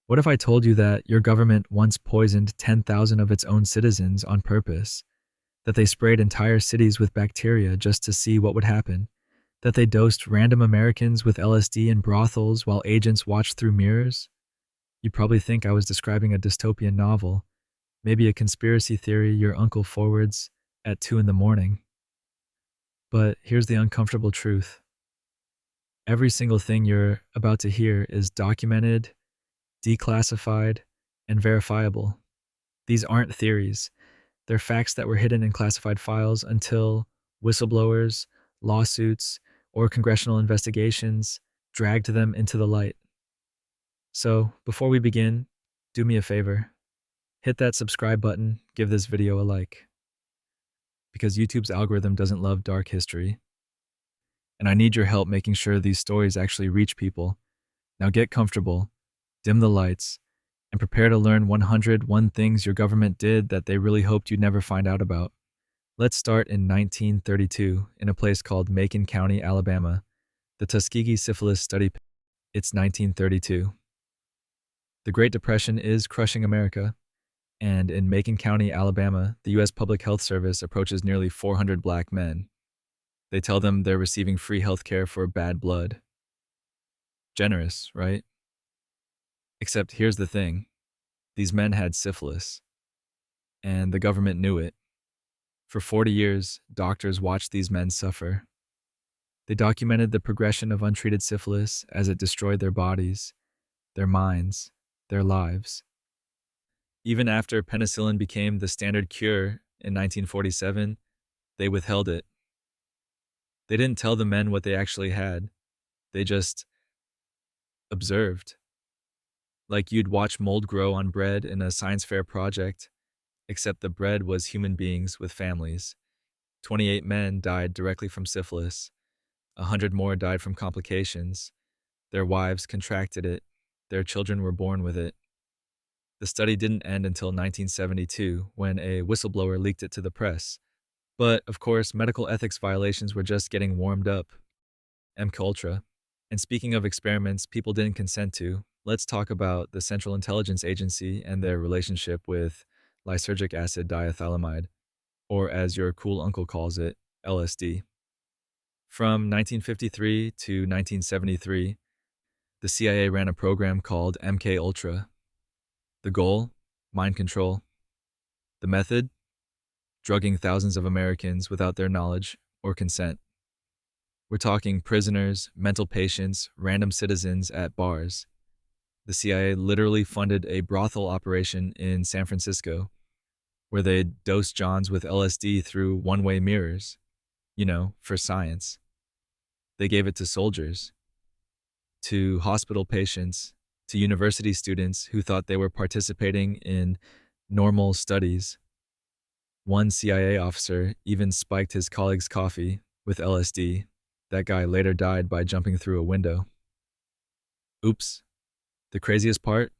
What if I told you that your government once poisoned 10,000 of its own citizens on purpose? That they sprayed entire cities with bacteria just to see what would happen? That they dosed random Americans with LSD in brothels while agents watched through mirrors? You'd probably think I was describing a dystopian novel, maybe a conspiracy theory your uncle forwards at 2 in the morning. But here's the uncomfortable truth. Every single thing you're about to hear is documented, declassified, and verifiable. These aren't theories. They're facts that were hidden in classified files until whistleblowers, lawsuits, or congressional investigations dragged them into the light. So, before we begin, do me a favor. Hit that subscribe button, give this video a like. Because YouTube's algorithm doesn't love dark history. And I need your help making sure these stories actually reach people. Now get comfortable, dim the lights, and prepare to learn 101 things your government did that they really hoped you'd never find out about. Let's start in 1932 in a place called Macon County, Alabama, the Tuskegee Syphilis Study. It's 1932. The Great Depression is crushing America, and in Macon County, Alabama, the U.S. Public Health Service approaches nearly 400 black men. They tell them they're receiving free health care for bad blood. Generous, right? Except here's the thing. These men had syphilis, and the government knew it. For 40 years, doctors watched these men suffer. They documented the progression of untreated syphilis as it destroyed their bodies, their minds, their lives. Even after penicillin became the standard cure in 1947, they withheld it. They didn't tell the men what they actually had. They just observed. Like you'd watch mold grow on bread in a science fair project, except the bread was human beings with families. 28 men died directly from syphilis. 100 more died from complications. Their wives contracted it. Their children were born with it. The study didn't end until 1972, when a whistleblower leaked it to the press. But, of course, medical ethics violations were just getting warmed up. MKUltra. And speaking of experiments people didn't consent to, let's talk about the Central Intelligence Agency and their relationship with lysergic acid diethylamide, or as your cool uncle calls it, LSD. From 1953 to 1973, the CIA ran a program called MKUltra. The goal? Mind control. The method? Drugging thousands of Americans without their knowledge or consent. We're talking prisoners, mental patients, random citizens at bars. The CIA literally funded a brothel operation in San Francisco where they dosed Johns with LSD through one-way mirrors, for science. They gave it to soldiers, to hospital patients, to university students who thought they were participating in normal studies. One CIA officer even spiked his colleague's coffee with LSD. That guy later died by jumping through a window. Oops. The craziest part?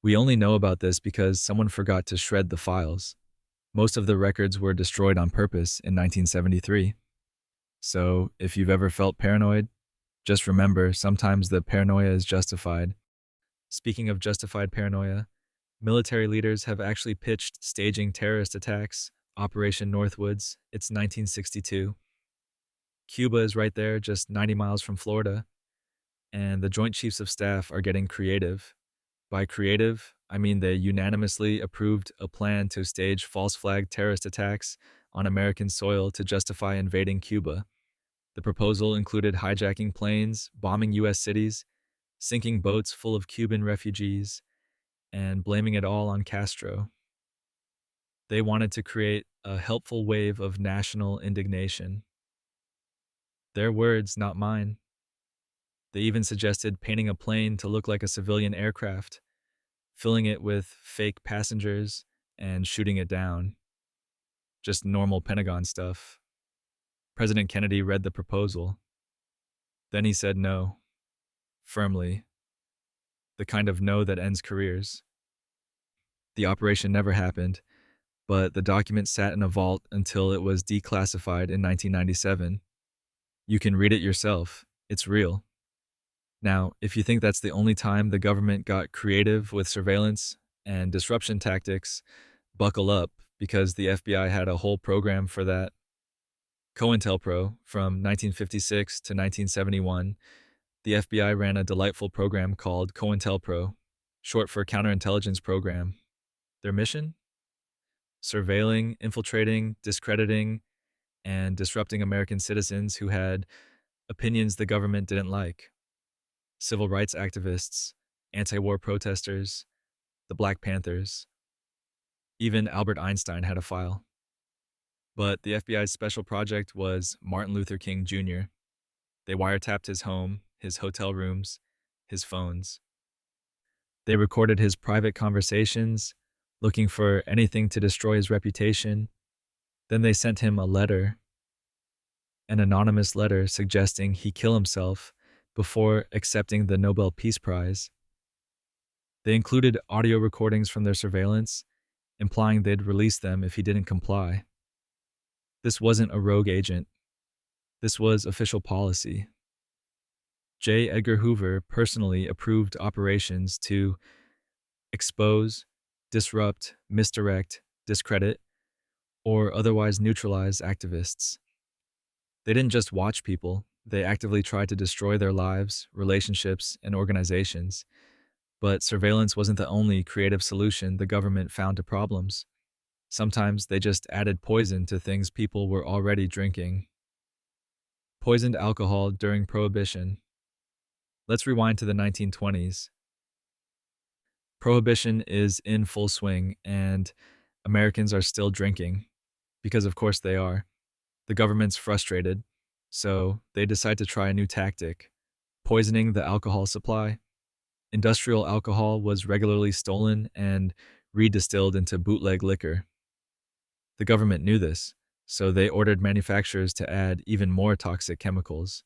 We only know about this because someone forgot to shred the files. Most of the records were destroyed on purpose in 1973. So, if you've ever felt paranoid, just remember sometimes the paranoia is justified. Speaking of justified paranoia, military leaders have actually pitched staging terrorist attacks, Operation Northwoods. It's 1962. Cuba is right there, just 90 miles from Florida, and the Joint Chiefs of Staff are getting creative. By creative, I mean they unanimously approved a plan to stage false flag terrorist attacks on American soil to justify invading Cuba. The proposal included hijacking planes, bombing U.S. cities, sinking boats full of Cuban refugees, and blaming it all on Castro. They wanted to create a helpful wave of national indignation. Their words, not mine. They even suggested painting a plane to look like a civilian aircraft, filling it with fake passengers, and shooting it down. Just normal Pentagon stuff. President Kennedy read the proposal. Then he said no. Firmly. The kind of no that ends careers. The operation never happened, but the document sat in a vault until it was declassified in 1997. You can read it yourself. It's real. Now, if you think that's the only time the government got creative with surveillance and disruption tactics, buckle up because the FBI had a whole program for that. COINTELPRO, from 1956 to 1971, the FBI ran a delightful program called COINTELPRO, short for Counterintelligence Program. Their mission? Surveilling, infiltrating, discrediting, and disrupting American citizens who had opinions the government didn't like. Civil rights activists, anti war protesters, the Black Panthers. Even Albert Einstein had a file. But the FBI's special project was Martin Luther King Jr. They wiretapped his home, his hotel rooms, his phones. They recorded his private conversations, looking for anything to destroy his reputation. Then they sent him a letter, an anonymous letter suggesting he kill himself before accepting the Nobel Peace Prize. They included audio recordings from their surveillance, implying they'd release them if he didn't comply. This wasn't a rogue agent. This was official policy. J. Edgar Hoover personally approved operations to expose, disrupt, misdirect, discredit, or otherwise neutralize activists. They didn't just watch people, they actively tried to destroy their lives, relationships, and organizations. But surveillance wasn't the only creative solution the government found to problems. Sometimes they just added poison to things people were already drinking. Poisoned alcohol during Prohibition. Let's rewind to the 1920s. Prohibition is in full swing, and Americans are still drinking, because of course they are. The government's frustrated, so they decide to try a new tactic, poisoning the alcohol supply. Industrial alcohol was regularly stolen and redistilled into bootleg liquor. The government knew this, so they ordered manufacturers to add even more toxic chemicals,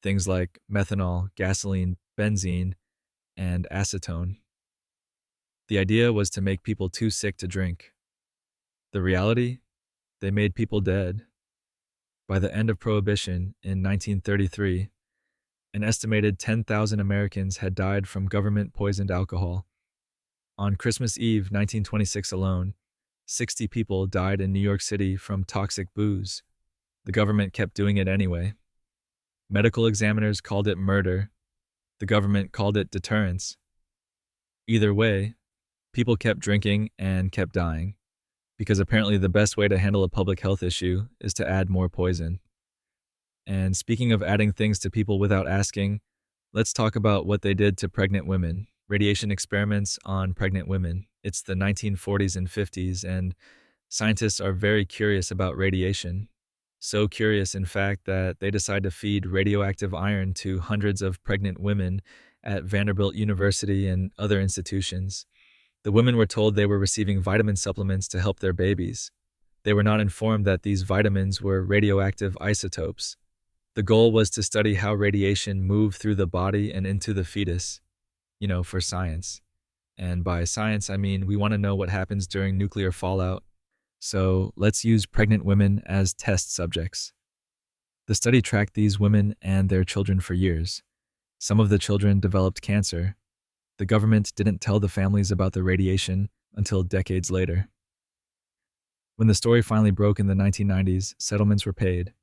things like methanol, gasoline, benzene, and acetone. The idea was to make people too sick to drink. The reality? They made people dead. By the end of Prohibition in 1933, an estimated 10,000 Americans had died from government-poisoned alcohol. On Christmas Eve 1926 alone, 60 people died in New York City from toxic booze. The government kept doing it anyway. Medical examiners called it murder. The government called it deterrence. Either way, people kept drinking and kept dying, because apparently the best way to handle a public health issue is to add more poison. And speaking of adding things to people without asking, let's talk about what they did to pregnant women. Radiation experiments on pregnant women. It's the 1940s and 50s, and scientists are very curious about radiation. So curious, in fact, that they decide to feed radioactive iron to hundreds of pregnant women at Vanderbilt University and other institutions. The women were told they were receiving vitamin supplements to help their babies. They were not informed that these vitamins were radioactive isotopes. The goal was to study how radiation moved through the body and into the fetus, for science. And by science, I mean we want to know what happens during nuclear fallout. So let's use pregnant women as test subjects. The study tracked these women and their children for years. Some of the children developed cancer. The government didn't tell the families about the radiation until decades later. When the story finally broke in the 1990s, settlements were paid.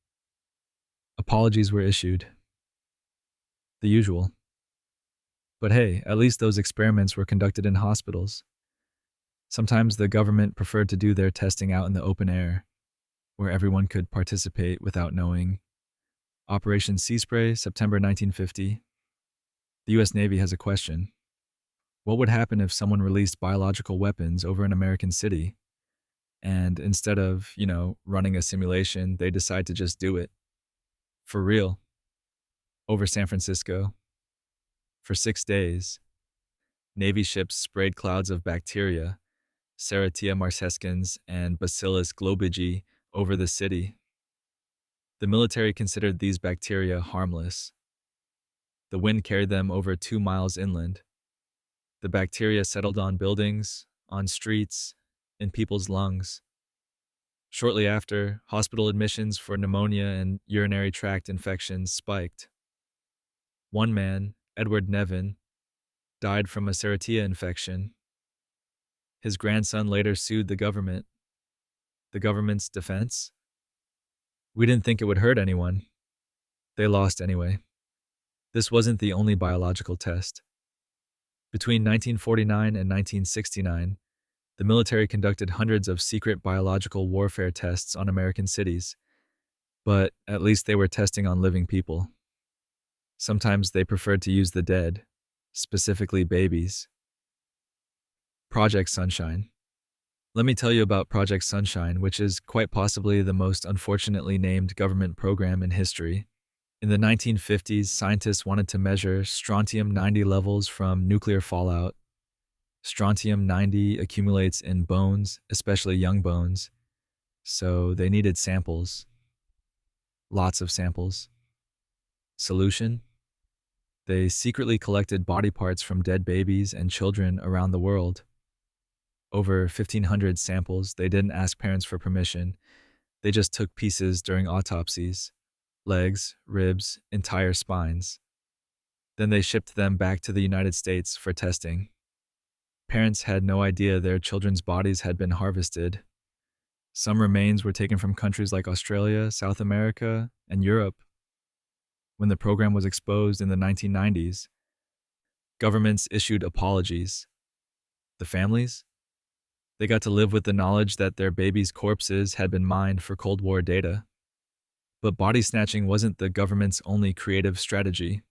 Apologies were issued. The usual. But hey, at least those experiments were conducted in hospitals. Sometimes the government preferred to do their testing out in the open air, where everyone could participate without knowing. Operation Sea Spray, September 1950. The U.S. Navy has a question. What would happen if someone released biological weapons over an American city? And instead of, running a simulation, they decide to just do it. For real. Over San Francisco. For 6 days. Navy ships sprayed clouds of bacteria, Serratia marcescens and Bacillus globigii, over the city. The military considered these bacteria harmless. The wind carried them over 2 miles inland. The bacteria settled on buildings, on streets, in people's lungs. Shortly after, hospital admissions for pneumonia and urinary tract infections spiked. One man, Edward Nevin, died from a Serratia infection. His grandson later sued the government. The government's defense? We didn't think it would hurt anyone. They lost anyway. This wasn't the only biological test. Between 1949 and 1969, the military conducted hundreds of secret biological warfare tests on American cities, but at least they were testing on living people. Sometimes they preferred to use the dead, specifically babies. Project Sunshine. Let me tell you about Project Sunshine, which is quite possibly the most unfortunately named government program in history. In the 1950s, scientists wanted to measure strontium-90 levels from nuclear fallout. Strontium-90 accumulates in bones, especially young bones, so they needed samples. Lots of samples. Solution? They secretly collected body parts from dead babies and children around the world. Over 1,500 samples. They didn't ask parents for permission. They just took pieces during autopsies. Legs, ribs, entire spines. Then they shipped them back to the United States for testing. Parents had no idea their children's bodies had been harvested. Some remains were taken from countries like Australia, South America, and Europe. When the program was exposed in the 1990s, governments issued apologies. The families? They got to live with the knowledge that their babies' corpses had been mined for Cold War data. But body snatching wasn't the government's only creative strategy.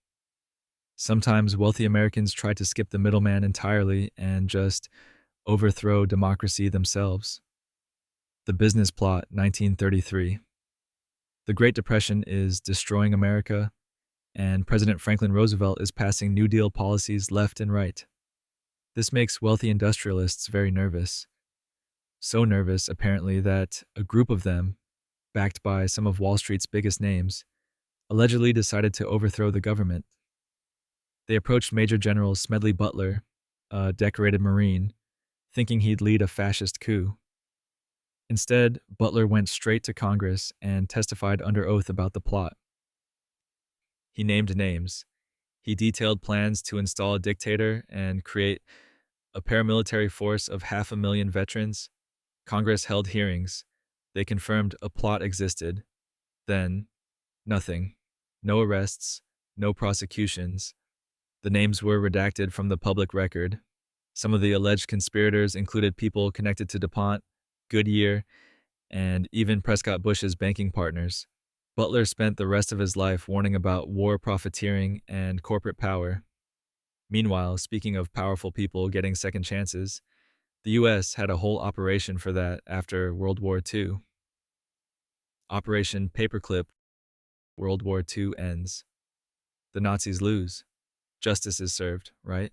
Sometimes wealthy Americans tried to skip the middleman entirely and just overthrow democracy themselves. The Business Plot, 1933. The Great Depression is destroying America, and President Franklin Roosevelt is passing New Deal policies left and right. This makes wealthy industrialists very nervous. So nervous, apparently, that a group of them, backed by some of Wall Street's biggest names, allegedly decided to overthrow the government. They approached Major General Smedley Butler, a decorated Marine, thinking he'd lead a fascist coup. Instead, Butler went straight to Congress and testified under oath about the plot. He named names. He detailed plans to install a dictator and create a paramilitary force of 500,000 veterans. Congress held hearings. They confirmed a plot existed. Then, nothing. No arrests, no prosecutions. The names were redacted from the public record. Some of the alleged conspirators included people connected to DuPont, Goodyear, and even Prescott Bush's banking partners. Butler spent the rest of his life warning about war profiteering and corporate power. Meanwhile, speaking of powerful people getting second chances, the U.S. had a whole operation for that after World War II. Operation Paperclip. World War II ends. The Nazis lose. Justice is served, right?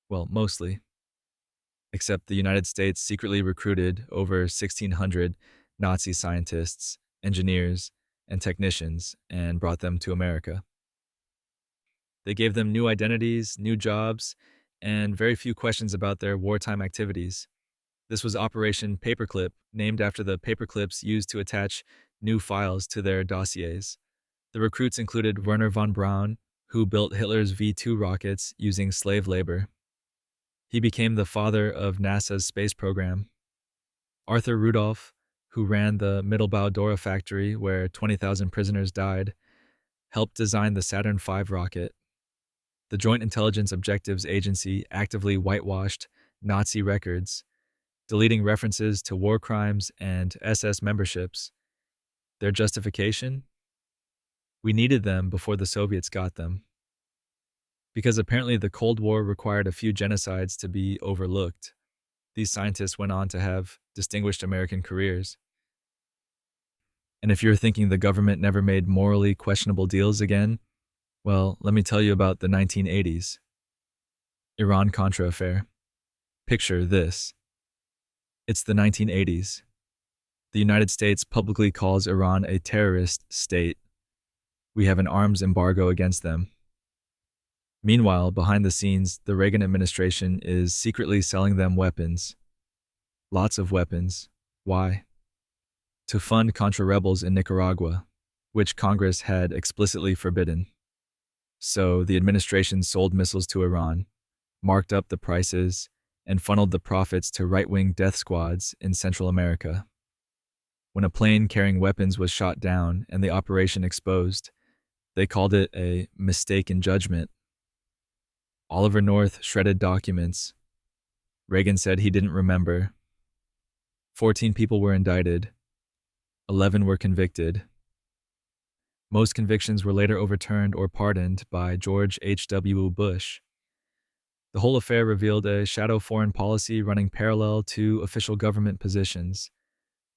Well, mostly. Except the United States secretly recruited over 1,600 Nazi scientists, engineers, and technicians and brought them to America. They gave them new identities, new jobs, and very few questions about their wartime activities. This was Operation Paperclip, named after the paperclips used to attach new files to their dossiers. The recruits included Werner von Braun, who built Hitler's V-2 rockets using slave labor. He became the father of NASA's space program. Arthur Rudolph, who ran the Mittelbau-Dora factory where 20,000 prisoners died, helped design the Saturn V rocket. The Joint Intelligence Objectives Agency actively whitewashed Nazi records, deleting references to war crimes and SS memberships. Their justification? We needed them before the Soviets got them. Because apparently the Cold War required a few genocides to be overlooked, these scientists went on to have distinguished American careers. And if you're thinking the government never made morally questionable deals again, well, let me tell you about the 1980s. Iran-Contra affair. Picture this. It's the 1980s. The United States publicly calls Iran a terrorist state. We have an arms embargo against them. Meanwhile, behind the scenes, the Reagan administration is secretly selling them weapons. Lots of weapons. Why? To fund Contra rebels in Nicaragua, which Congress had explicitly forbidden. So the administration sold missiles to Iran, marked up the prices, and funneled the profits to right wing death squads in Central America. When a plane carrying weapons was shot down and the operation exposed, they called it a mistake in judgment. Oliver North shredded documents. Reagan said he didn't remember. 14 people were indicted. 11 were convicted. Most convictions were later overturned or pardoned by George H.W. Bush. The whole affair revealed a shadow foreign policy running parallel to official government positions.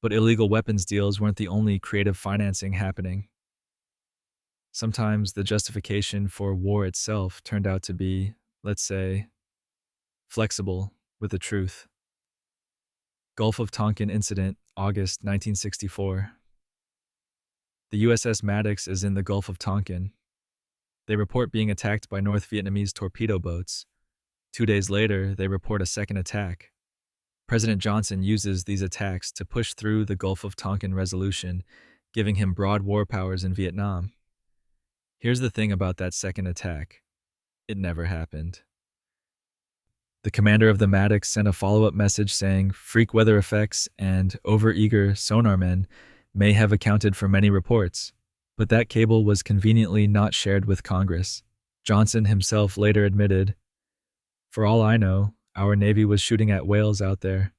But illegal weapons deals weren't the only creative financing happening. Sometimes the justification for war itself turned out to be, let's say, flexible with the truth. Gulf of Tonkin Incident, August 1964. The USS Maddox is in the Gulf of Tonkin. They report being attacked by North Vietnamese torpedo boats. 2 days later, they report a second attack. President Johnson uses these attacks to push through the Gulf of Tonkin resolution, giving him broad war powers in Vietnam. Here's the thing about that second attack. It never happened. The commander of the Maddox sent a follow-up message saying freak weather effects and overeager sonarmen may have accounted for many reports, but that cable was conveniently not shared with Congress. Johnson himself later admitted, "For all I know, our Navy was shooting at whales out there."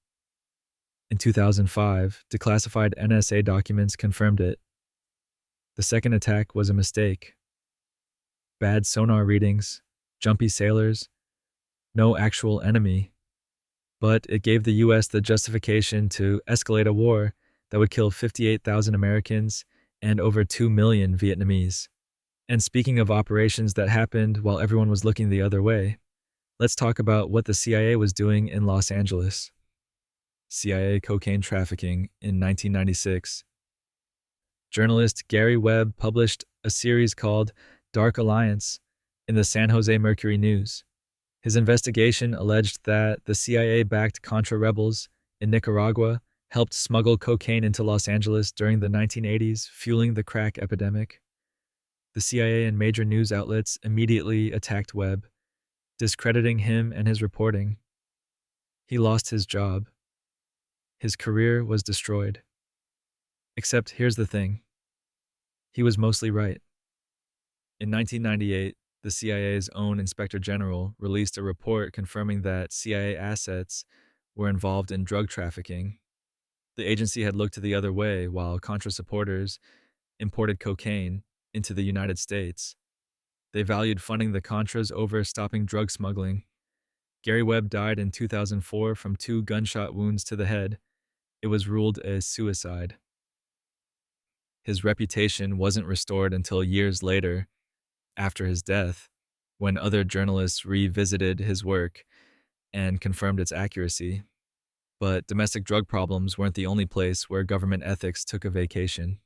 In 2005, declassified NSA documents confirmed it. The second attack was a mistake. Bad sonar readings, jumpy sailors, no actual enemy. But it gave the U.S. the justification to escalate a war that would kill 58,000 Americans and over 2 million Vietnamese. And speaking of operations that happened while everyone was looking the other way, let's talk about what the CIA was doing in Los Angeles. CIA cocaine trafficking in 1996. Journalist Gary Webb published a series called Dark Alliance in the San Jose Mercury News. His investigation alleged that the CIA-backed Contra rebels in Nicaragua helped smuggle cocaine into Los Angeles during the 1980s, fueling the crack epidemic. The CIA and major news outlets immediately attacked Webb, discrediting him and his reporting. He lost his job. His career was destroyed. Except here's the thing. He was mostly right. In 1998, the CIA's own Inspector General released a report confirming that CIA assets were involved in drug trafficking. The agency had looked the other way while Contra supporters imported cocaine into the United States. They valued funding the Contras over stopping drug smuggling. Gary Webb died in 2004 from 2 gunshot wounds to the head. It was ruled a suicide. His reputation wasn't restored until years later, after his death, when other journalists revisited his work and confirmed its accuracy. But domestic drug problems weren't the only place where government ethics took a vacation.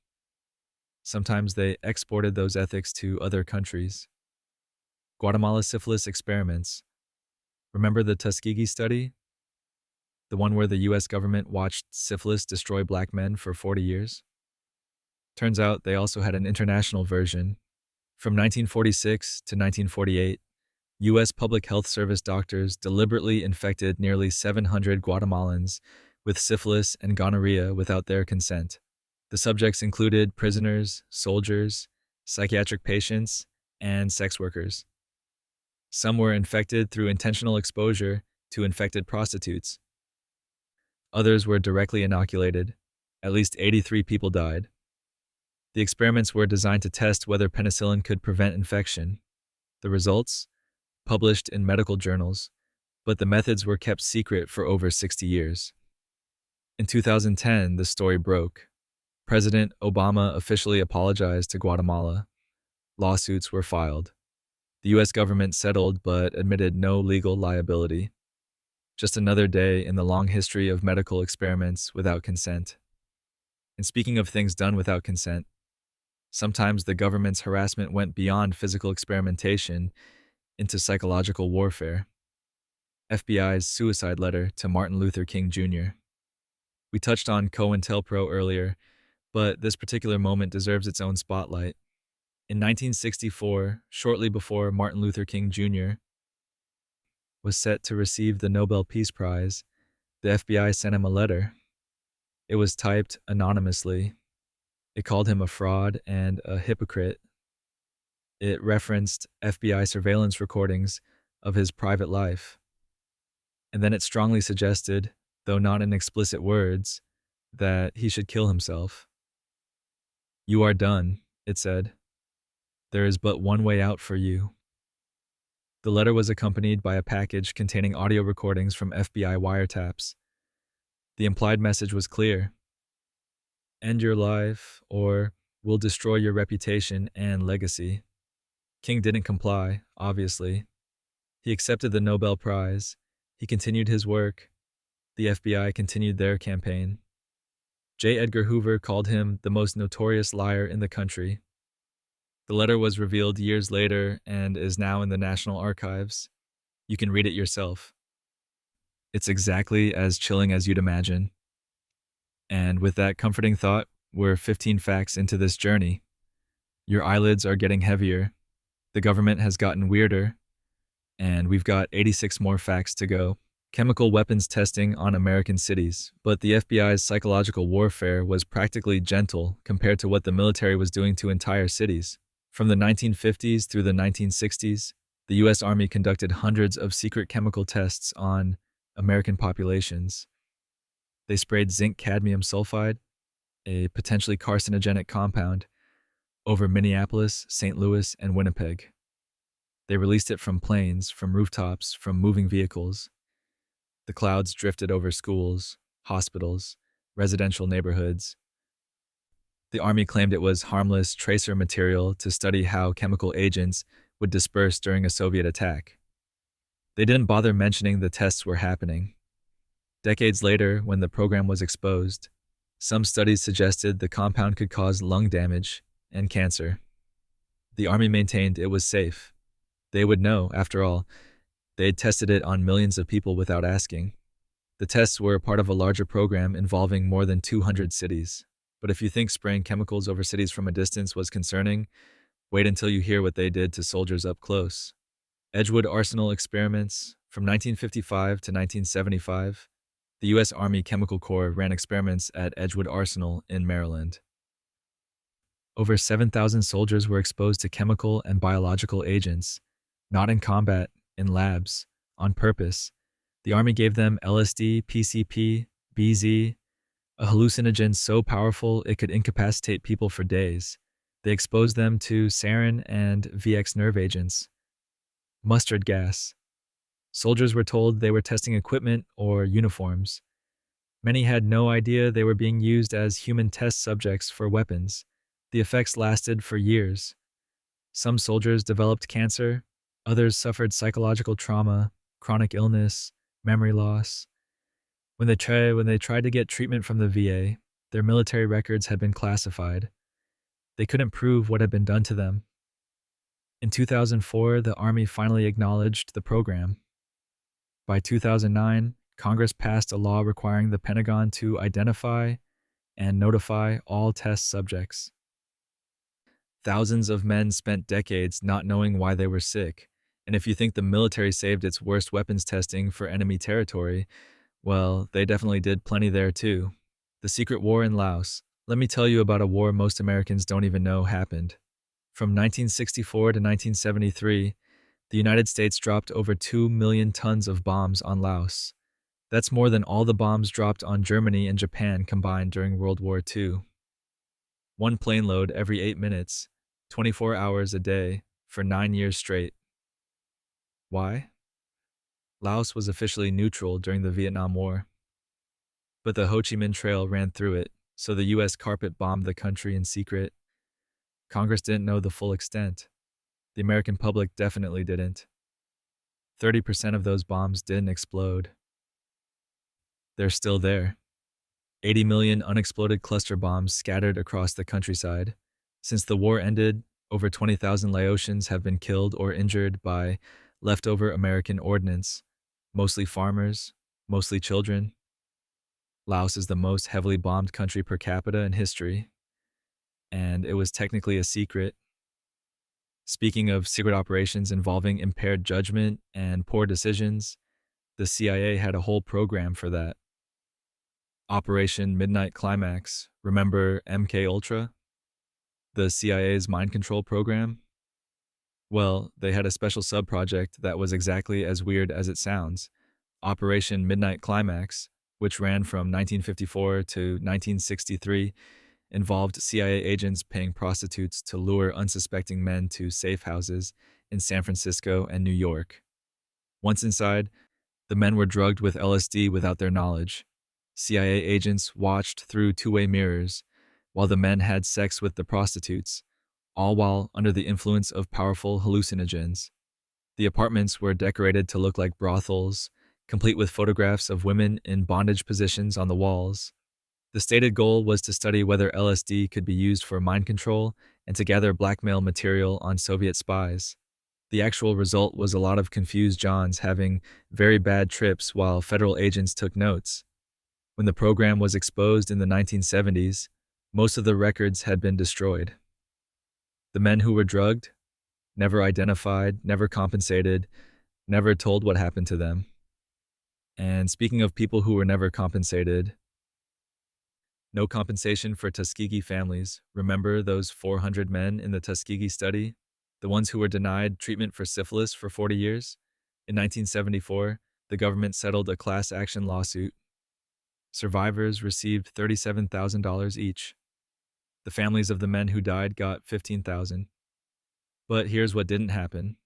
Sometimes they exported those ethics to other countries. Guatemala syphilis experiments. Remember the Tuskegee study? The one where the US government watched syphilis destroy black men for 40 years? Turns out they also had an international version. From 1946 to 1948, U.S. Public Health Service doctors deliberately infected nearly 700 Guatemalans with syphilis and gonorrhea without their consent. The subjects included prisoners, soldiers, psychiatric patients, and sex workers. Some were infected through intentional exposure to infected prostitutes. Others were directly inoculated. At least 83 people died. The experiments were designed to test whether penicillin could prevent infection. The results? Published in medical journals, but the methods were kept secret for over 60 years. In 2010, the story broke. President Obama officially apologized to Guatemala. Lawsuits were filed. The U.S. government settled but admitted no legal liability. Just another day in the long history of medical experiments without consent. And speaking of things done without consent, sometimes the government's harassment went beyond physical experimentation into psychological warfare. FBI's suicide letter to Martin Luther King Jr. We touched on COINTELPRO earlier, but this particular moment deserves its own spotlight. In 1964, shortly before Martin Luther King Jr. was set to receive the Nobel Peace Prize, the FBI sent him a letter. It was typed anonymously. It called him a fraud and a hypocrite. It referenced FBI surveillance recordings of his private life. And then it strongly suggested, though not in explicit words, that he should kill himself. "You are done," it said. "There is but one way out for you." The letter was accompanied by a package containing audio recordings from FBI wiretaps. The implied message was clear: end your life, or we'll destroy your reputation and legacy. King didn't comply, obviously. He accepted the Nobel Prize. He continued his work. The FBI continued their campaign. J. Edgar Hoover called him the most notorious liar in the country. The letter was revealed years later and is now in the National Archives. You can read it yourself. It's exactly as chilling as you'd imagine. And with that comforting thought, we're 15 facts into this journey. Your eyelids are getting heavier. The government has gotten weirder. And we've got 86 more facts to go. Chemical weapons testing on American cities, but the FBI's psychological warfare was practically gentle compared to what the military was doing to entire cities. From the 1950s through the 1960s, the U.S. Army conducted hundreds of secret chemical tests on American populations. They sprayed zinc cadmium sulfide, a potentially carcinogenic compound, over Minneapolis, St. Louis, and Winnipeg. They released it from planes, from rooftops, from moving vehicles. The clouds drifted over schools, hospitals, residential neighborhoods. The Army claimed it was harmless tracer material to study how chemical agents would disperse during a Soviet attack. They didn't bother mentioning the tests were happening. Decades later, when the program was exposed, some studies suggested the compound could cause lung damage and cancer. The Army maintained it was safe. They would know, after all. They had tested it on millions of people without asking. The tests were part of a larger program involving more than 200 cities. But if you think spraying chemicals over cities from a distance was concerning, wait until you hear what they did to soldiers up close. Edgewood Arsenal experiments. From 1955 to 1975, the U.S. Army Chemical Corps ran experiments at Edgewood Arsenal in Maryland. Over 7,000 soldiers were exposed to chemical and biological agents, not in combat, in labs, on purpose. The Army gave them LSD, PCP, BZ, a hallucinogen so powerful it could incapacitate people for days. They exposed them to sarin and VX nerve agents. Mustard gas. Soldiers were told they were testing equipment or uniforms. Many had no idea they were being used as human test subjects for weapons. The effects lasted for years. Some soldiers developed cancer. Others suffered psychological trauma, chronic illness, memory loss. When they tried to get treatment from the VA, their military records had been classified. They couldn't prove what had been done to them. In 2004, the Army finally acknowledged the program. By 2009, Congress passed a law requiring the Pentagon to identify and notify all test subjects. Thousands of men spent decades not knowing why they were sick. And if you think the military saved its worst weapons testing for enemy territory, well, they definitely did plenty there too. The secret war in Laos. Let me tell you about a war most Americans don't even know happened. From 1964 to 1973, the United States dropped over 2 million tons of bombs on Laos. That's more than all the bombs dropped on Germany and Japan combined during World War II. One plane load every 8 minutes, 24 hours a day, for 9 years straight. Why? Laos was officially neutral during the Vietnam War. But the Ho Chi Minh Trail ran through it, so the U.S. carpet bombed the country in secret. Congress didn't know the full extent. The American public definitely didn't. 30% of those bombs didn't explode. They're still there. 80 million unexploded cluster bombs scattered across the countryside. Since the war ended, over 20,000 Laotians have been killed or injured by leftover American ordnance, mostly farmers, mostly children. Laos is the most heavily bombed country per capita in history, and it was technically a secret. Speaking of secret operations involving impaired judgment and poor decisions, the CIA had a whole program for that. Operation Midnight Climax. Remember MK Ultra? The CIA's mind control program? Well, they had a special subproject that was exactly as weird as it sounds. Operation Midnight Climax, which ran from 1954 to 1963, involved CIA agents paying prostitutes to lure unsuspecting men to safe houses in San Francisco and New York. Once inside, the men were drugged with LSD without their knowledge. CIA agents watched through two-way mirrors while the men had sex with the prostitutes, all while under the influence of powerful hallucinogens. The apartments were decorated to look like brothels, complete with photographs of women in bondage positions on the walls. The stated goal was to study whether LSD could be used for mind control and to gather blackmail material on Soviet spies. The actual result was a lot of confused Johns having very bad trips while federal agents took notes. When the program was exposed in the 1970s, most of the records had been destroyed. The men who were drugged, never identified, never compensated, never told what happened to them. And speaking of people who were never compensated, no compensation for Tuskegee families. Remember those 400 men in the Tuskegee study? The ones who were denied treatment for syphilis for 40 years? In 1974, the government settled a class action lawsuit. Survivors received $37,000 each. The families of the men who died got $15,000. But here's what didn't happen.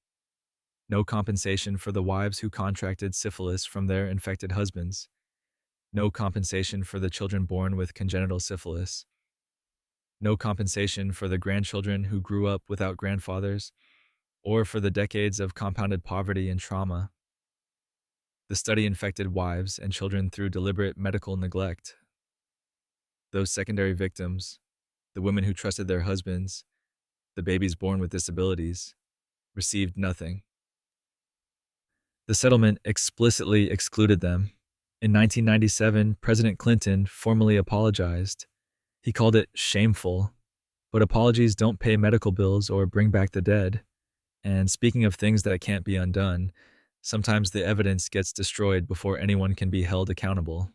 No compensation for the wives who contracted syphilis from their infected husbands. No compensation for the children born with congenital syphilis. No compensation for the grandchildren who grew up without grandfathers, or for the decades of compounded poverty and trauma. The study infected wives and children through deliberate medical neglect. Those secondary victims, the women who trusted their husbands, the babies born with disabilities, received nothing. The settlement explicitly excluded them. In 1997, President Clinton formally apologized. He called it shameful, but apologies don't pay medical bills or bring back the dead. And speaking of things that can't be undone, sometimes the evidence gets destroyed before anyone can be held accountable.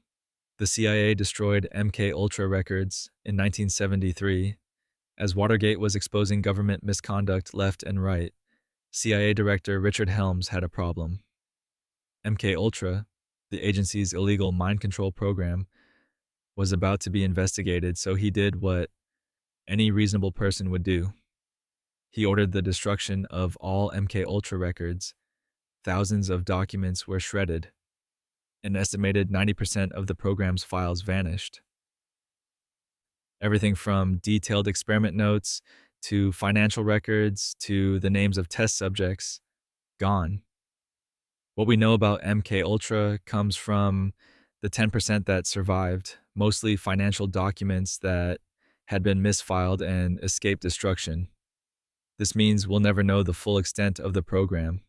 The CIA destroyed MK Ultra records in 1973 as Watergate was exposing government misconduct left and right. CIA Director Richard Helms had a problem. MK Ultra, the agency's illegal mind control program, was about to be investigated, so he did what any reasonable person would do. He ordered the destruction of all MK Ultra records. Thousands of documents were shredded. An estimated 90% of the program's files vanished. Everything from detailed experiment notes to financial records to the names of test subjects, gone. What we know about MK Ultra comes from the 10% that survived, mostly financial documents that had been misfiled and escaped destruction. This means we'll never know the full extent of the program.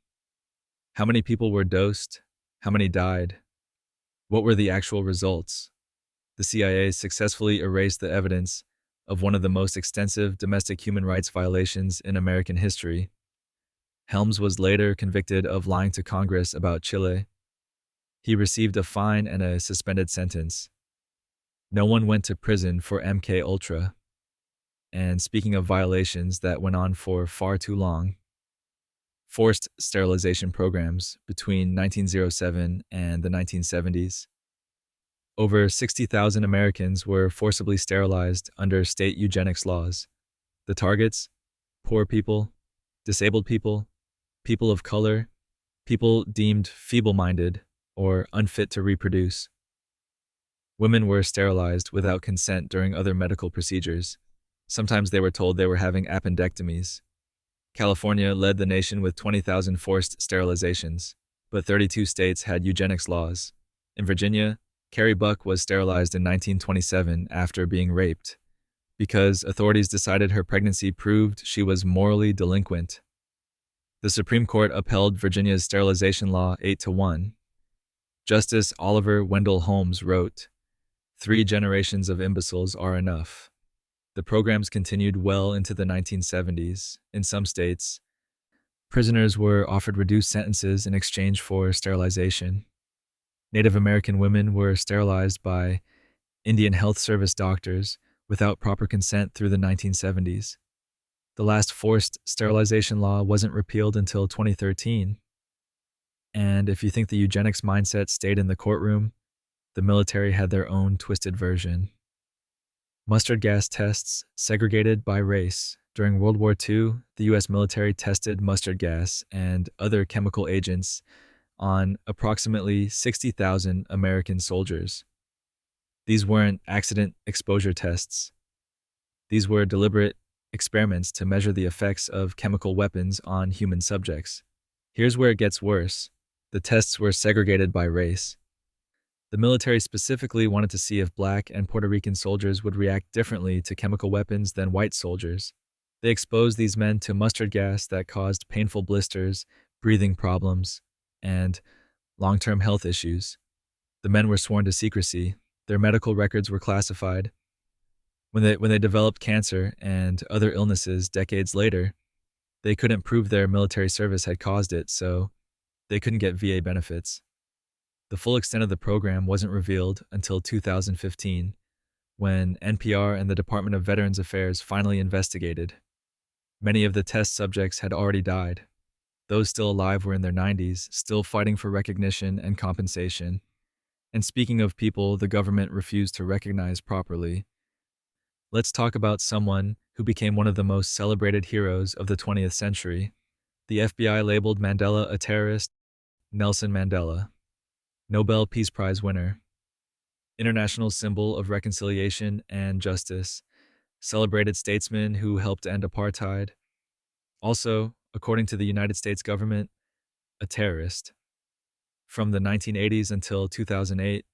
How many people were dosed? How many died? What were the actual results? The CIA successfully erased the evidence of one of the most extensive domestic human rights violations in American history. Helms was later convicted of lying to Congress about Chile. He received a fine and a suspended sentence. No one went to prison for MK Ultra. And speaking of violations that went on for far too long, forced sterilization programs between 1907 and the 1970s. Over 60,000 Americans were forcibly sterilized under state eugenics laws. The targets? Poor people, disabled people, people of color, people deemed feeble-minded or unfit to reproduce. Women were sterilized without consent during other medical procedures. Sometimes they were told they were having appendectomies. California led the nation with 20,000 forced sterilizations, but 32 states had eugenics laws. In Virginia, Carrie Buck was sterilized in 1927 after being raped, because authorities decided her pregnancy proved she was morally delinquent. The Supreme Court upheld Virginia's sterilization law 8-1. Justice Oliver Wendell Holmes wrote, "3 generations of imbeciles are enough." The programs continued well into the 1970s. In some states, Prisoners were offered reduced sentences in exchange for sterilization. Native American women were sterilized by Indian Health Service doctors without proper consent through the 1970s. The last forced sterilization law wasn't repealed until 2013. And if you think the eugenics mindset stayed in the courtroom, the military had their own twisted version. Mustard gas tests segregated by race. During World War II, the U.S. military tested mustard gas and other chemical agents on approximately 60,000 American soldiers. These weren't accident exposure tests. These were deliberate experiments to measure the effects of chemical weapons on human subjects. Here's where it gets worse. The tests were segregated by race. The military specifically wanted to see if Black and Puerto Rican soldiers would react differently to chemical weapons than white soldiers. They exposed these men to mustard gas that caused painful blisters, breathing problems, and long-term health issues. The men were sworn to secrecy. Their medical records were classified. When they developed cancer and other illnesses decades later, they couldn't prove their military service had caused it, so they couldn't get VA benefits. The full extent of the program wasn't revealed until 2015, when NPR and the Department of Veterans Affairs finally investigated. Many of the test subjects had already died. Those still alive were in their 90s, still fighting for recognition and compensation. And speaking of people the government refused to recognize properly, let's talk about someone who became one of the most celebrated heroes of the 20th century. The FBI labeled Mandela a terrorist. Nelson Mandela, Nobel Peace Prize winner, international symbol of reconciliation and justice, celebrated statesman who helped end apartheid. Also, according to the United States government, a terrorist. From the 1980s until 2008,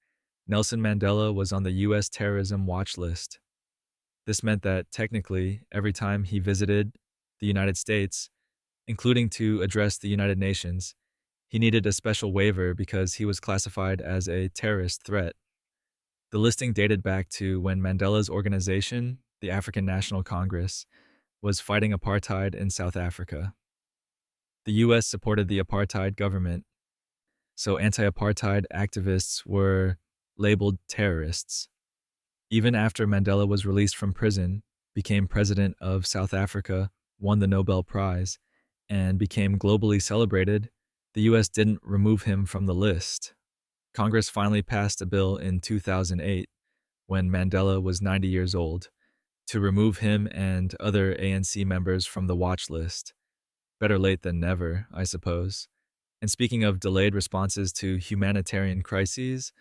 Nelson Mandela was on the U.S. terrorism watch list. This meant that technically, every time he visited the United States, including to address the United Nations, he needed a special waiver because he was classified as a terrorist threat. The listing dated back to when Mandela's organization, the African National Congress, was fighting apartheid in South Africa. The U.S. supported the apartheid government, so anti-apartheid activists were labeled terrorists. Even after Mandela was released from prison, became president of South Africa, won the Nobel Prize, and became globally celebrated, the U.S. didn't remove him from the list. Congress finally passed a bill in 2008, when Mandela was 90 years old, to remove him and other ANC members from the watch list. Better late than never, I suppose. And speaking of delayed responses to humanitarian crises,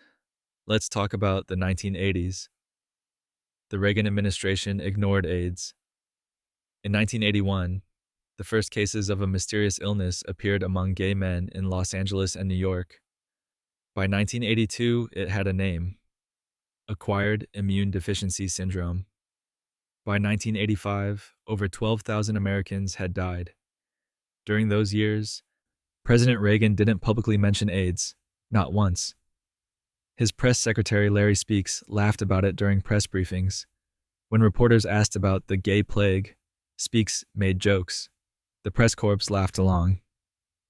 let's talk about the 1980s. The Reagan administration ignored AIDS. In 1981, the first cases of a mysterious illness appeared among gay men in Los Angeles and New York. By 1982, it had a name: Acquired Immune Deficiency Syndrome. By 1985, over 12,000 Americans had died. During those years, President Reagan didn't publicly mention AIDS, not once. His press secretary, Larry Speakes, laughed about it during press briefings. When reporters asked about the gay plague, Speakes made jokes. The press corps laughed along.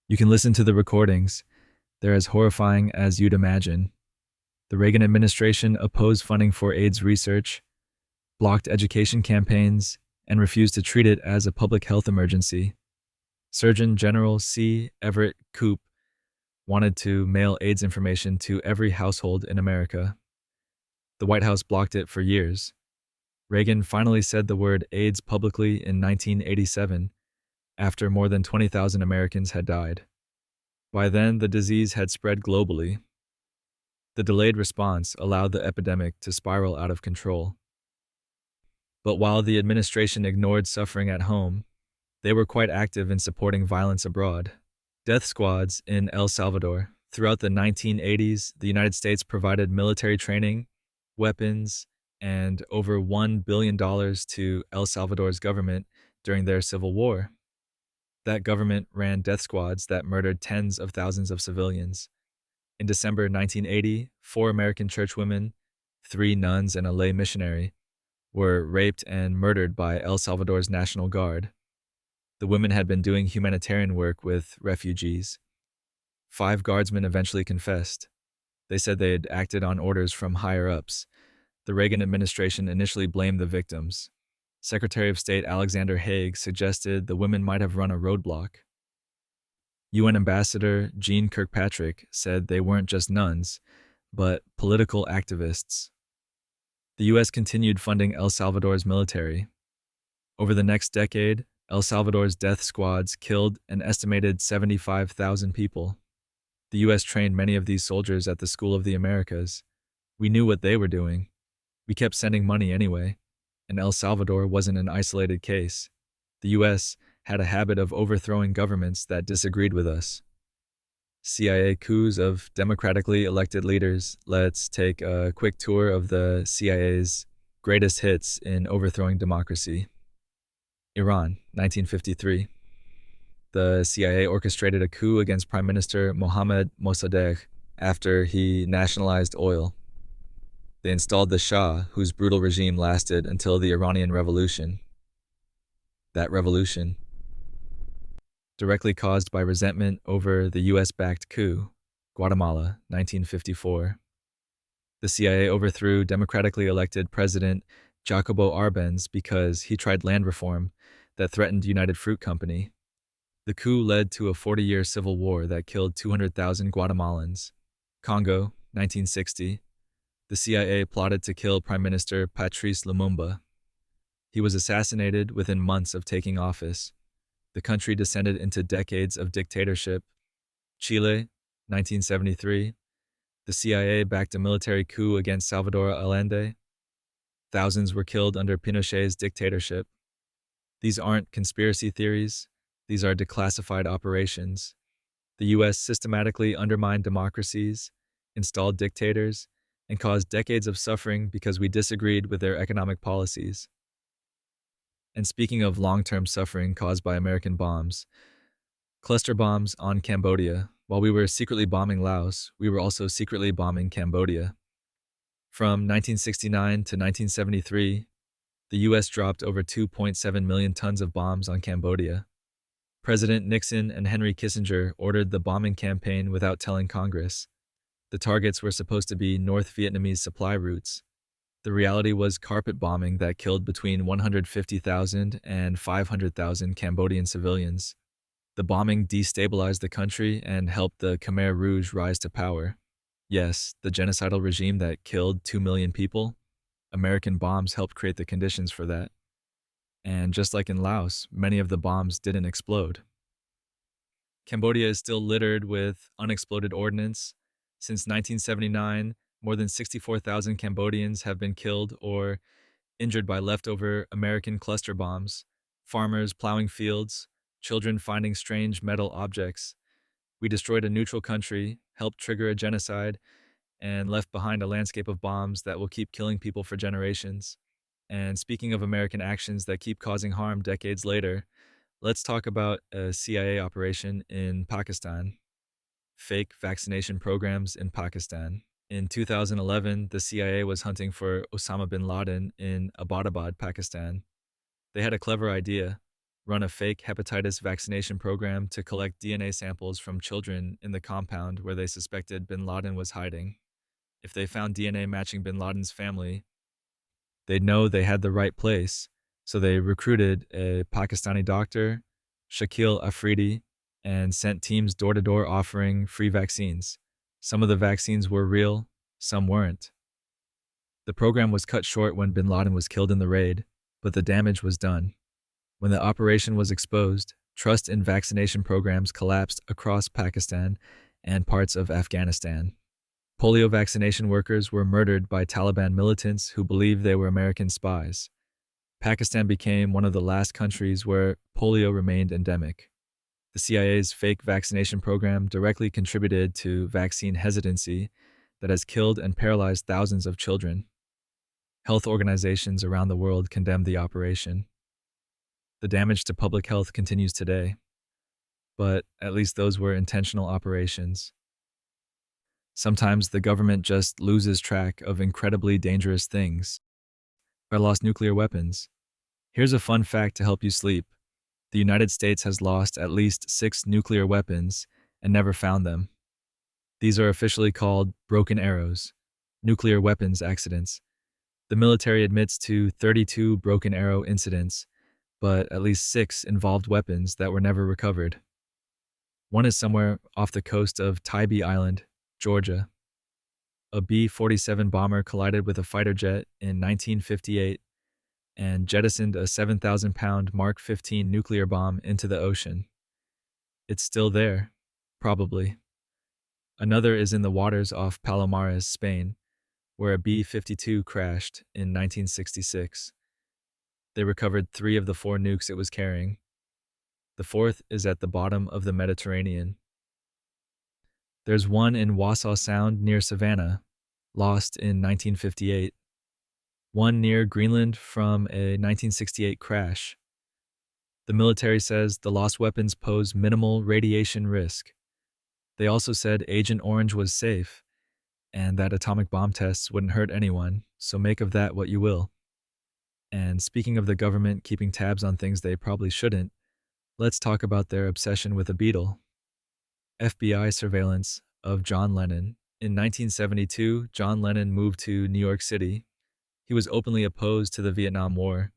You can listen to the recordings. They're as horrifying as you'd imagine. The Reagan administration opposed funding for AIDS research, blocked education campaigns, and refused to treat it as a public health emergency. Surgeon General C. Everett Koop wanted to mail AIDS information to every household in America. The White House blocked it for years. Reagan finally said the word AIDS publicly in 1987, after more than 20,000 Americans had died. By then, the disease had spread globally. The delayed response allowed the epidemic to spiral out of control. But while the administration ignored suffering at home, they were quite active in supporting violence abroad. Death squads in El Salvador. Throughout the 1980s, the United States provided military training, weapons, and over $1 billion to El Salvador's government during their civil war. That government ran death squads that murdered tens of thousands of civilians. In December 1980, 4 American churchwomen, 3 nuns, and a lay missionary were raped and murdered by El Salvador's National Guard. The women had been doing humanitarian work with refugees. 5 guardsmen eventually confessed. They said they had acted on orders from higher ups. The Reagan administration initially blamed the victims. Secretary of State Alexander Haig suggested the women might have run a roadblock. UN Ambassador Jean Kirkpatrick said they weren't just nuns, but political activists. The US continued funding El Salvador's military. Over the next decade, El Salvador's death squads killed an estimated 75,000 people. The US trained many of these soldiers at the School of the Americas. We knew what they were doing. We kept sending money anyway, and El Salvador wasn't an isolated case. The US had a habit of overthrowing governments that disagreed with us. CIA coups of democratically elected leaders. Let's take a quick tour of the CIA's greatest hits in overthrowing democracy. Iran, 1953. The CIA orchestrated a coup against Prime Minister Mohammad Mossadegh after he nationalized oil. They installed the Shah, whose brutal regime lasted until the Iranian Revolution. That revolution, directly caused by resentment over the US-backed coup, Guatemala, 1954. The CIA overthrew democratically elected President Jacobo Arbenz because he tried land reform that threatened United Fruit Company. The coup led to a 40-year civil war that killed 200,000 Guatemalans. Congo, 1960. The CIA plotted to kill Prime Minister Patrice Lumumba. He was assassinated within months of taking office. The country descended into decades of dictatorship. Chile, 1973. The CIA backed a military coup against Salvador Allende. Thousands were killed under Pinochet's dictatorship. These aren't conspiracy theories. These are declassified operations. The US systematically undermined democracies, installed dictators, and caused decades of suffering because we disagreed with their economic policies. And speaking of long-term suffering caused by American bombs, cluster bombs on Cambodia. While we were secretly bombing Laos, we were also secretly bombing Cambodia. From 1969 to 1973, the US dropped over 2.7 million tons of bombs on Cambodia. President Nixon and Henry Kissinger ordered the bombing campaign without telling Congress. The targets were supposed to be North Vietnamese supply routes. The reality was carpet bombing that killed between 150,000 and 500,000 Cambodian civilians. The bombing destabilized the country and helped the Khmer Rouge rise to power. Yes, the genocidal regime that killed 2 million people. American bombs helped create the conditions for that. And just like in Laos, many of the bombs didn't explode. Cambodia is still littered with unexploded ordnance. Since 1979, more than 64,000 Cambodians have been killed or injured by leftover American cluster bombs, farmers plowing fields, children finding strange metal objects. We destroyed a neutral country, helped trigger a genocide, and left behind a landscape of bombs that will keep killing people for generations. And speaking of American actions that keep causing harm decades later, let's talk about a CIA operation in Pakistan. Fake vaccination programs in Pakistan. In 2011, the CIA was hunting for Osama bin Laden in Abbottabad, Pakistan. They had a clever idea: run a fake hepatitis vaccination program to collect DNA samples from children in the compound where they suspected bin Laden was hiding. If they found DNA matching bin Laden's family, they'd know they had the right place. So they recruited a Pakistani doctor, Shakil Afridi, and sent teams door to door offering free vaccines. Some of the vaccines were real, some weren't. The program was cut short when bin Laden was killed in the raid, but the damage was done. When the operation was exposed, trust in vaccination programs collapsed across Pakistan and parts of Afghanistan. Polio vaccination workers were murdered by Taliban militants who believed they were American spies. Pakistan became one of the last countries where polio remained endemic. The CIA's fake vaccination program directly contributed to vaccine hesitancy that has killed and paralyzed thousands of children. Health organizations around the world condemned the operation. The damage to public health continues today, but at least those were intentional operations. Sometimes the government just loses track of incredibly dangerous things. I lost nuclear weapons. Here's a fun fact to help you sleep. The United States has lost at least 6 nuclear weapons and never found them. These are officially called broken arrows, nuclear weapons accidents. The military admits to 32 broken arrow incidents, but at least 6 involved weapons that were never recovered. One is somewhere off the coast of Tybee Island, Georgia. A B-47 bomber collided with a fighter jet in 1958 and jettisoned a 7,000-pound Mark 15 nuclear bomb into the ocean. It's still there, probably. Another is in the waters off Palomares, Spain, where a B-52 crashed in 1966. They recovered 3 of the 4 nukes it was carrying. The 4th is at the bottom of the Mediterranean. There's one in Wassaw Sound near Savannah, lost in 1958. One near Greenland from a 1968 crash. The military says the lost weapons pose minimal radiation risk. They also said Agent Orange was safe, and that atomic bomb tests wouldn't hurt anyone, so make of that what you will. And speaking of the government keeping tabs on things they probably shouldn't, let's talk about their obsession with a Beatle. FBI surveillance of John Lennon. In 1972, John Lennon moved to New York City. He was openly opposed to the Vietnam War.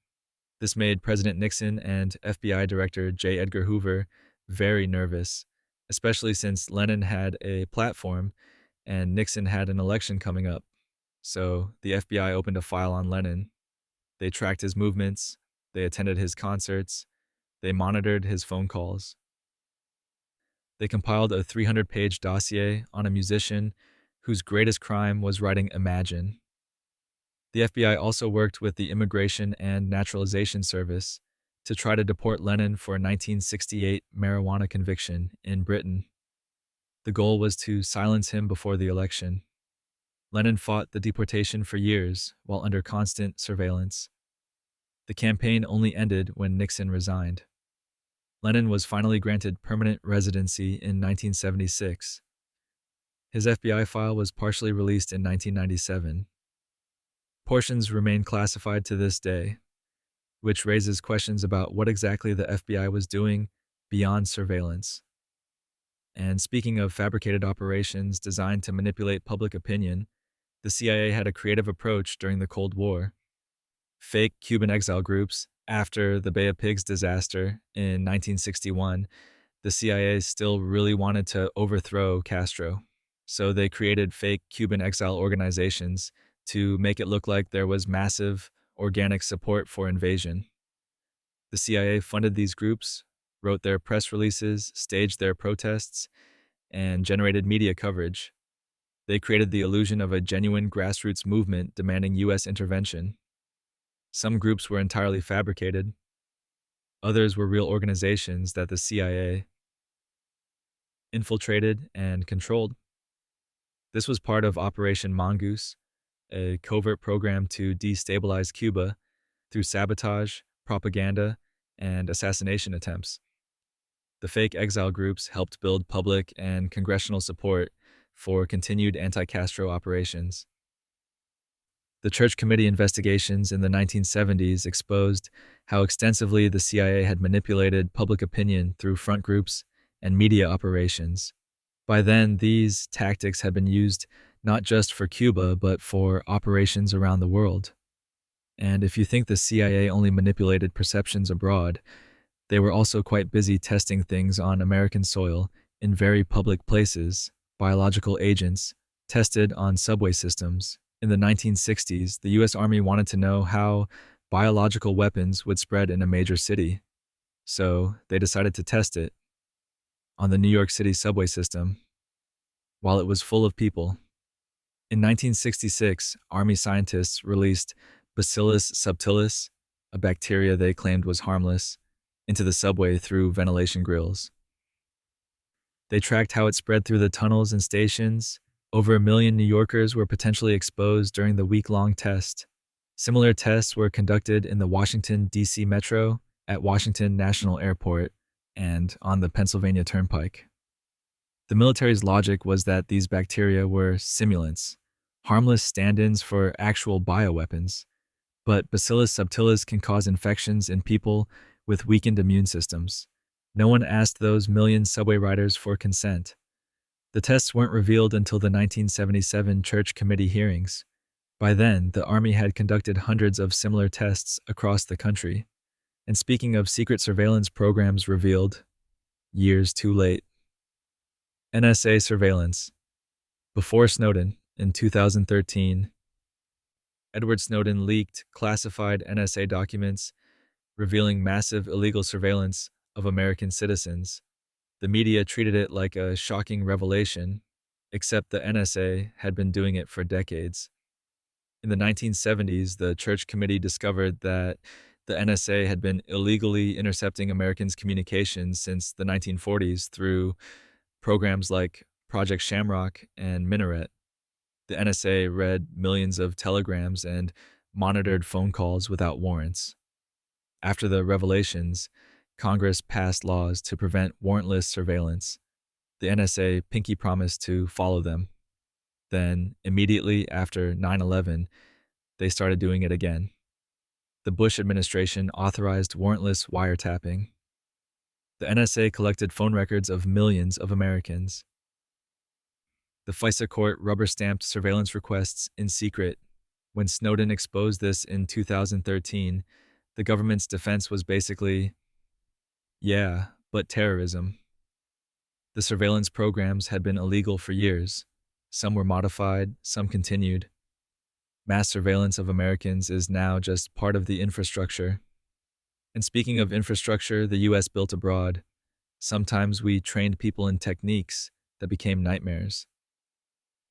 This made President Nixon and FBI Director J. Edgar Hoover very nervous, especially since Lennon had a platform and Nixon had an election coming up. So the FBI opened a file on Lennon. They tracked his movements, they attended his concerts, they monitored his phone calls. They compiled a 300-page dossier on a musician whose greatest crime was writing Imagine. The FBI also worked with the Immigration and Naturalization Service to try to deport Lennon for a 1968 marijuana conviction in Britain. The goal was to silence him before the election. Lennon fought the deportation for years while under constant surveillance. The campaign only ended when Nixon resigned. Lennon was finally granted permanent residency in 1976. His FBI file was partially released in 1997. Portions remain classified to this day, which raises questions about what exactly the FBI was doing beyond surveillance. And speaking of fabricated operations designed to manipulate public opinion, the CIA had a creative approach during the Cold War. Fake Cuban exile groups. After the Bay of Pigs disaster in 1961, the CIA still really wanted to overthrow Castro. So they created fake Cuban exile organizations to make it look like there was massive organic support for invasion. The CIA funded these groups, wrote their press releases, staged their protests, and generated media coverage. They created the illusion of a genuine grassroots movement demanding U.S. intervention. Some groups were entirely fabricated. Others were real organizations that the CIA infiltrated and controlled. This was part of Operation Mongoose, a covert program to destabilize Cuba through sabotage, propaganda, and assassination attempts. The fake exile groups helped build public and congressional support for continued anti-Castro operations. The Church Committee investigations in the 1970s exposed how extensively the CIA had manipulated public opinion through front groups and media operations. By then, these tactics had been used not just for Cuba, but for operations around the world. And if you think the CIA only manipulated perceptions abroad, they were also quite busy testing things on American soil in very public places, biological agents, tested on subway systems. In the 1960s, the U.S. Army wanted to know how biological weapons would spread in a major city. So they decided to test it on the New York City subway system while it was full of people. In 1966, Army scientists released Bacillus subtilis, a bacteria they claimed was harmless, into the subway through ventilation grills. They tracked how it spread through the tunnels and stations. Over 1 million New Yorkers were potentially exposed during the week-long test. Similar tests were conducted in the Washington, D.C. Metro, at Washington National Airport, and on the Pennsylvania Turnpike. The military's logic was that these bacteria were simulants, harmless stand-ins for actual bioweapons, but Bacillus subtilis can cause infections in people with weakened immune systems. No one asked those million subway riders for consent. The tests weren't revealed until the 1977 Church Committee hearings. By then, the Army had conducted hundreds of similar tests across the country. And speaking of secret surveillance programs revealed, years too late. NSA surveillance. Before Snowden, in 2013, Edward Snowden leaked classified NSA documents revealing massive illegal surveillance of American citizens. The media treated it like a shocking revelation, except the NSA had been doing it for decades. In the 1970s, the Church Committee discovered that the NSA had been illegally intercepting Americans' communications since the 1940s through programs like Project Shamrock and Minaret. The NSA read millions of telegrams and monitored phone calls without warrants. After the revelations, Congress passed laws to prevent warrantless surveillance. The NSA pinky promised to follow them. Then, immediately after 9/11, they started doing it again. The Bush administration authorized warrantless wiretapping. The NSA collected phone records of millions of Americans. The FISA court rubber-stamped surveillance requests in secret. When Snowden exposed this in 2013, the government's defense was basically, yeah, but terrorism. The surveillance programs had been illegal for years. Some were modified, some continued. Mass surveillance of Americans is now just part of the infrastructure. And speaking of infrastructure the US built abroad, sometimes we trained people in techniques that became nightmares.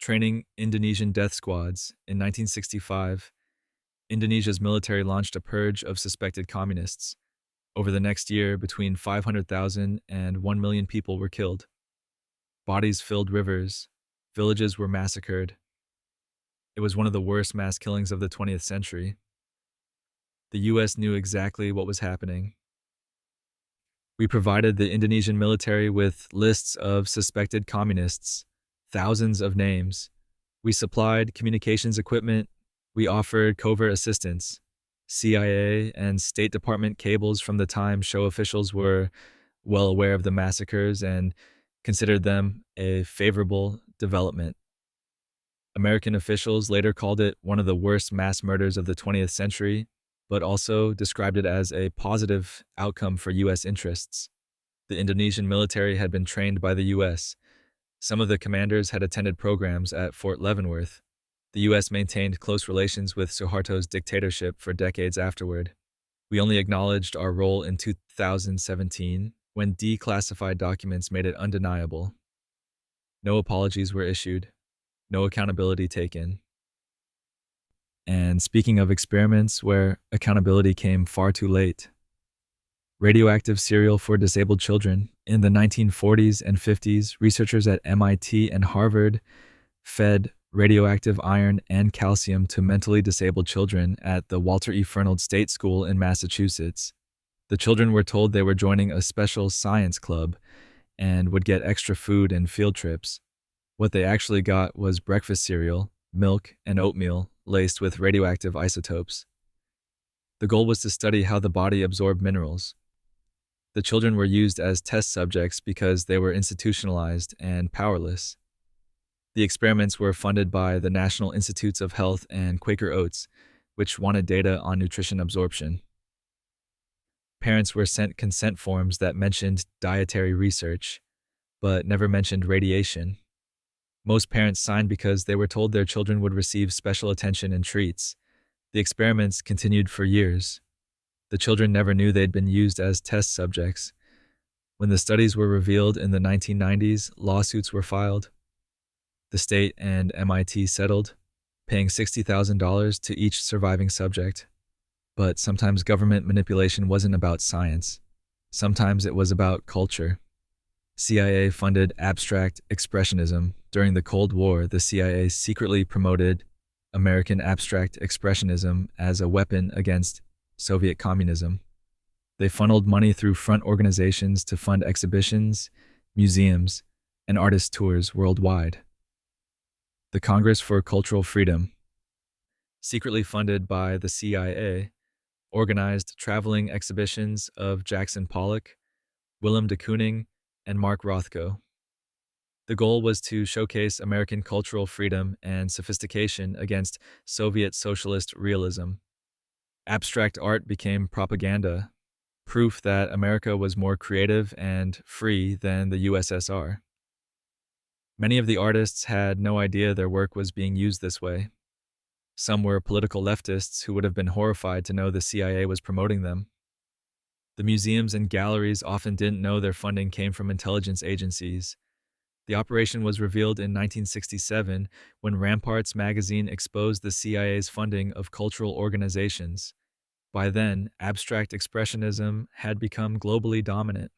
Training Indonesian death squads. In 1965, Indonesia's military launched a purge of suspected communists. Over the next year, between 500,000 and 1 million people were killed. Bodies filled rivers. Villages were massacred. It was one of the worst mass killings of the 20th century. The US knew exactly what was happening. We provided the Indonesian military with lists of suspected communists, thousands of names. We supplied communications equipment. We offered covert assistance. CIA and State Department cables from the time show officials were well aware of the massacres and considered them a favorable development. American officials later called it one of the worst mass murders of the 20th century, but also described it as a positive outcome for U.S. interests. The Indonesian military had been trained by the U.S. Some of the commanders had attended programs at Fort Leavenworth. The U.S. maintained close relations with Suharto's dictatorship for decades afterward. We only acknowledged our role in 2017 when declassified documents made it undeniable. No apologies were issued. No accountability taken. And speaking of experiments where accountability came far too late, radioactive cereal for disabled children. In the 1940s and 50s, researchers at MIT and Harvard fed radioactive iron and calcium to mentally disabled children at the Walter E. Fernald State School in Massachusetts. The children were told they were joining a special science club and would get extra food and field trips. What they actually got was breakfast cereal, milk, and oatmeal laced with radioactive isotopes. The goal was to study how the body absorbed minerals. The children were used as test subjects because they were institutionalized and powerless. The experiments were funded by the National Institutes of Health and Quaker Oats, which wanted data on nutrition absorption. Parents were sent consent forms that mentioned dietary research, but never mentioned radiation. Most parents signed because they were told their children would receive special attention and treats. The experiments continued for years. The children never knew they'd been used as test subjects. When the studies were revealed in the 1990s, lawsuits were filed. The state and MIT settled, paying $60,000 to each surviving subject. But sometimes government manipulation wasn't about science. Sometimes it was about culture. CIA funded abstract expressionism. During the Cold War, the CIA secretly promoted American abstract expressionism as a weapon against Soviet communism. They funneled money through front organizations to fund exhibitions, museums, and artist tours worldwide. The Congress for Cultural Freedom, secretly funded by the CIA, organized traveling exhibitions of Jackson Pollock, Willem de Kooning, and Mark Rothko. The goal was to showcase American cultural freedom and sophistication against Soviet socialist realism. Abstract art became propaganda, proof that America was more creative and free than the USSR. Many of the artists had no idea their work was being used this way. Some were political leftists who would have been horrified to know the CIA was promoting them. The museums and galleries often didn't know their funding came from intelligence agencies. The operation was revealed in 1967 when Ramparts magazine exposed the CIA's funding of cultural organizations. By then, abstract expressionism had become globally dominant.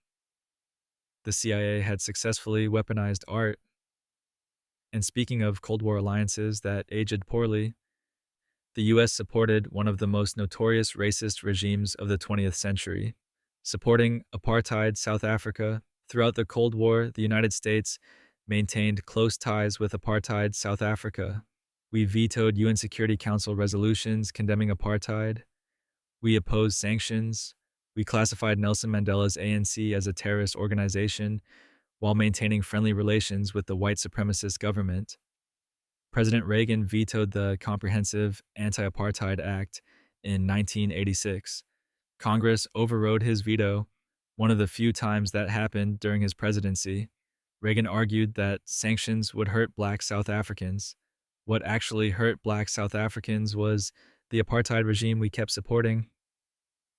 The CIA had successfully weaponized art. And speaking of Cold War alliances that aged poorly, the US supported one of the most notorious racist regimes of the 20th century. Supporting apartheid South Africa, throughout the Cold War, the United States maintained close ties with apartheid South Africa. We vetoed UN Security Council resolutions condemning apartheid. We opposed sanctions. We classified Nelson Mandela's ANC as a terrorist organization while maintaining friendly relations with the white supremacist government. President Reagan vetoed the Comprehensive Anti-Apartheid Act in 1986. Congress overrode his veto, one of the few times that happened during his presidency. Reagan argued that sanctions would hurt black South Africans. What actually hurt black South Africans was the apartheid regime we kept supporting.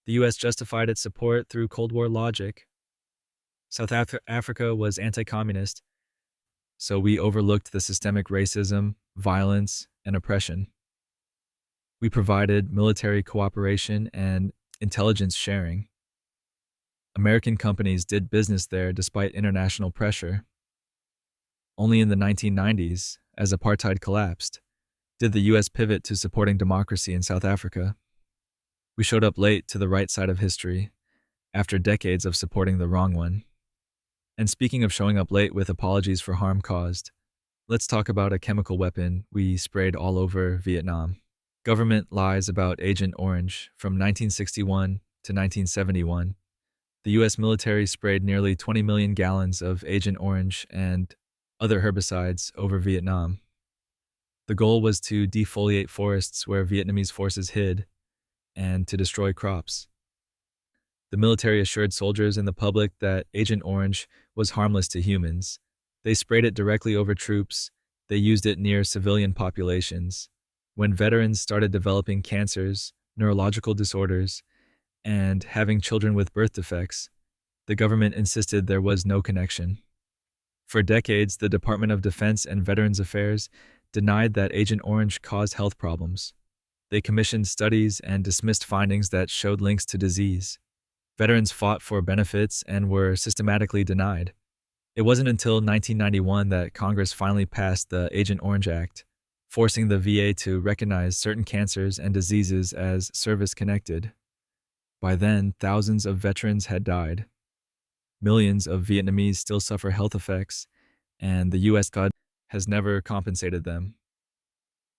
The U.S. justified its support through Cold War logic. South Africa was anti-communist, so we overlooked the systemic racism, violence, and oppression. We provided military cooperation and intelligence sharing. American companies did business there despite international pressure. Only in the 1990s, as apartheid collapsed, did the U.S. pivot to supporting democracy in South Africa. We showed up late to the right side of history, after decades of supporting the wrong one. And speaking of showing up late with apologies for harm caused, let's talk about a chemical weapon we sprayed all over Vietnam. Government lies about Agent Orange. From 1961 to 1971, the U.S. military sprayed nearly 20 million gallons of Agent Orange and other herbicides over Vietnam. The goal was to defoliate forests where Vietnamese forces hid and to destroy crops. The military assured soldiers and the public that Agent Orange was harmless to humans. They sprayed it directly over troops. They used it near civilian populations. When veterans started developing cancers, neurological disorders, and having children with birth defects, the government insisted there was no connection. For decades, the Department of Defense and Veterans Affairs denied that Agent Orange caused health problems. They commissioned studies and dismissed findings that showed links to disease. Veterans fought for benefits and were systematically denied. It wasn't until 1991 that Congress finally passed the Agent Orange Act, forcing the VA to recognize certain cancers and diseases as service-connected. By then, thousands of veterans had died. Millions of Vietnamese still suffer health effects, and the U.S. government has never compensated them.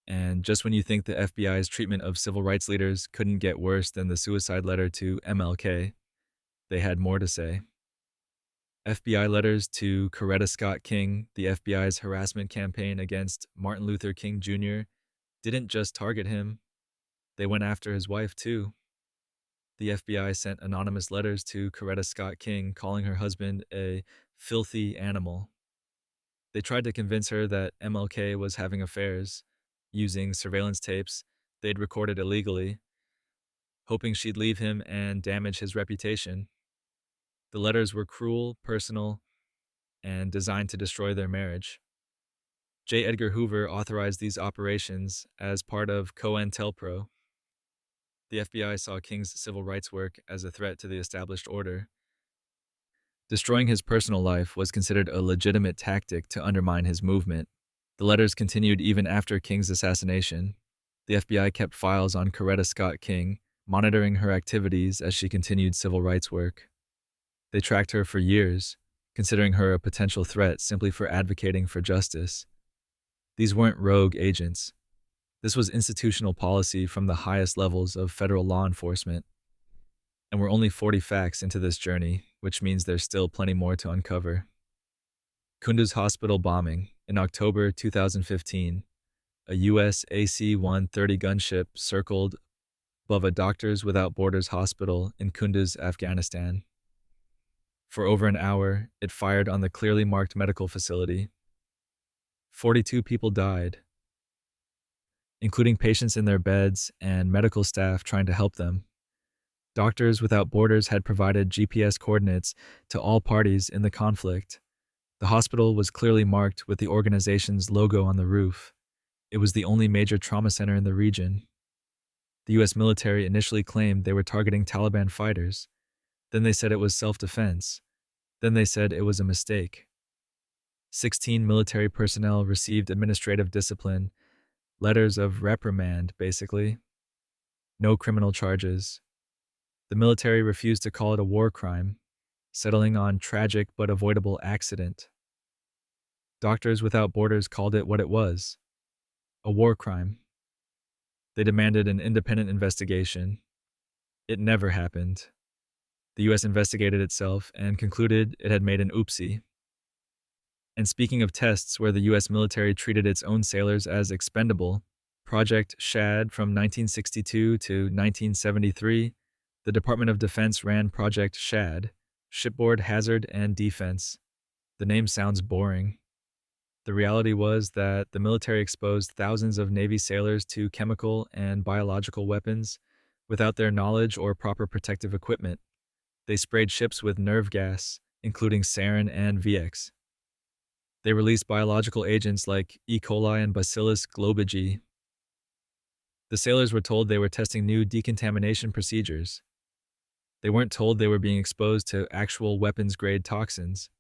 And just when you think the FBI's treatment of civil rights leaders couldn't get worse than the suicide letter to MLK, they had more to say. FBI letters to Coretta Scott King, the FBI's harassment campaign against Martin Luther King Jr., didn't just target him, they went after his wife too. The FBI sent anonymous letters to Coretta Scott King calling her husband a filthy animal. They tried to convince her that MLK was having affairs, using surveillance tapes they'd recorded illegally, hoping she'd leave him and damage his reputation. The letters were cruel, personal, and designed to destroy their marriage. J. Edgar Hoover authorized these operations as part of COINTELPRO. The FBI saw King's civil rights work as a threat to the established order. Destroying his personal life was considered a legitimate tactic to undermine his movement. The letters continued even after King's assassination. The FBI kept files on Coretta Scott King, monitoring her activities as she continued civil rights work. They tracked her for years, considering her a potential threat simply for advocating for justice. These weren't rogue agents. This was institutional policy from the highest levels of federal law enforcement. And we're only 40 facts into this journey, which means there's still plenty more to uncover. Kunduz Hospital bombing. In October 2015, a U.S. AC-130 gunship circled above a Doctors Without Borders hospital in Kunduz, Afghanistan. For over an hour, it fired on the clearly marked medical facility. 42 people died, including patients in their beds and medical staff trying to help them. Doctors Without Borders had provided GPS coordinates to all parties in the conflict. The hospital was clearly marked with the organization's logo on the roof. It was the only major trauma center in the region. The U.S. military initially claimed they were targeting Taliban fighters. Then they said it was self-defense. Then they said it was a mistake. 16 military personnel received administrative discipline, letters of reprimand, basically. No criminal charges. The military refused to call it a war crime, settling on tragic but avoidable accident. Doctors Without Borders called it what it was, a war crime. They demanded an independent investigation. It never happened. The U.S. investigated itself and concluded it had made an oopsie. And speaking of tests where the U.S. military treated its own sailors as expendable, Project Shad from 1962 to 1973, the Department of Defense ran Project Shad, Shipboard Hazard and Defense. The name sounds boring. The reality was that the military exposed thousands of Navy sailors to chemical and biological weapons without their knowledge or proper protective equipment. They sprayed ships with nerve gas, including sarin and VX. They released biological agents like E. coli and Bacillus globigi. The sailors were told they were testing new decontamination procedures. They weren't told they were being exposed to actual weapons-grade toxins.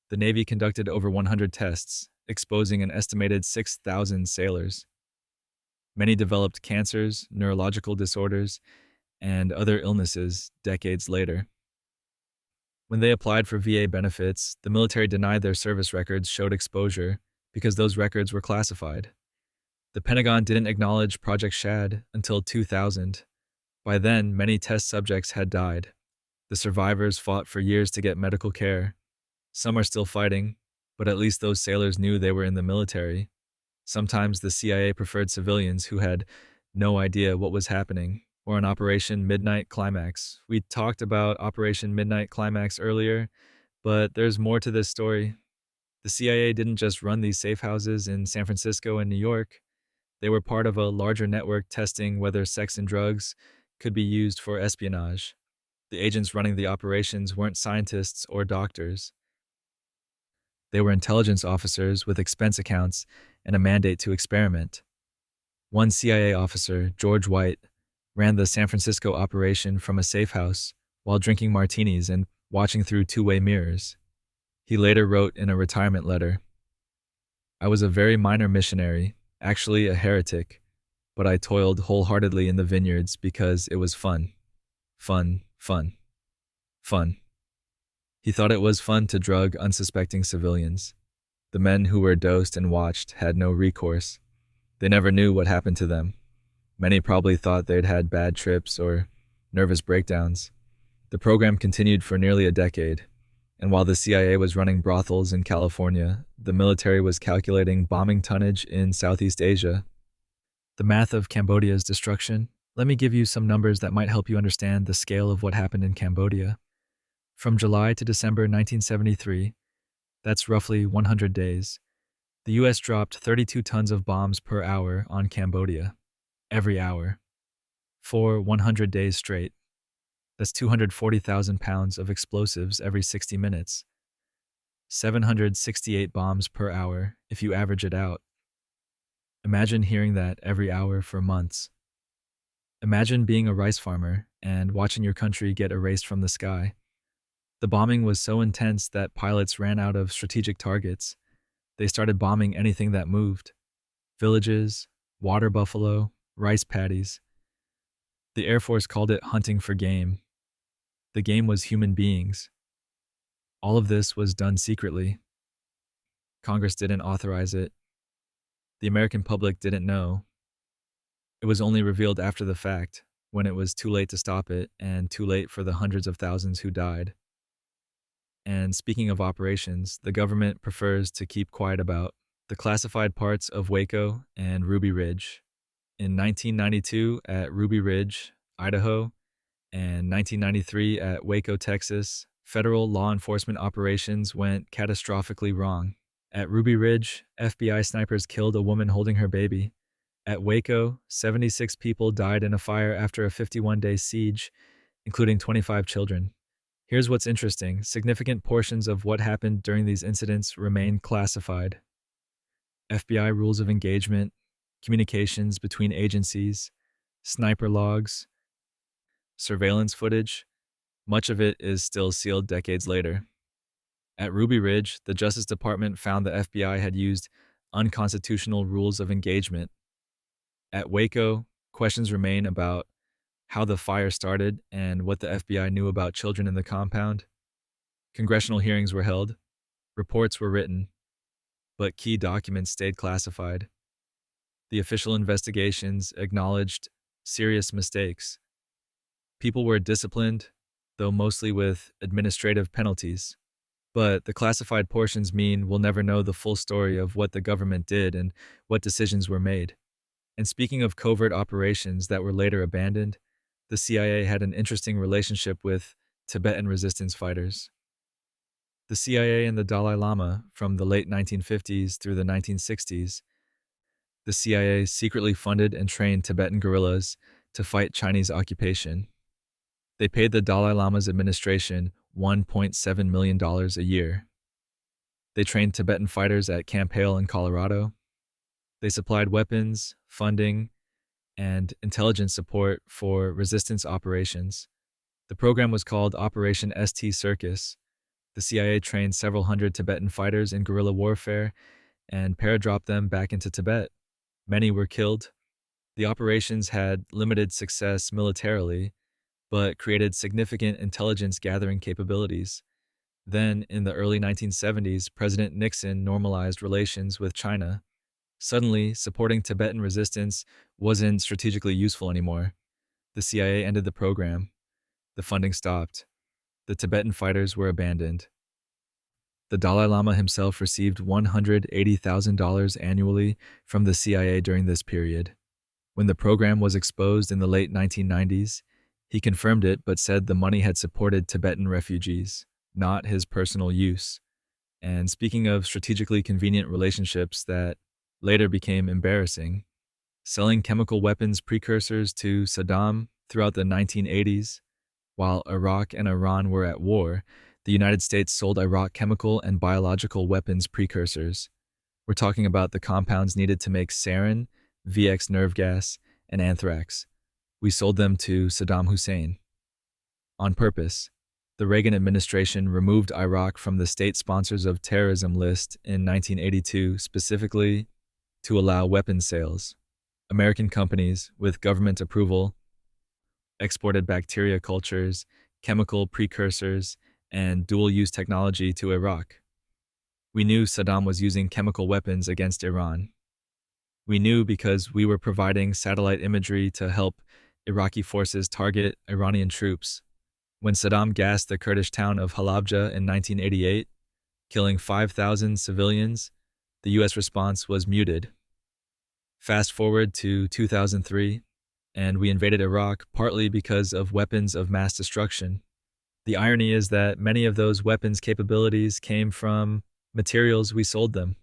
The Navy conducted over 100 tests, exposing an estimated 6,000 sailors. Many developed cancers, neurological disorders, and other illnesses decades later. When they applied for VA benefits, the military denied their service records showed exposure because those records were classified. The Pentagon didn't acknowledge Project Shad until 2000. By then, many test subjects had died. The survivors fought for years to get medical care. Some are still fighting, but at least those sailors knew they were in the military. Sometimes the CIA preferred civilians who had no idea what was happening, or on Operation Midnight Climax. We talked about Operation Midnight Climax earlier, but there's more to this story. The CIA didn't just run these safe houses in San Francisco and New York. They were part of a larger network testing whether sex and drugs could be used for espionage. The agents running the operations weren't scientists or doctors. They were intelligence officers with expense accounts and a mandate to experiment. One CIA officer, George White, ran the San Francisco operation from a safe house while drinking martinis and watching through two-way mirrors. He later wrote in a retirement letter, "I was a very minor missionary, actually a heretic, but I toiled wholeheartedly in the vineyards because it was fun. Fun, fun, fun." He thought it was fun to drug unsuspecting civilians. The men who were dosed and watched had no recourse. They never knew what happened to them. Many probably thought they'd had bad trips or nervous breakdowns. The program continued for nearly a decade, and while the CIA was running brothels in California, the military was calculating bombing tonnage in Southeast Asia. The math of Cambodia's destruction. Let me give you some numbers that might help you understand the scale of what happened in Cambodia. From July to December 1973, that's roughly 100 days, the U.S. dropped 32 tons of bombs per hour on Cambodia. Every hour. For 100 days straight. That's 240,000 pounds of explosives every 60 minutes. 768 bombs per hour if you average it out. Imagine hearing that every hour for months. Imagine being a rice farmer and watching your country get erased from the sky. The bombing was so intense that pilots ran out of strategic targets. They started bombing anything that moved. Villages, water buffalo, rice paddies. The Air Force called it hunting for game. The game was human beings. All of this was done secretly. Congress didn't authorize it. The American public didn't know. It was only revealed after the fact, when it was too late to stop it and too late for the hundreds of thousands who died. And speaking of operations, the government prefers to keep quiet about the classified parts of Waco and Ruby Ridge. In 1992 at Ruby Ridge, Idaho, and 1993 at Waco, Texas, federal law enforcement operations went catastrophically wrong. At Ruby Ridge, FBI snipers killed a woman holding her baby. At Waco, 76 people died in a fire after a 51-day siege, including 25 children. Here's what's interesting. Significant portions of what happened during these incidents remain classified. FBI rules of engagement, communications between agencies, sniper logs, surveillance footage, much of it is still sealed decades later. At Ruby Ridge, the Justice Department found the FBI had used unconstitutional rules of engagement. At Waco, questions remain about how the fire started and what the FBI knew about children in the compound. Congressional hearings were held, reports were written, but key documents stayed classified. The official investigations acknowledged serious mistakes. People were disciplined, though mostly with administrative penalties. But the classified portions mean we'll never know the full story of what the government did and what decisions were made. And speaking of covert operations that were later abandoned, the CIA had an interesting relationship with Tibetan resistance fighters. The CIA and the Dalai Lama, from the late 1950s through the 1960s, the CIA secretly funded and trained Tibetan guerrillas to fight Chinese occupation. They paid the Dalai Lama's administration $1.7 million a year. They trained Tibetan fighters at Camp Hale in Colorado. They supplied weapons, funding, and intelligence support for resistance operations. The program was called Operation ST Circus. The CIA trained several hundred Tibetan fighters in guerrilla warfare and paradropped them back into Tibet. Many were killed. The operations had limited success militarily, but created significant intelligence gathering capabilities. Then, in the early 1970s, President Nixon normalized relations with China. Suddenly, supporting Tibetan resistance wasn't strategically useful anymore. The CIA ended the program. The funding stopped. The Tibetan fighters were abandoned. The Dalai Lama himself received $180,000 annually from the CIA during this period. When the program was exposed in the late 1990s, he confirmed it but said the money had supported Tibetan refugees, not his personal use. And speaking of strategically convenient relationships that later became embarrassing, selling chemical weapons precursors to Saddam throughout the 1980s, while Iraq and Iran were at war, the United States sold Iraq chemical and biological weapons precursors. We're talking about the compounds needed to make sarin, VX nerve gas, and anthrax. We sold them to Saddam Hussein. On purpose, the Reagan administration removed Iraq from the state sponsors of terrorism list in 1982 specifically to allow weapons sales. American companies, with government approval, exported bacteria cultures, chemical precursors, and dual-use technology to Iraq. We knew Saddam was using chemical weapons against Iran. We knew because we were providing satellite imagery to help Iraqi forces target Iranian troops. When Saddam gassed the Kurdish town of Halabja in 1988, killing 5,000 civilians, the U.S. response was muted. Fast forward to 2003, and we invaded Iraq partly because of weapons of mass destruction. The irony is that many of those weapons capabilities came from materials we sold them.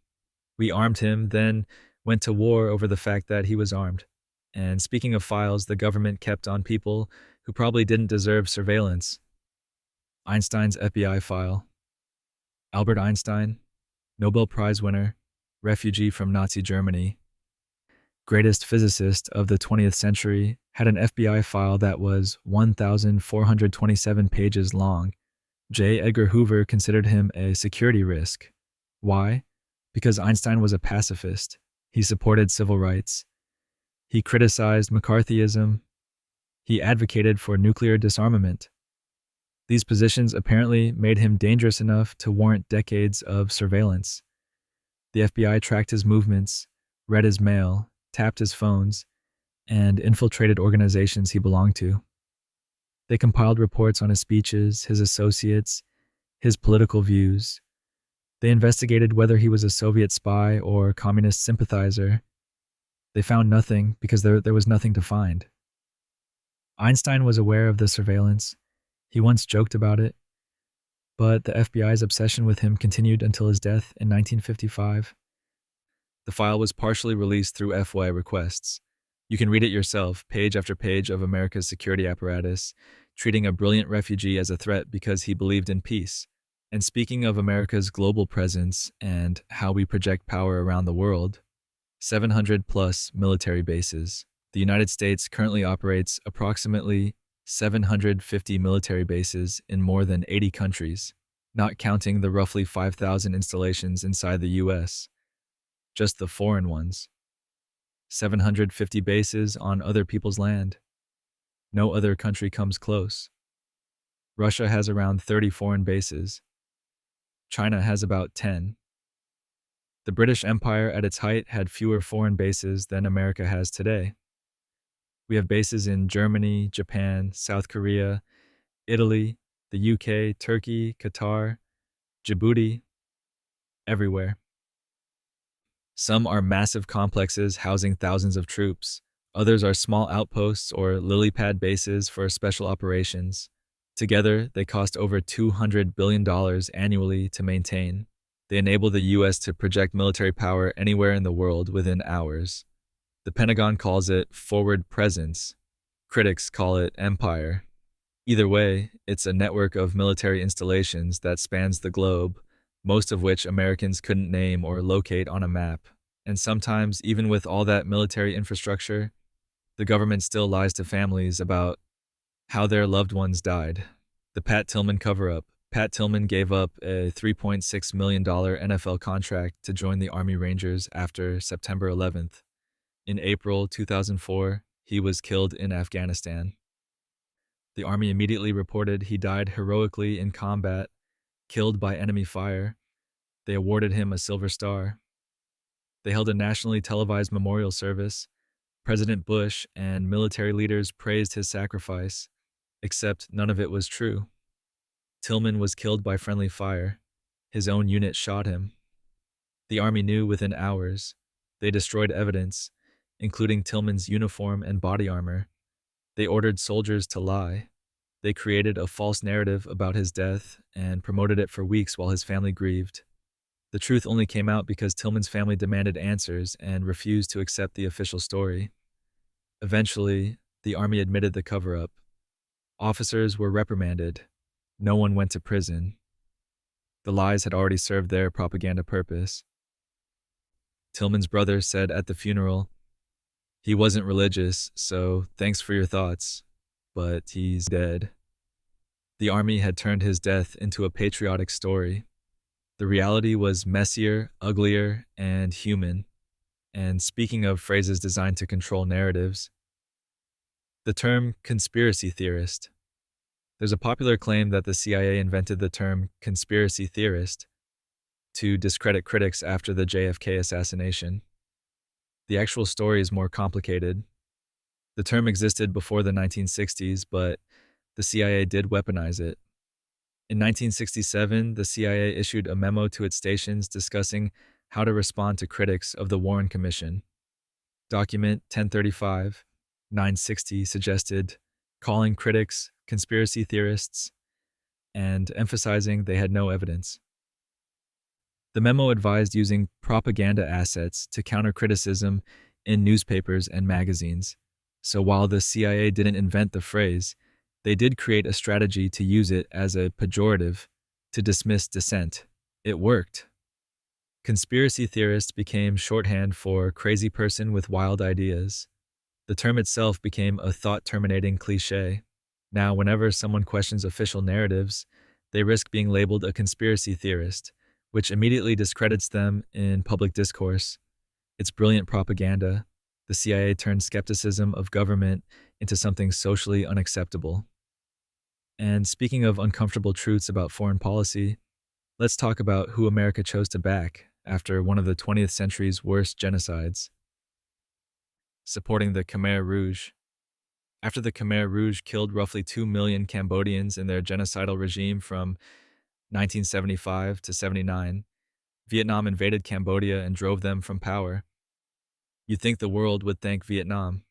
We armed him, then went to war over the fact that he was armed. And speaking of files the government kept on people who probably didn't deserve surveillance. Einstein's FBI file. Albert Einstein, Nobel Prize winner, refugee from Nazi Germany, greatest physicist of the 20th century, had an FBI file that was 1,427 pages long. J. Edgar Hoover considered him a security risk. Why? Because Einstein was a pacifist. He supported civil rights. He criticized McCarthyism. He advocated for nuclear disarmament. These positions apparently made him dangerous enough to warrant decades of surveillance. The FBI tracked his movements, read his mail, tapped his phones, and infiltrated organizations he belonged to. They compiled reports on his speeches, his associates, his political views. They investigated whether he was a Soviet spy or communist sympathizer. They found nothing because there was nothing to find. Einstein was aware of the surveillance. He once joked about it, but the FBI's obsession with him continued until his death in 1955. The file was partially released through FOIA requests. You can read it yourself, page after page of America's security apparatus, treating a brilliant refugee as a threat because he believed in peace. And speaking of America's global presence and how we project power around the world, 700 plus military bases. The United States currently operates approximately 750 military bases in more than 80 countries, not counting the roughly 5,000 installations inside the US, just the foreign ones. 750 bases on other people's land. No other country comes close. Russia has around 30 foreign bases. China has about 10. The British Empire at its height had fewer foreign bases than America has today. We have bases in Germany, Japan, South Korea, Italy, the UK, Turkey, Qatar, Djibouti, everywhere. Some are massive complexes housing thousands of troops. Others are small outposts or lily pad bases for special operations. Together, they cost over $200 billion annually to maintain. They enable the US to project military power anywhere in the world within hours. The Pentagon calls it forward presence. Critics call it empire. Either way, it's a network of military installations that spans the globe, most of which Americans couldn't name or locate on a map. And sometimes, even with all that military infrastructure, the government still lies to families about how their loved ones died. The Pat Tillman cover-up. Pat Tillman gave up a $3.6 million NFL contract to join the Army Rangers after September 11th. In April 2004, he was killed in Afghanistan. The Army immediately reported he died heroically in combat, killed by enemy fire. They awarded him a Silver Star. They held a nationally televised memorial service. President Bush and military leaders praised his sacrifice, except none of it was true. Tillman was killed by friendly fire. His own unit shot him. The Army knew within hours. They destroyed evidence, including Tillman's uniform and body armor. They ordered soldiers to lie. They created a false narrative about his death and promoted it for weeks while his family grieved. The truth only came out because Tillman's family demanded answers and refused to accept the official story. Eventually, the Army admitted the cover-up. Officers were reprimanded. No one went to prison. The lies had already served their propaganda purpose. Tillman's brother said at the funeral, "He wasn't religious, so thanks for your thoughts, but he's dead." The Army had turned his death into a patriotic story. The reality was messier, uglier, and human. And speaking of phrases designed to control narratives, the term conspiracy theorist. There's a popular claim that the CIA invented the term conspiracy theorist to discredit critics after the JFK assassination. The actual story is more complicated. The term existed before the 1960s, but the CIA did weaponize it. In 1967, the CIA issued a memo to its stations discussing how to respond to critics of the Warren Commission. Document 1035-960 suggested calling critics conspiracy theorists and emphasizing they had no evidence. The memo advised using propaganda assets to counter criticism in newspapers and magazines. So while the CIA didn't invent the phrase, they did create a strategy to use it as a pejorative to dismiss dissent. It worked. Conspiracy theorist became shorthand for crazy person with wild ideas. The term itself became a thought-terminating cliché. Now, whenever someone questions official narratives, they risk being labeled a conspiracy theorist, which immediately discredits them in public discourse. It's brilliant propaganda. The CIA turned skepticism of government into something socially unacceptable. And speaking of uncomfortable truths about foreign policy, let's talk about who America chose to back after one of the 20th century's worst genocides. supporting the Khmer Rouge. After the Khmer Rouge killed roughly 2 million Cambodians in their genocidal regime from 1975 to 79, Vietnam invaded Cambodia and drove them from power. You'd think the world would thank Vietnam.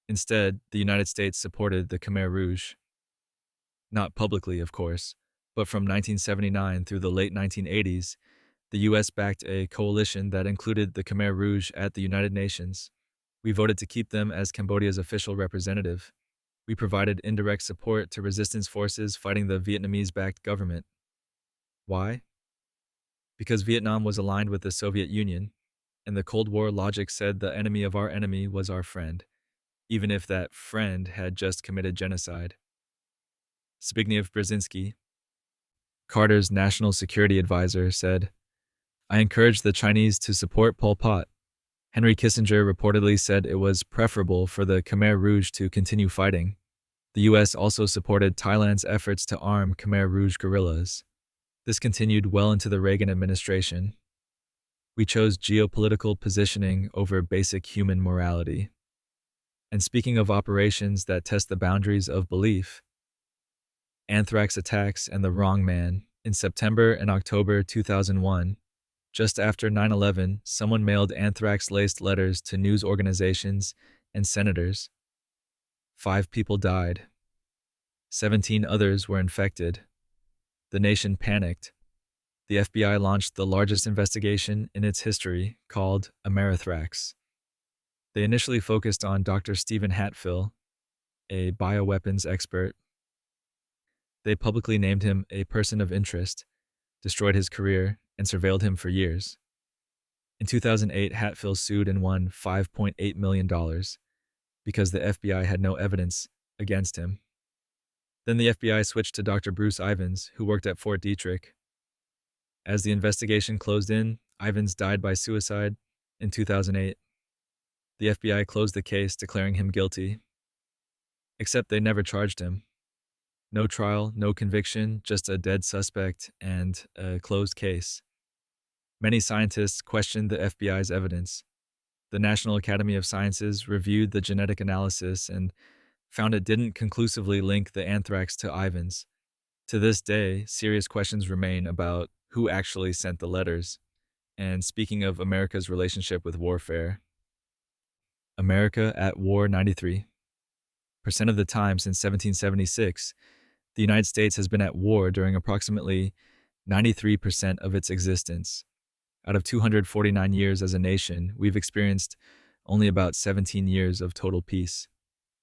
Instead, the United States supported the Khmer Rouge. Not publicly, of course, but from 1979 through the late 1980s, the US backed a coalition that included the Khmer Rouge at the United Nations. We voted to keep them as Cambodia's official representative. We provided indirect support to resistance forces fighting the Vietnamese-backed government. Why? Because Vietnam was aligned with the Soviet Union, and the Cold War logic said the enemy of our enemy was our friend, even if that friend had just committed genocide. Zbigniew Brzezinski, Carter's national security advisor, said, "I encouraged the Chinese to support Pol Pot." Henry Kissinger reportedly said it was preferable for the Khmer Rouge to continue fighting. The US also supported Thailand's efforts to arm Khmer Rouge guerrillas. This continued well into the Reagan administration. We chose geopolitical positioning over basic human morality. And speaking of operations that test the boundaries of belief, anthrax attacks and the wrong man. In September and October 2001, just after 9/11, someone mailed anthrax-laced letters to news organizations and senators. 5 people died. 17 others were infected. The nation panicked. The FBI launched the largest investigation in its history, called Amerithrax. They initially focused on Dr. Stephen Hatfill, a bioweapons expert. They publicly named him a person of interest, destroyed his career, and surveilled him for years. In 2008, Hatfill sued and won $5.8 million because the FBI had no evidence against him. Then the FBI switched to Dr. Bruce Ivins, who worked at Fort Detrick. As the investigation closed in, Ivins died by suicide in 2008. The FBI closed the case, declaring him guilty. Except they never charged him. No trial, no conviction, just a dead suspect and a closed case. Many scientists questioned the FBI's evidence. The National Academy of Sciences reviewed the genetic analysis and found it didn't conclusively link the anthrax to Ivins. To this day, serious questions remain about who actually sent the letters. And speaking of America's relationship with warfare, America at war 93% of the time since 1776, the United States has been at war during approximately 93% of its existence. Out of 249 years as a nation, we've experienced only about 17 years of total peace.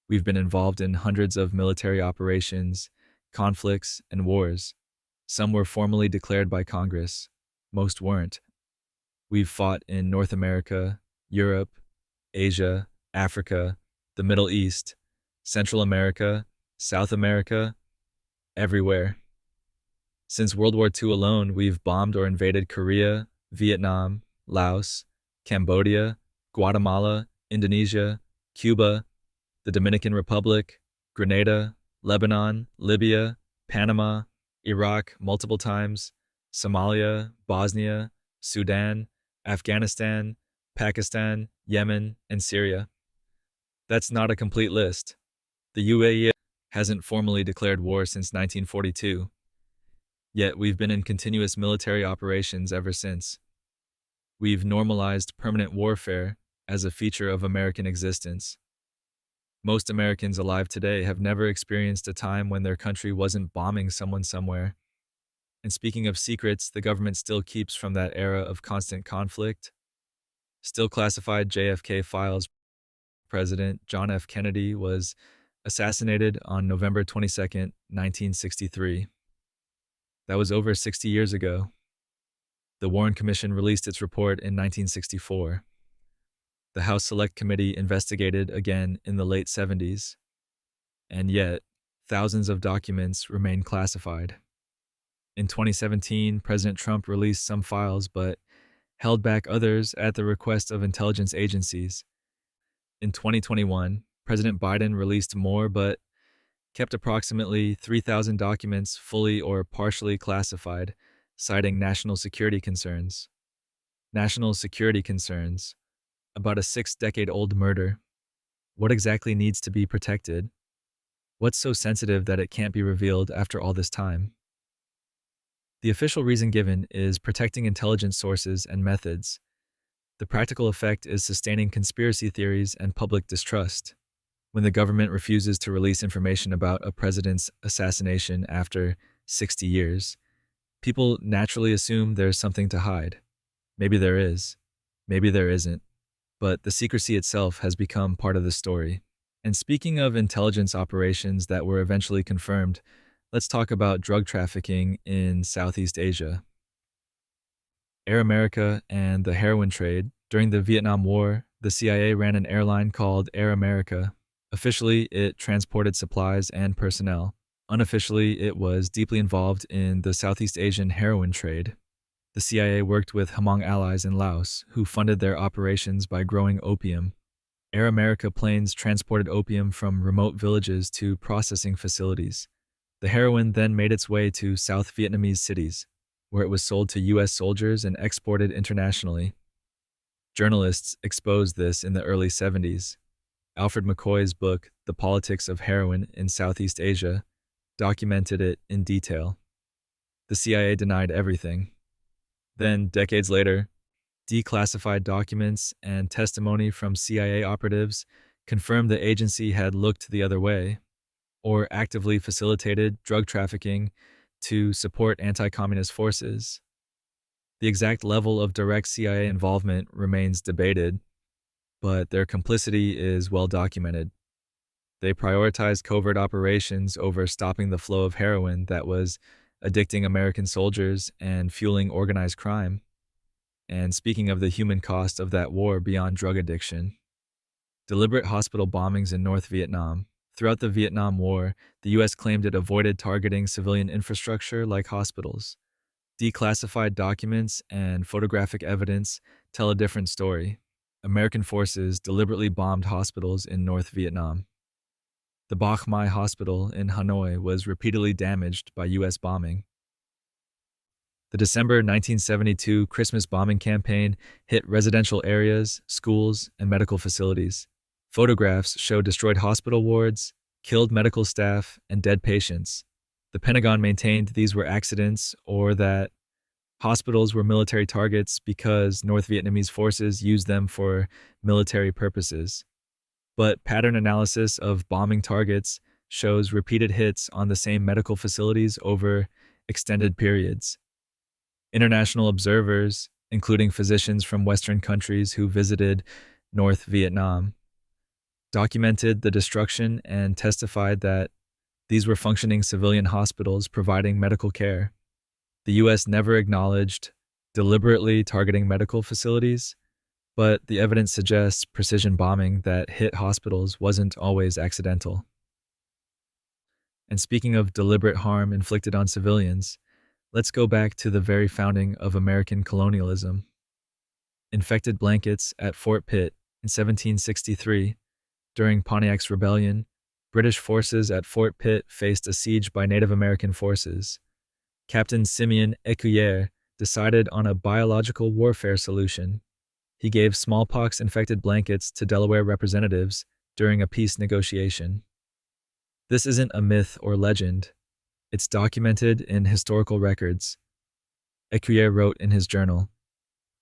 We've been involved in hundreds of military operations, conflicts, and wars. Some were formally declared by Congress. Most weren't. We've fought in North America, Europe, Asia, Africa, the Middle East, Central America, South America, everywhere. Since World War II alone, we've bombed or invaded Korea, Vietnam, Laos, Cambodia, Guatemala, Indonesia, Cuba, the Dominican Republic, Grenada, Lebanon, Libya, Panama, Iraq multiple times, Somalia, Bosnia, Sudan, Afghanistan, Pakistan, Yemen, and Syria. That's not a complete list. The UAE hasn't formally declared war since 1942, yet we've been in continuous military operations ever since. We've normalized permanent warfare as a feature of American existence. Most Americans alive today have never experienced a time when their country wasn't bombing someone somewhere. And speaking of secrets the government still keeps from that era of constant conflict, still classified JFK files. President John F. Kennedy was assassinated on November 22, 1963. That was over 60 years ago. The Warren Commission released its report in 1964. The House Select Committee investigated again in the late 70s. And yet, thousands of documents remain classified. In 2017, President Trump released some files but held back others at the request of intelligence agencies. In 2021, President Biden released more but kept approximately 3,000 documents fully or partially classified, citing national security concerns. National security concerns, about a 6-decade-old murder. What exactly needs to be protected? What's so sensitive that it can't be revealed after all this time? The official reason given is protecting intelligence sources and methods. The practical effect is sustaining conspiracy theories and public distrust. When the government refuses to release information about a president's assassination after 60 years, people naturally assume there's something to hide. Maybe there is, maybe there isn't, but the secrecy itself has become part of the story. And speaking of intelligence operations that were eventually confirmed, let's talk about drug trafficking in Southeast Asia. Air America and the heroin trade. During the Vietnam War, the CIA ran an airline called Air America. Officially, it transported supplies and personnel. Unofficially, it was deeply involved in the Southeast Asian heroin trade. The CIA worked with Hmong allies in Laos, who funded their operations by growing opium. Air America planes transported opium from remote villages to processing facilities. The heroin then made its way to South Vietnamese cities, where it was sold to U.S. soldiers and exported internationally. Journalists exposed this in the early 70s. Alfred McCoy's book, The Politics of Heroin in Southeast Asia, documented it in detail. The CIA denied everything. Then, decades later, declassified documents and testimony from CIA operatives confirmed the agency had looked the other way, or actively facilitated drug trafficking to support anti-communist forces. The exact level of direct CIA involvement remains debated, but their complicity is well documented. They prioritized covert operations over stopping the flow of heroin that was addicting American soldiers and fueling organized crime. And speaking of the human cost of that war beyond drug addiction, deliberate hospital bombings in North Vietnam. Throughout the Vietnam War, the U.S. claimed it avoided targeting civilian infrastructure like hospitals. Declassified documents and photographic evidence tell a different story. American forces deliberately bombed hospitals in North Vietnam. The Bach Mai Hospital in Hanoi was repeatedly damaged by U.S. bombing. The December 1972 Christmas bombing campaign hit residential areas, schools, and medical facilities. Photographs show destroyed hospital wards, killed medical staff, and dead patients. The Pentagon maintained these were accidents or that hospitals were military targets because North Vietnamese forces used them for military purposes. But pattern analysis of bombing targets shows repeated hits on the same medical facilities over extended periods. International observers, including physicians from Western countries who visited North Vietnam, documented the destruction and testified that these were functioning civilian hospitals providing medical care. The U.S. never acknowledged deliberately targeting medical facilities, but the evidence suggests precision bombing that hit hospitals wasn't always accidental. And speaking of deliberate harm inflicted on civilians, let's go back to the very founding of American colonialism. Infected blankets at Fort Pitt in 1763. During Pontiac's Rebellion, British forces at Fort Pitt faced a siege by Native American forces. Captain Simeon Ecuyer decided on a biological warfare solution. He gave smallpox-infected blankets to Delaware representatives during a peace negotiation. This isn't a myth or legend. It's documented in historical records. Ecuyer wrote in his journal,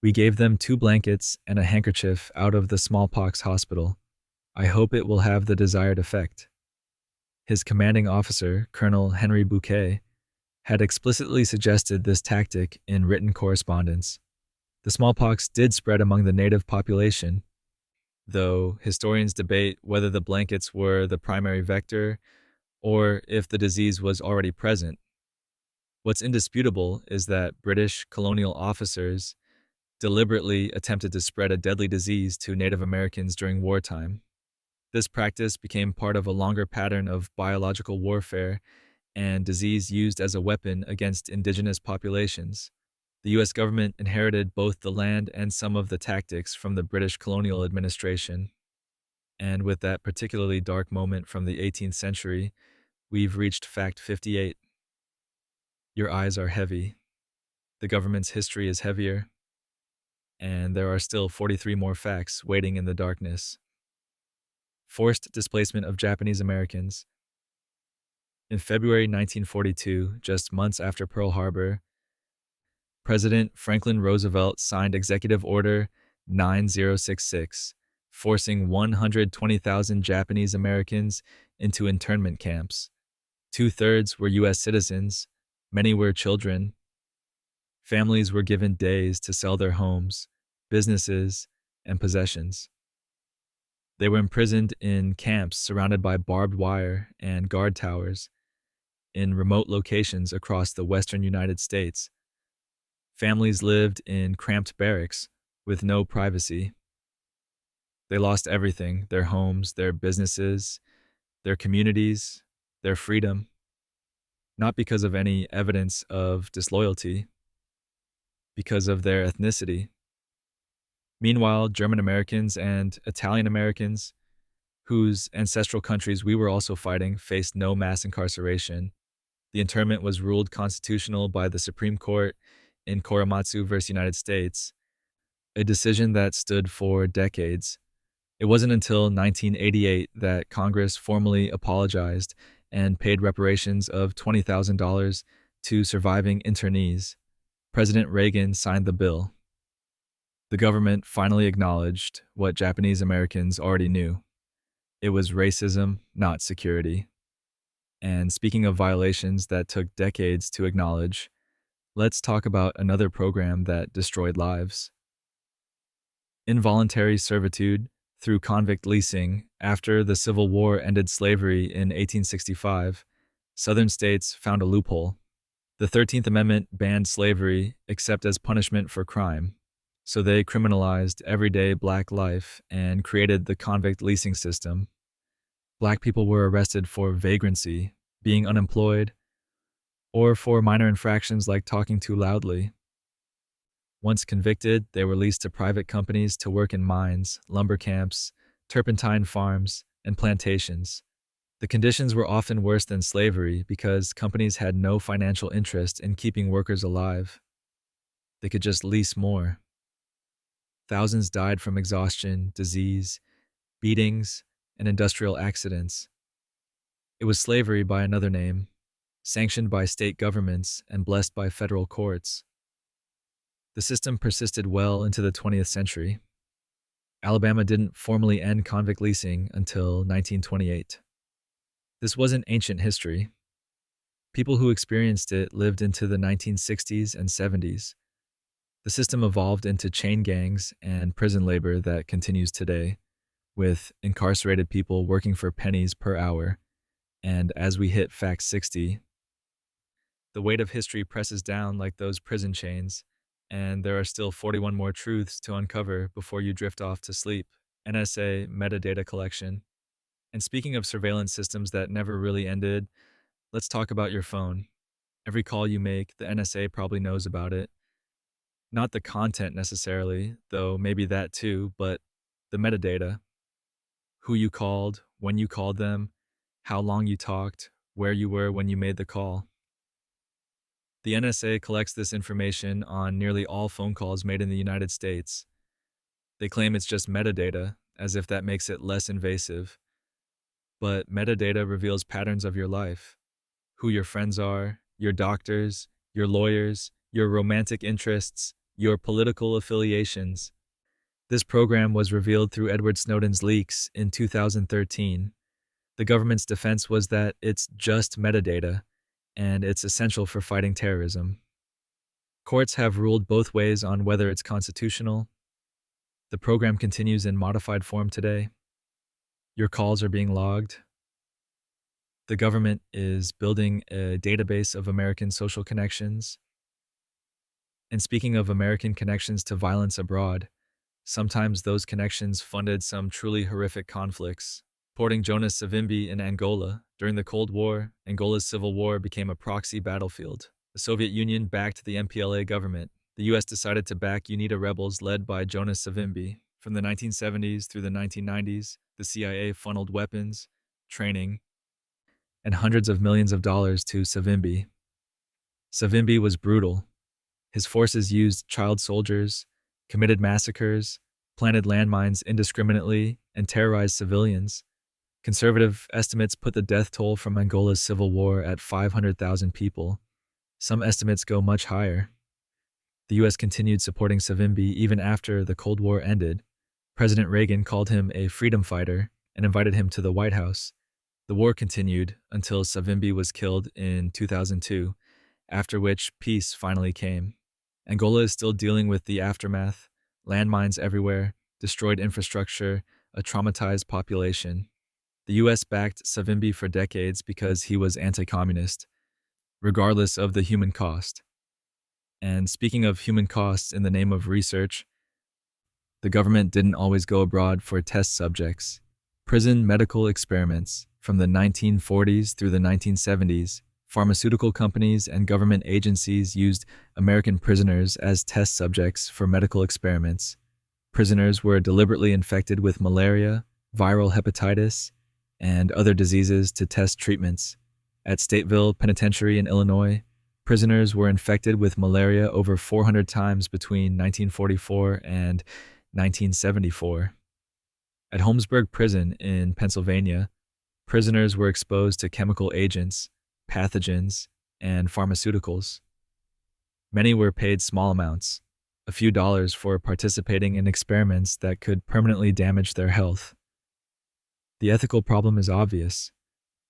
"We gave them 2 blankets and a handkerchief out of the smallpox hospital. I hope it will have the desired effect." His commanding officer, Colonel Henry Bouquet, had explicitly suggested this tactic in written correspondence. The smallpox did spread among the native population, though historians debate whether the blankets were the primary vector or if the disease was already present. What's indisputable is that British colonial officers deliberately attempted to spread a deadly disease to Native Americans during wartime. This practice became part of a longer pattern of biological warfare and disease used as a weapon against indigenous populations. The U.S. government inherited both the land and some of the tactics from the British colonial administration. And with that particularly dark moment from the 18th century, we've reached fact 58. Your eyes are heavy. The government's history is heavier. and there are still 43 more facts waiting in the darkness. Forced displacement of Japanese Americans. In February 1942, just months after Pearl Harbor, President Franklin Roosevelt signed Executive Order 9066, forcing 120,000 Japanese Americans into internment camps. Two-thirds were U.S. citizens, many were children. Families were given days to sell their homes, businesses, and possessions. They were imprisoned in camps surrounded by barbed wire and guard towers in remote locations across the western United States. Families lived in cramped barracks with no privacy. They lost everything: their homes, their businesses, their communities, their freedom, not because of any evidence of disloyalty, because of their ethnicity. Meanwhile, German Americans and Italian Americans, whose ancestral countries we were also fighting, faced no mass incarceration. The internment was ruled constitutional by the Supreme Court in Korematsu versus United States, a decision that stood for decades. It wasn't until 1988 that Congress formally apologized and paid reparations of $20,000 to surviving internees. President Reagan signed the bill. The government finally acknowledged what Japanese Americans already knew. It was racism, not security. And speaking of violations that took decades to acknowledge, let's talk about another program that destroyed lives. Involuntary servitude through convict leasing. After the Civil War ended slavery in 1865, Southern states found a loophole. The 13th Amendment banned slavery except as punishment for crime, so they criminalized everyday black life and created the convict leasing system. Black people were arrested for vagrancy, being unemployed, or for minor infractions like talking too loudly. Once convicted, they were leased to private companies to work in mines, lumber camps, turpentine farms, and plantations. The conditions were often worse than slavery because companies had no financial interest in keeping workers alive. They could just lease more. Thousands died from exhaustion, disease, beatings, and industrial accidents. It was slavery by another name, sanctioned by state governments and blessed by federal courts. The system persisted well into the 20th century. Alabama didn't formally end convict leasing until 1928. This wasn't ancient history. People who experienced it lived into the 1960s and 70s. The system evolved into chain gangs and prison labor that continues today, with incarcerated people working for pennies per hour. And as we hit Fact 60, the weight of history presses down like those prison chains, and there are still 41 more truths to uncover before you drift off to sleep. NSA metadata collection. And speaking of surveillance systems that never really ended, let's talk about your phone. Every call you make, the NSA probably knows about it. Not the content necessarily, though maybe that too, but the metadata. Who you called, when you called them, how long you talked, where you were when you made the call. The NSA collects this information on nearly all phone calls made in the United States. They claim it's just metadata, as if that makes it less invasive. But metadata reveals patterns of your life: who your friends are, your doctors, your lawyers, your romantic interests, your political affiliations. This program was revealed through Edward Snowden's leaks in 2013. The government's defense was that it's just metadata, and it's essential for fighting terrorism. Courts have ruled both ways on whether it's constitutional. The program continues in modified form today. Your calls are being logged. The government is building a database of American social connections. And speaking of American connections to violence abroad, sometimes those connections funded some truly horrific conflicts. Porting Jonas Savimbi in Angola. During the Cold War, Angola's civil war became a proxy battlefield. The Soviet Union backed the MPLA government. The U.S. decided to back UNITA rebels led by Jonas Savimbi. From the 1970s through the 1990s, the CIA funneled weapons, training, and hundreds of millions of dollars to Savimbi. Savimbi was brutal. His forces used child soldiers, committed massacres, planted landmines indiscriminately, and terrorized civilians. Conservative estimates put the death toll from Angola's civil war at 500,000 people. Some estimates go much higher. The U.S. continued supporting Savimbi even after the Cold War ended. President Reagan called him a freedom fighter and invited him to the White House. The war continued until Savimbi was killed in 2002, after which peace finally came. Angola is still dealing with the aftermath: landmines everywhere, destroyed infrastructure, a traumatized population. The US backed Savimbi for decades because he was anti communist, regardless of the human cost. And speaking of human costs in the name of research, the government didn't always go abroad for test subjects. Prison medical experiments from the 1940s through the 1970s, pharmaceutical companies and government agencies used American prisoners as test subjects for medical experiments. Prisoners were deliberately infected with malaria, viral hepatitis, and other diseases to test treatments. At Stateville Penitentiary in Illinois, prisoners were infected with malaria over 400 times between 1944 and 1974. At Holmesburg Prison in Pennsylvania, prisoners were exposed to chemical agents, pathogens, and pharmaceuticals. Many were paid small amounts, a few dollars, for participating in experiments that could permanently damage their health. The ethical problem is obvious.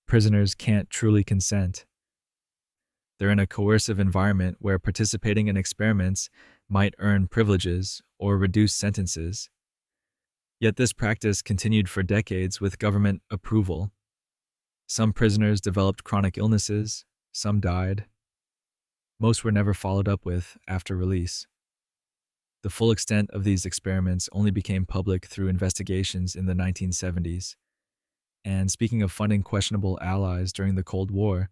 Prisoners can't truly consent. They're in a coercive environment where participating in experiments might earn privileges or reduce sentences. Yet this practice continued for decades with government approval. Some prisoners developed chronic illnesses, some died. Most were never followed up with after release. The full extent of these experiments only became public through investigations in the 1970s. And speaking of funding questionable allies during the Cold War,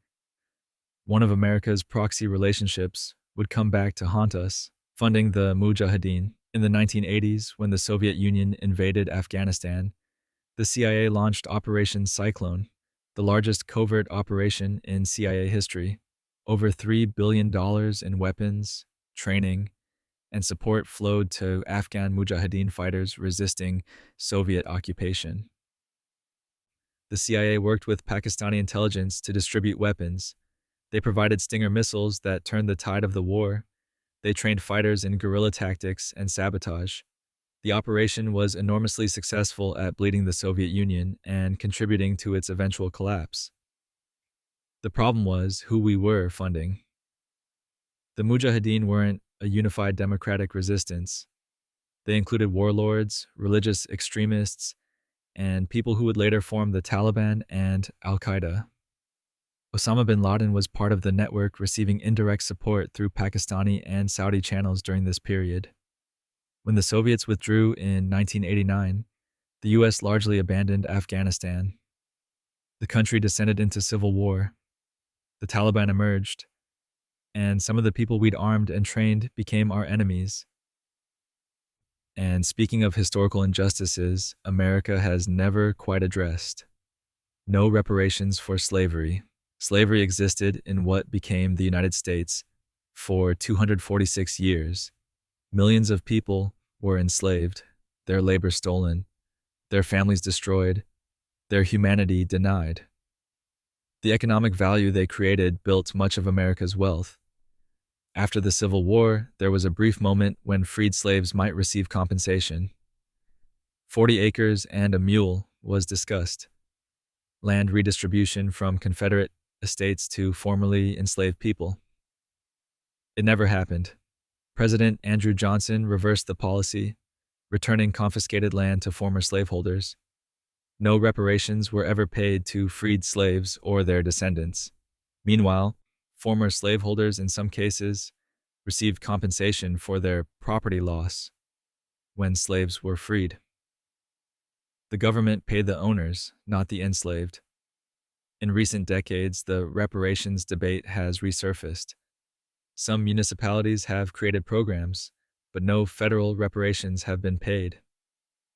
one of America's proxy relationships would come back to haunt us, funding the Mujahideen. In the 1980s, when the Soviet Union invaded Afghanistan, the CIA launched Operation Cyclone, the largest covert operation in CIA history. Over $3 billion in weapons, training, and support flowed to Afghan Mujahideen fighters resisting Soviet occupation. The CIA worked with Pakistani intelligence to distribute weapons. They provided Stinger missiles that turned the tide of the war. They trained fighters in guerrilla tactics and sabotage. The operation was enormously successful at bleeding the Soviet Union and contributing to its eventual collapse. The problem was who we were funding. The Mujahideen weren't a unified democratic resistance. They included warlords, religious extremists, and people who would later form the Taliban and Al-Qaeda. Osama bin Laden was part of the network receiving indirect support through Pakistani and Saudi channels during this period. When the Soviets withdrew in 1989, the US largely abandoned Afghanistan. The country descended into civil war. The Taliban emerged, and some of the people we'd armed and trained became our enemies. And speaking of historical injustices, America has never quite addressed. No reparations for slavery. Slavery existed in what became the United States for 246 years. Millions of people were enslaved, their labor stolen, their families destroyed, their humanity denied. The economic value they created built much of America's wealth. After the Civil War, there was a brief moment when freed slaves might receive compensation. 40 acres and a mule was discussed. Land redistribution from Confederate estates to formerly enslaved people. It never happened. President Andrew Johnson reversed the policy, returning confiscated land to former slaveholders. No reparations were ever paid to freed slaves or their descendants. Meanwhile, former slaveholders in some cases received compensation for their property loss when slaves were freed. The government paid the owners, not the enslaved. In recent decades, the reparations debate has resurfaced. Some municipalities have created programs, but no federal reparations have been paid.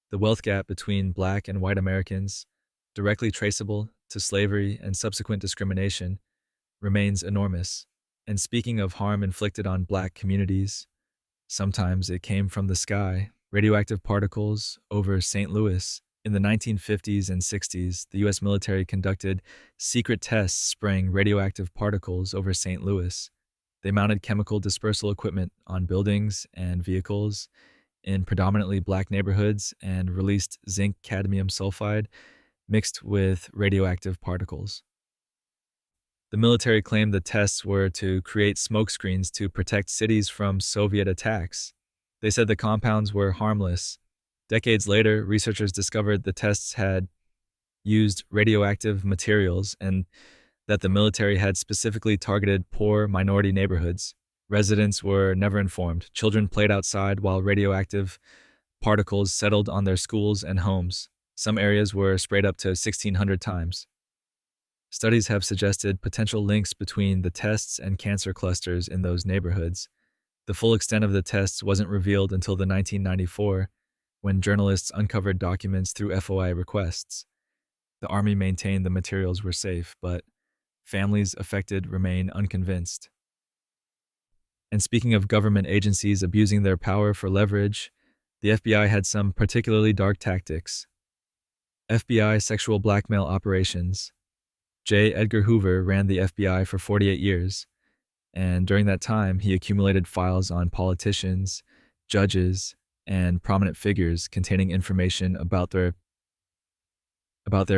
The wealth gap between Black and white Americans, directly traceable to slavery and subsequent discrimination, remains enormous. And speaking of harm inflicted on Black communities, Sometimes it came from the sky, radioactive particles over St. Louis. In the 1950s and 60s, the US military conducted secret tests spraying radioactive particles over St. Louis. They mounted chemical dispersal equipment on buildings and vehicles in predominantly black neighborhoods and released zinc cadmium sulfide mixed with radioactive particles. The military claimed the tests were to create smokescreens to protect cities from Soviet attacks. They said the compounds were harmless. Decades later, researchers discovered the tests had used radioactive materials and that the military had specifically targeted poor minority neighborhoods. Residents were never informed. Children played outside while radioactive particles settled on their schools and homes. Some areas were sprayed up to 1,600 times. Studies have suggested potential links between the tests and cancer clusters in those neighborhoods. The full extent of the tests wasn't revealed until the 1994, when journalists uncovered documents through FOI requests. The Army maintained the materials were safe, but families affected remain unconvinced. And speaking of government agencies abusing their power for leverage, the FBI had some particularly dark tactics. FBI sexual blackmail operations. J. Edgar Hoover ran the FBI for 48 years, and during that time, he accumulated files on politicians, judges, and prominent figures containing information about their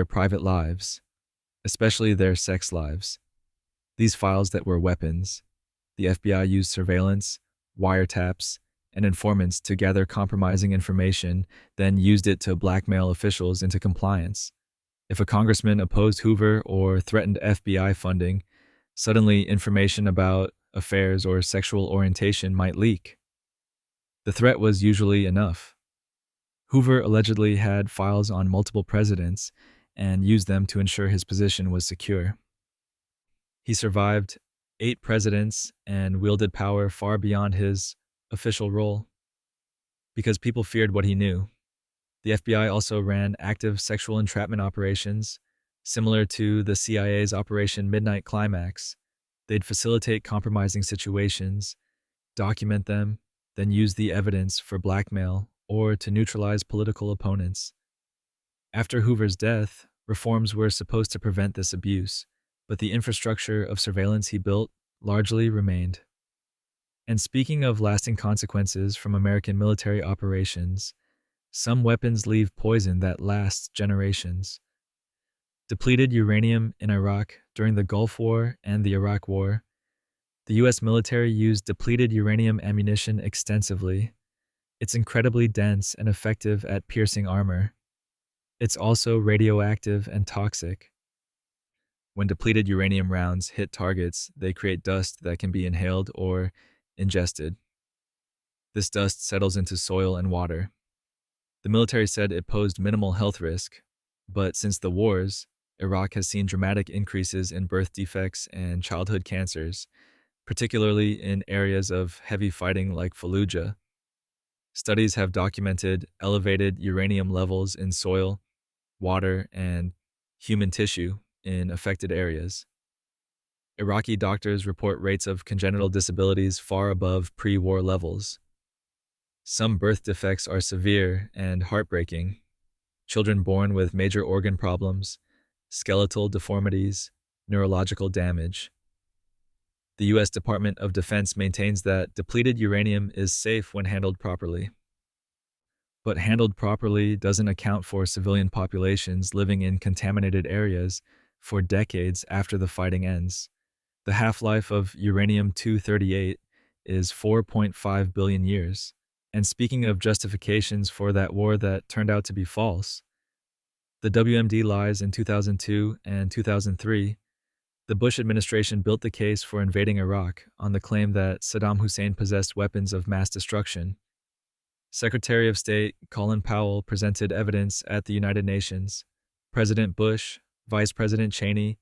private lives, especially their sex lives. These files that were weapons. The FBI used surveillance, wiretaps, and informants to gather compromising information, then used it to blackmail officials into compliance. If a congressman opposed Hoover or threatened FBI funding, suddenly information about affairs or sexual orientation might leak. The threat was usually enough. Hoover allegedly had files on multiple presidents and used them to ensure his position was secure. He survived 8 presidents and wielded power far beyond his official role because people feared what he knew. The FBI also ran active sexual entrapment operations, similar to the CIA's Operation Midnight Climax. They'd facilitate compromising situations, document them, then use the evidence for blackmail or to neutralize political opponents. After Hoover's death, reforms were supposed to prevent this abuse, but the infrastructure of surveillance he built largely remained. And speaking of lasting consequences from American military operations, some weapons leave poison that lasts generations. Depleted uranium in Iraq during the Gulf War and the Iraq War. The US military used depleted uranium ammunition extensively. It's incredibly dense and effective at piercing armor. It's also radioactive and toxic. When depleted uranium rounds hit targets, they create dust that can be inhaled or ingested. This dust settles into soil and water. The military said it posed minimal health risk, but since the wars, Iraq has seen dramatic increases in birth defects and childhood cancers, particularly in areas of heavy fighting like Fallujah. Studies have documented elevated uranium levels in soil, water, and human tissue in affected areas. Iraqi doctors report rates of congenital disabilities far above pre-war levels. Some birth defects are severe and heartbreaking. Children born with major organ problems, skeletal deformities, neurological damage. The U.S. Department of Defense maintains that depleted uranium is safe when handled properly. But handled properly doesn't account for civilian populations living in contaminated areas for decades after the fighting ends. The half-life of uranium-238 is 4.5 billion years. And speaking of justifications for that war that turned out to be false, the WMD lies in 2002 and 2003, the Bush administration built the case for invading Iraq on the claim that Saddam Hussein possessed weapons of mass destruction. Secretary of State Colin Powell presented evidence at the United Nations. President Bush, Vice President Cheney,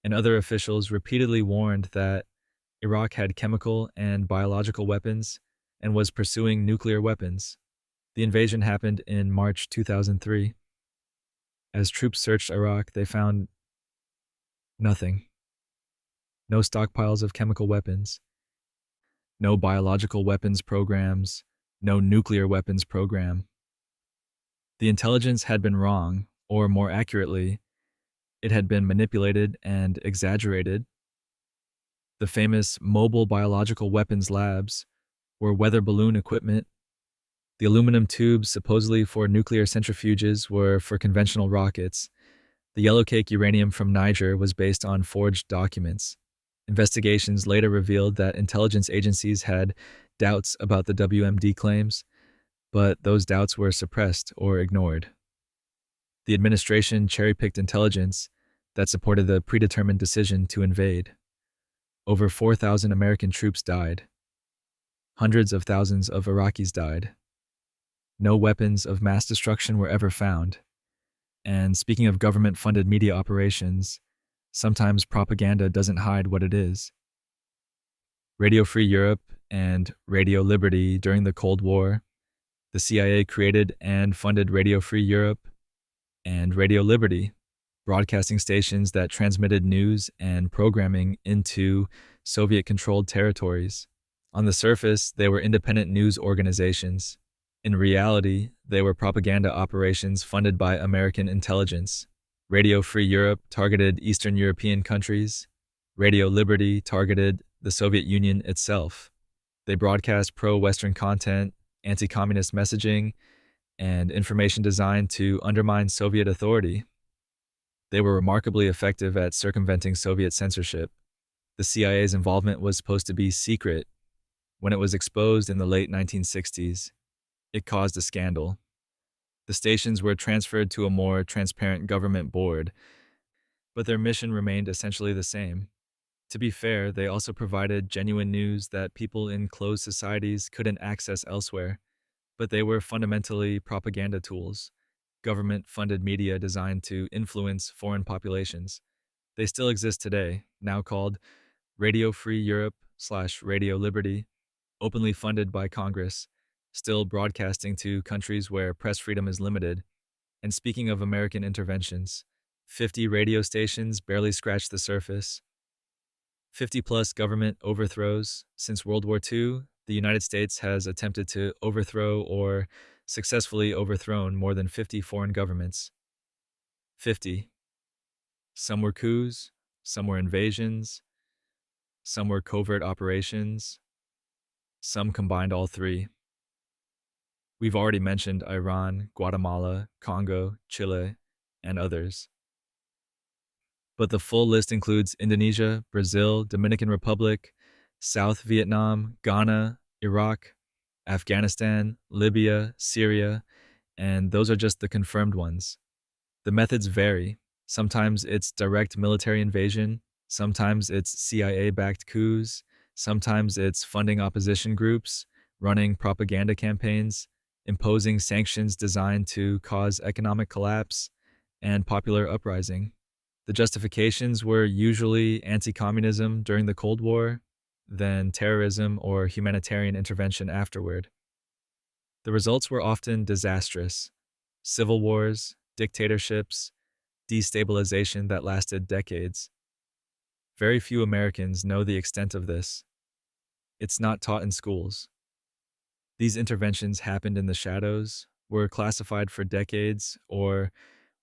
and other officials repeatedly warned that Iraq had chemical and biological weapons and was pursuing nuclear weapons. The invasion happened in March 2003. As troops searched Iraq, they found nothing. No stockpiles of chemical weapons. no biological weapons programs, no nuclear weapons program. The intelligence had been wrong, or more accurately, it had been manipulated and exaggerated. The famous mobile biological weapons labs were weather balloon equipment. The aluminum tubes, supposedly for nuclear centrifuges, were for conventional rockets. The yellowcake uranium from Niger was based on forged documents. Investigations later revealed that intelligence agencies had doubts about the WMD claims, but those doubts were suppressed or ignored. The administration cherry-picked intelligence that supported the predetermined decision to invade. Over 4,000 American troops died. Hundreds of thousands of Iraqis died. No weapons of mass destruction were ever found. And speaking of government-funded media operations, sometimes propaganda doesn't hide what it is. Radio Free Europe and Radio Liberty during the Cold War, the CIA created and funded Radio Free Europe and Radio Liberty, broadcasting stations that transmitted news and programming into Soviet-controlled territories. On the surface, they were independent news organizations. In reality, they were propaganda operations funded by American intelligence. Radio Free Europe targeted Eastern European countries. Radio Liberty targeted the Soviet Union itself. They broadcast pro-Western content, anti-communist messaging, and information designed to undermine Soviet authority. They were remarkably effective at circumventing Soviet censorship. The CIA's involvement was supposed to be secret. When it was exposed in the late 1960s, it caused a scandal. The stations were transferred to a more transparent government board, but their mission remained essentially the same. To be fair, they also provided genuine news that people in closed societies couldn't access elsewhere, but they were fundamentally propaganda tools, government-funded media designed to influence foreign populations. They still exist today, now called Radio Free Europe / Radio Liberty, openly funded by Congress, still broadcasting to countries where press freedom is limited. And speaking of American interventions, 50 radio stations barely scratched the surface. 50-plus government overthrows. Since World War II, the United States has attempted to overthrow or successfully overthrown more than 50 foreign governments. 50. Some were coups, some were invasions, some were covert operations, some combined all three. We've already mentioned Iran, Guatemala, Congo, Chile, and others. But the full list includes Indonesia, Brazil, Dominican Republic, South Vietnam, Ghana, Iraq, Afghanistan, Libya, Syria, and those are just the confirmed ones. The methods vary. Sometimes it's direct military invasion, sometimes it's CIA-backed coups, sometimes it's funding opposition groups, running propaganda campaigns, imposing sanctions designed to cause economic collapse and popular uprising. The justifications were usually anti-communism during the Cold War, then terrorism or humanitarian intervention afterward. The results were often disastrous: civil wars, dictatorships, destabilization that lasted decades. Very few Americans know the extent of this. It's not taught in schools. These interventions happened in the shadows, were classified for decades, or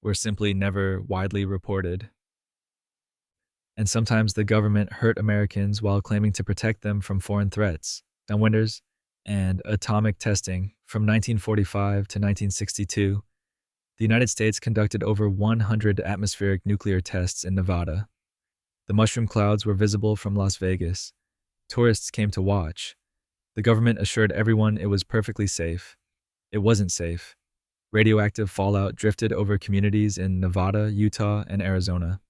were simply never widely reported. And sometimes the government hurt Americans while claiming to protect them from foreign threats, downwinders, and atomic testing. From 1945 to 1962, the United States conducted over 100 atmospheric nuclear tests in Nevada. The mushroom clouds were visible from Las Vegas. Tourists came to watch. The government assured everyone it was perfectly safe. It wasn't safe. Radioactive fallout drifted over communities in Nevada, Utah, and Arizona.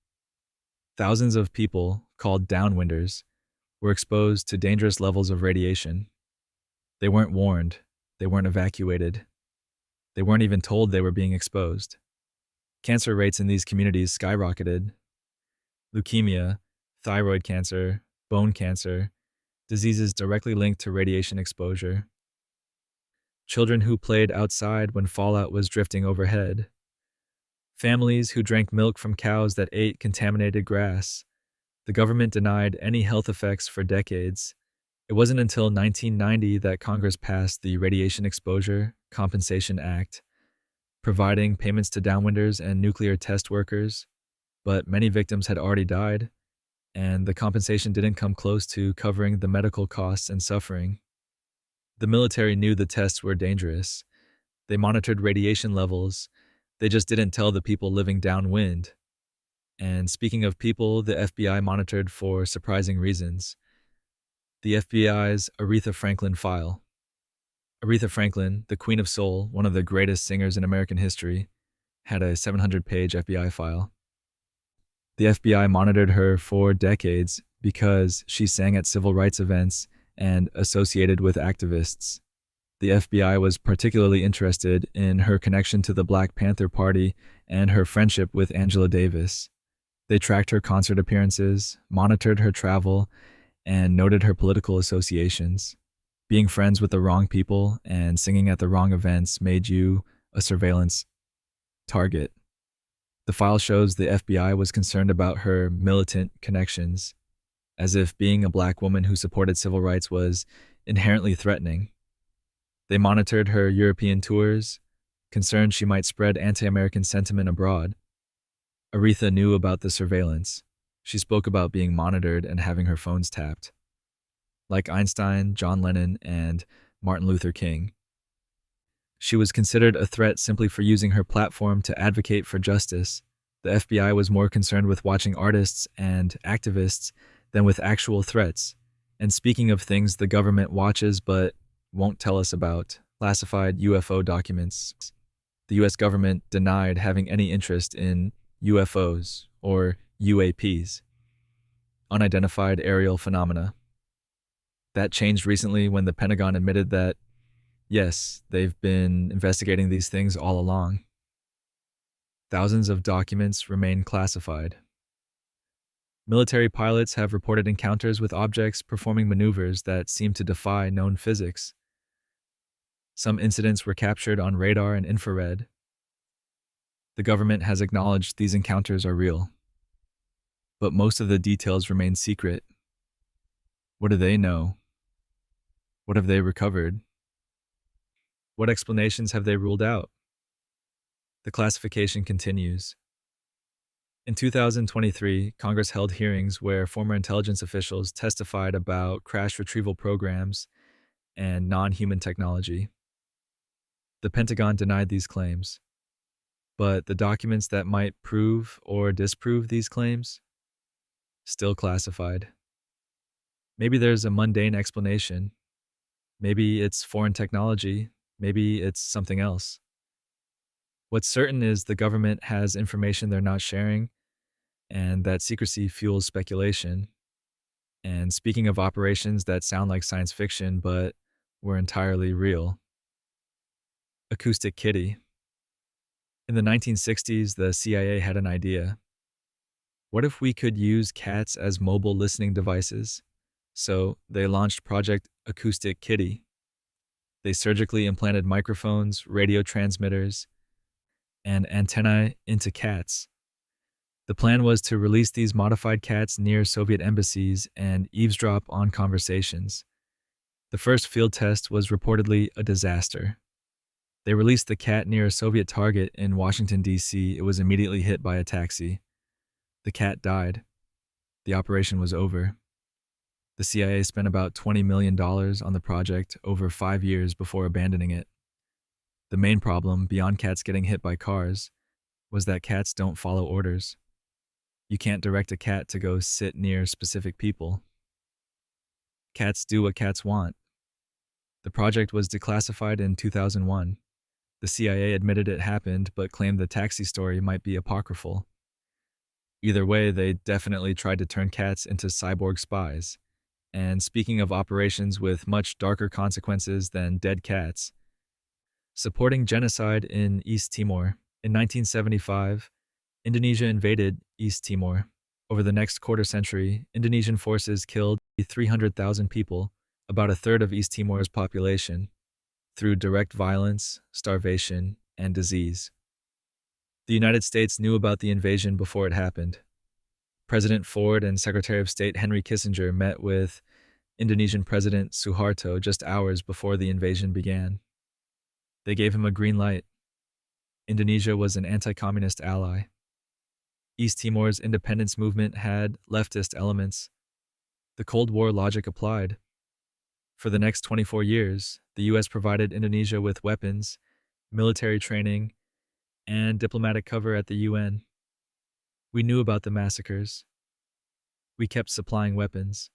Thousands of people, called downwinders, were exposed to dangerous levels of radiation. They weren't warned. They weren't evacuated. They weren't even told they were being exposed. Cancer rates in these communities skyrocketed. Leukemia, thyroid cancer, bone cancer, diseases directly linked to radiation exposure. Children who played outside when fallout was drifting overhead. Families who drank milk from cows that ate contaminated grass. The government denied any health effects for decades. It wasn't until 1990 that Congress passed the Radiation Exposure Compensation Act, providing payments to downwinders and nuclear test workers, but many victims had already died, and the compensation didn't come close to covering the medical costs and suffering. The military knew the tests were dangerous. They monitored radiation levels. They just didn't tell the people living downwind. And speaking of people, the FBI monitored for surprising reasons. The FBI's Aretha Franklin file. Aretha Franklin, the Queen of Soul, one of the greatest singers in American history, had a 700-page FBI file. The FBI monitored her for decades because she sang at civil rights events and associated with activists. The FBI was particularly interested in her connection to the Black Panther Party and her friendship with Angela Davis. They tracked her concert appearances, monitored her travel, and noted her political associations. Being friends with the wrong people and singing at the wrong events made you a surveillance target. The file shows the FBI was concerned about her militant connections, as if being a Black woman who supported civil rights was inherently threatening. They monitored her European tours, concerned she might spread anti-American sentiment abroad. Aretha knew about the surveillance. She spoke about being monitored and having her phones tapped. Like Einstein, John Lennon, and Martin Luther King. She was considered a threat simply for using her platform to advocate for justice. The FBI was more concerned with watching artists and activists than with actual threats. And speaking of things the government watches but won't tell us about, classified UFO documents. The US government denied having any interest in UFOs, or UAPs, unidentified aerial phenomena. That changed recently when the Pentagon admitted that, yes, they've been investigating these things all along. Thousands of documents remain classified. Military pilots have reported encounters with objects performing maneuvers that seem to defy known physics. Some incidents were captured on radar and infrared. The government has acknowledged these encounters are real, but most of the details remain secret. What do they know? What have they recovered? What explanations have they ruled out? The classification continues. In 2023, Congress held hearings where former intelligence officials testified about crash retrieval programs and non-human technology. The Pentagon denied these claims, but the documents that might prove or disprove these claims, still classified. Maybe there's a mundane explanation. Maybe it's foreign technology. Maybe it's something else. What's certain is the government has information they're not sharing, and that secrecy fuels speculation. And speaking of operations that sound like science fiction but were entirely real. Acoustic kitty. In the 1960s, the CIA had an idea. What if we could use cats as mobile listening devices? So they launched Project Acoustic Kitty. They surgically implanted microphones, radio transmitters, and antennae into cats. The plan was to release these modified cats near Soviet embassies and eavesdrop on conversations. The first field test was reportedly a disaster. They released the cat near a Soviet target in Washington, D.C. It was immediately hit by a taxi. The cat died. The operation was over. The CIA spent about $20 million on the project over 5 years before abandoning it. The main problem, beyond cats getting hit by cars, was that cats don't follow orders. You can't direct a cat to go sit near specific people. Cats do what cats want. The project was declassified in 2001. The CIA admitted it happened, but claimed the taxi story might be apocryphal. Either way, they definitely tried to turn cats into cyborg spies. And speaking of operations with much darker consequences than dead cats, supporting genocide in East Timor. In 1975, Indonesia invaded East Timor. Over the next quarter century, Indonesian forces killed 300,000 people, about a third of East Timor's population, through direct violence, starvation, and disease. The United States knew about the invasion before it happened. President Ford and Secretary of State Henry Kissinger met with Indonesian President Suharto just hours before the invasion began. They gave him a green light. Indonesia was an anti-communist ally. East Timor's independence movement had leftist elements. The Cold War logic applied. For the next 24 years, the US provided Indonesia with weapons, military training, and diplomatic cover at the UN. We knew about the massacres. We kept supplying weapons.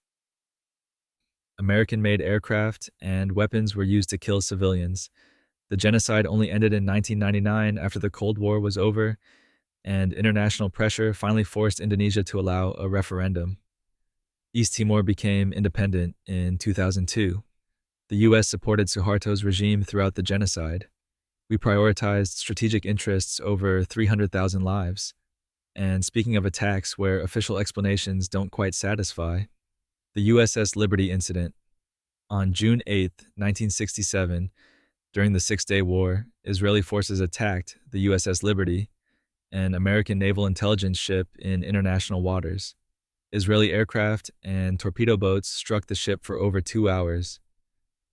American-made aircraft and weapons were used to kill civilians. The genocide only ended in 1999 after the Cold War was over, and international pressure finally forced Indonesia to allow a referendum. East Timor became independent in 2002. The US supported Suharto's regime throughout the genocide. We prioritized strategic interests over 300,000 lives. And speaking of attacks where official explanations don't quite satisfy, the USS Liberty incident. On June 8, 1967, during the Six-Day War, Israeli forces attacked the USS Liberty, an American naval intelligence ship in international waters. Israeli aircraft and torpedo boats struck the ship for over 2 hours,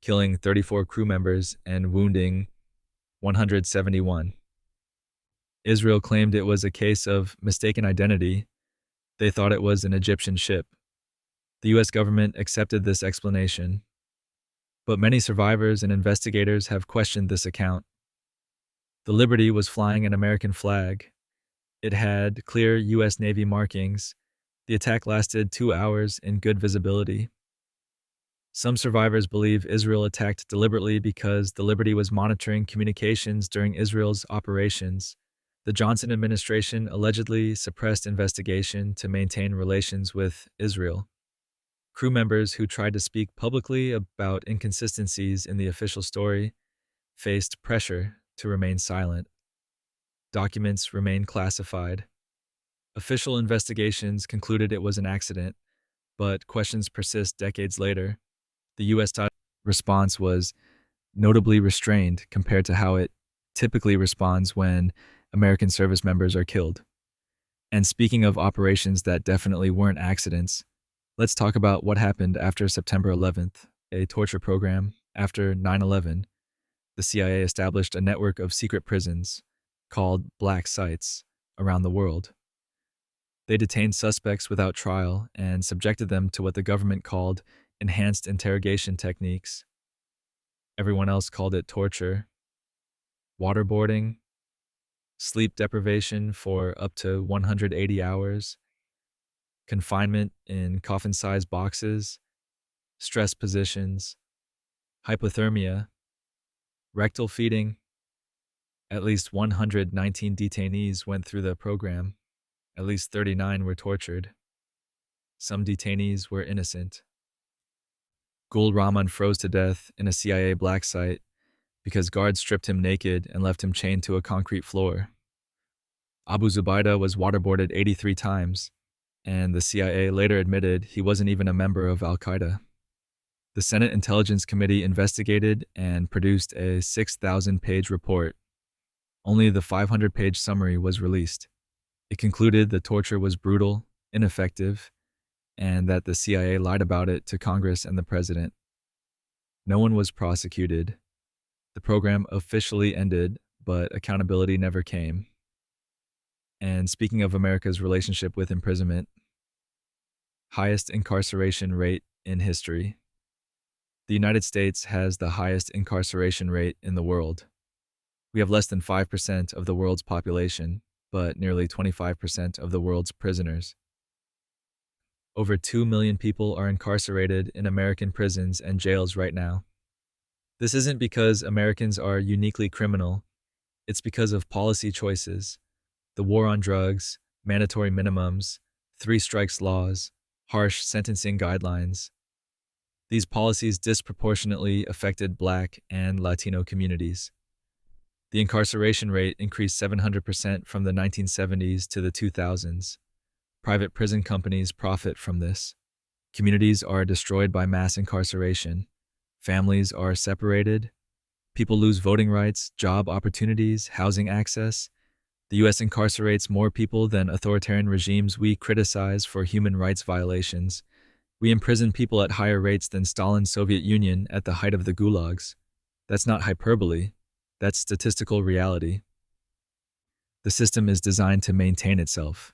killing 34 crew members and wounding 171. Israel claimed it was a case of mistaken identity. They thought it was an Egyptian ship. The US government accepted this explanation, but many survivors and investigators have questioned this account. The Liberty was flying an American flag. It had clear US Navy markings. The attack lasted 2 hours in good visibility. Some survivors believe Israel attacked deliberately because the Liberty was monitoring communications during Israel's operations. The Johnson administration allegedly suppressed investigation to maintain relations with Israel. Crew members who tried to speak publicly about inconsistencies in the official story faced pressure to remain silent. Documents remain classified. Official investigations concluded it was an accident, but questions persist decades later. The U.S. response was notably restrained compared to how it typically responds when American service members are killed. And speaking of operations that definitely weren't accidents, let's talk about what happened after September 11th, a torture program. After 9/11, the CIA established a network of secret prisons called black sites around the world. They detained suspects without trial and subjected them to what the government called enhanced interrogation techniques. Everyone else called it torture. Waterboarding, sleep deprivation for up to 180 hours, confinement in coffin-sized boxes, stress positions, hypothermia, rectal feeding. At least 119 detainees went through the program. At least 39 were tortured. Some detainees were innocent. Gul Rahman froze to death in a CIA black site because guards stripped him naked and left him chained to a concrete floor. Abu Zubaydah was waterboarded 83 times, and the CIA later admitted he wasn't even a member of Al-Qaeda. The Senate Intelligence Committee investigated and produced a 6,000-page report. Only the 500-page summary was released. It concluded the torture was brutal, ineffective, and that the CIA lied about it to Congress and the president. No one was prosecuted. The program officially ended, but accountability never came. And speaking of America's relationship with imprisonment, highest incarceration rate in history. The United States has the highest incarceration rate in the world. We have less than 5% of the world's population, but nearly 25% of the world's prisoners. Over 2 million people are incarcerated in American prisons and jails right now. This isn't because Americans are uniquely criminal. It's because of policy choices, the war on drugs, mandatory minimums, 3 strikes laws, harsh sentencing guidelines. These policies disproportionately affected Black and Latino communities. The incarceration rate increased 700% from the 1970s to the 2000s. Private prison companies profit from this. Communities are destroyed by mass incarceration. Families are separated. People lose voting rights, job opportunities, housing access. The U.S. incarcerates more people than authoritarian regimes we criticize for human rights violations, We imprison people at higher rates than Stalin's Soviet Union at the height of the gulags. That's not hyperbole, that's statistical reality. The system is designed to maintain itself.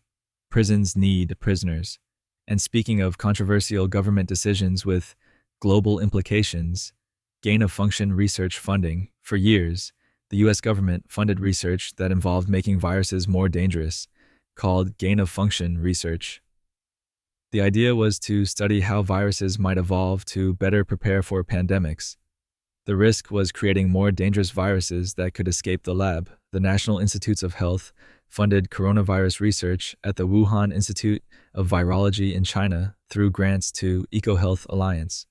Prisons need prisoners. And speaking of controversial government decisions with global implications, gain of function research funding. For years, the US government funded research that involved making viruses more dangerous, called gain of function research. The idea was to study how viruses might evolve to better prepare for pandemics. The risk was creating more dangerous viruses that could escape the lab. The National Institutes of Health funded coronavirus research at the Wuhan Institute of Virology in China through grants to EcoHealth Alliance.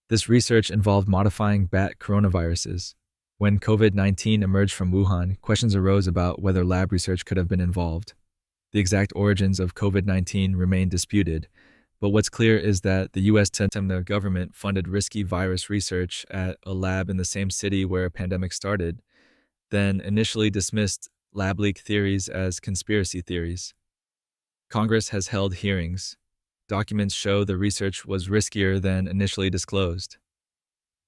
This research involved modifying bat coronaviruses. When COVID-19 emerged from Wuhan, questions arose about whether lab research could have been involved. The exact origins of COVID-19 remain disputed, but what's clear is that the US government funded risky virus research at a lab in the same city where a pandemic started, then initially dismissed lab leak theories as conspiracy theories. Congress has held hearings. Documents show the research was riskier than initially disclosed.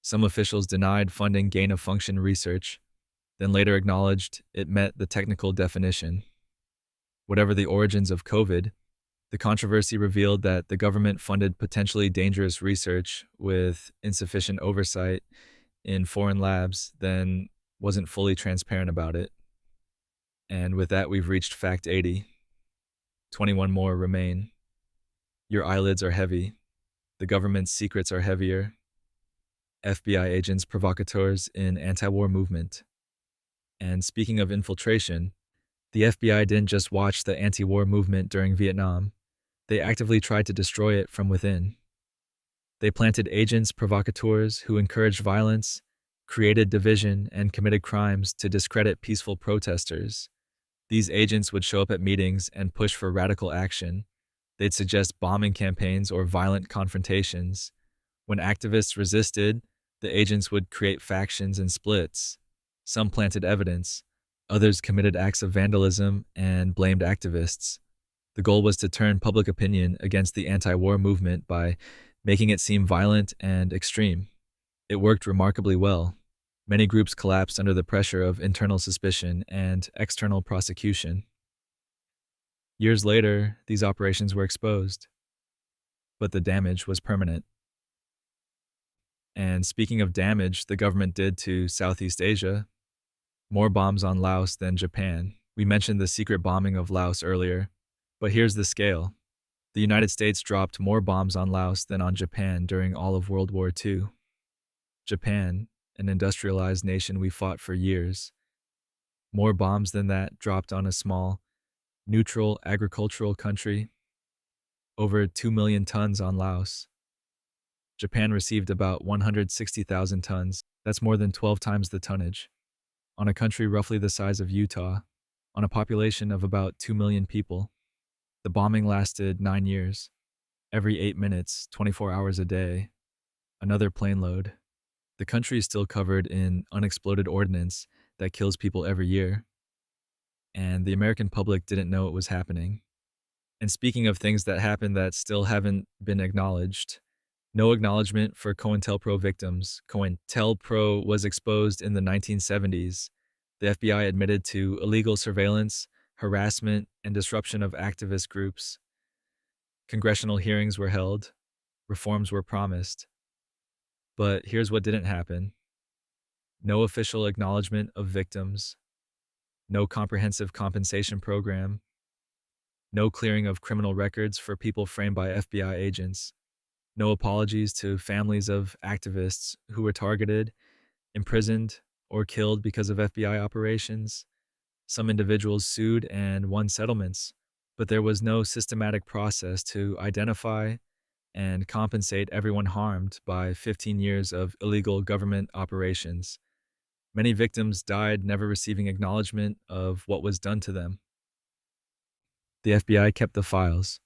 Some officials denied funding gain-of-function research, then later acknowledged it met the technical definition. Whatever the origins of COVID, the controversy revealed that the government funded potentially dangerous research with insufficient oversight in foreign labs, then wasn't fully transparent about it. And with that, we've reached fact 80. 21 more remain. Your eyelids are heavy. The government's secrets are heavier. FBI agents provocateurs in anti-war movement. And speaking of infiltration, the FBI didn't just watch the anti-war movement during Vietnam. They actively tried to destroy it from within. They planted agents provocateurs who encouraged violence, created division, and committed crimes to discredit peaceful protesters. These agents would show up at meetings and push for radical action. They'd suggest bombing campaigns or violent confrontations. When activists resisted, the agents would create factions and splits. Some planted evidence, others committed acts of vandalism and blamed activists. The goal was to turn public opinion against the anti-war movement by making it seem violent and extreme. It worked remarkably well. Many groups collapsed under the pressure of internal suspicion and external prosecution. Years later, these operations were exposed, but the damage was permanent. And speaking of damage the government did to Southeast Asia, more bombs on Laos than Japan. We mentioned the secret bombing of Laos earlier, but here's the scale. The United States dropped more bombs on Laos than on Japan during all of World War II. Japan, an industrialized nation we fought for years. More bombs than that dropped on a small, neutral agricultural country. Over 2 million tons on Laos. Japan received about 160,000 tons. That's more than 12 times the tonnage. On a country roughly the size of Utah, on a population of about 2 million people. The bombing lasted 9 years. Every 8 minutes, 24 hours a day. Another plane load. The country is still covered in unexploded ordnance that kills people every year. And the American public didn't know it was happening. And speaking of things that happened that still haven't been acknowledged, no acknowledgement for COINTELPRO victims. COINTELPRO was exposed in the 1970s. The FBI admitted to illegal surveillance, harassment, and disruption of activist groups. Congressional hearings were held. Reforms were promised. But here's what didn't happen. No official acknowledgement of victims. No comprehensive compensation program. No clearing of criminal records for people framed by FBI agents. No apologies to families of activists who were targeted, imprisoned, or killed because of FBI operations. Some individuals sued and won settlements, but there was no systematic process to identify and compensate everyone harmed by 15 years of illegal government operations. Many victims died never receiving acknowledgement of what was done to them. The FBI kept the files.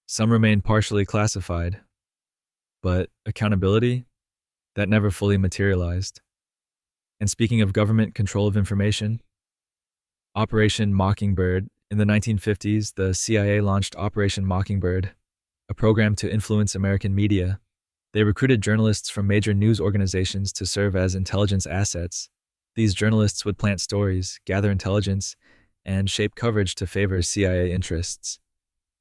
Some remained partially classified, but accountability, that never fully materialized. And speaking of government control of information, Operation Mockingbird. In the 1950s, the CIA launched Operation Mockingbird, a a program to influence American media. They recruited journalists from major news organizations to serve as intelligence assets. These journalists would plant stories, gather intelligence, and shape coverage to favor CIA interests.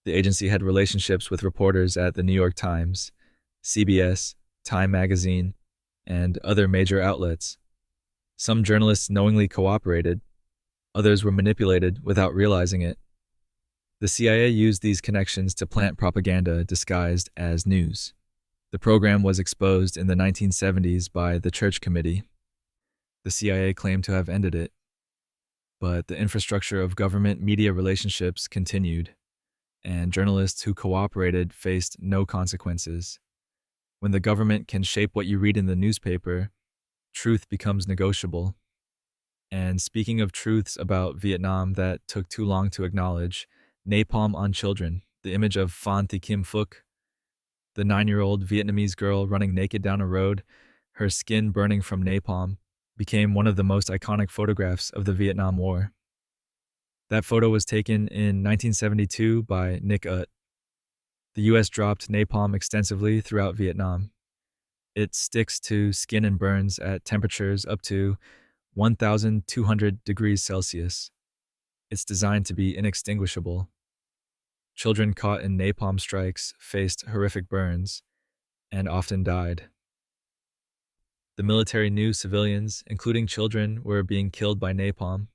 The agency had relationships with reporters at the New York Times, CBS, Time magazine, and other major outlets. Some journalists knowingly cooperated, others were manipulated without realizing it. The CIA used these connections to plant propaganda disguised as news. The program was exposed in the 1970s by the Church Committee. The CIA claimed to have ended it, but the infrastructure of government media relationships continued, and journalists who cooperated faced no consequences. When the government can shape what you read in the newspaper, truth becomes negotiable. And speaking of truths about Vietnam that took too long to acknowledge, napalm on children, the image of Phan Thi Kim Phuc, the 9-year-old Vietnamese girl running naked down a road, her skin burning from napalm, became one of the most iconic photographs of the Vietnam War. That photo was taken in 1972 by Nick Ut. The US dropped napalm extensively throughout Vietnam. It sticks to skin and burns at temperatures up to 1,200 degrees Celsius. It's designed to be inextinguishable. Children caught in napalm strikes faced horrific burns and often died. The military knew civilians, including children, were being killed by napalm.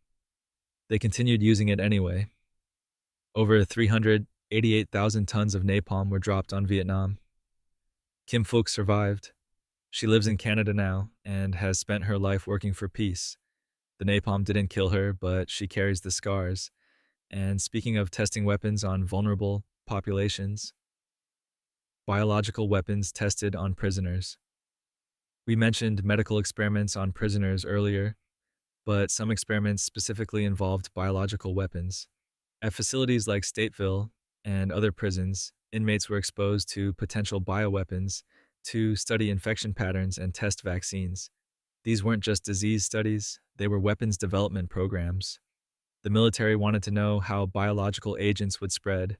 They continued using it anyway. Over 388,000 tons of napalm were dropped on Vietnam. Kim Phuc survived. She lives in Canada now and has spent her life working for peace. The napalm didn't kill her, but she carries the scars. And speaking of testing weapons on vulnerable populations, biological weapons tested on prisoners. We mentioned medical experiments on prisoners earlier, but some experiments specifically involved biological weapons. At facilities like Stateville and other prisons, inmates were exposed to potential bioweapons to study infection patterns and test vaccines. These weren't just disease studies, they were weapons development programs. The military wanted to know how biological agents would spread,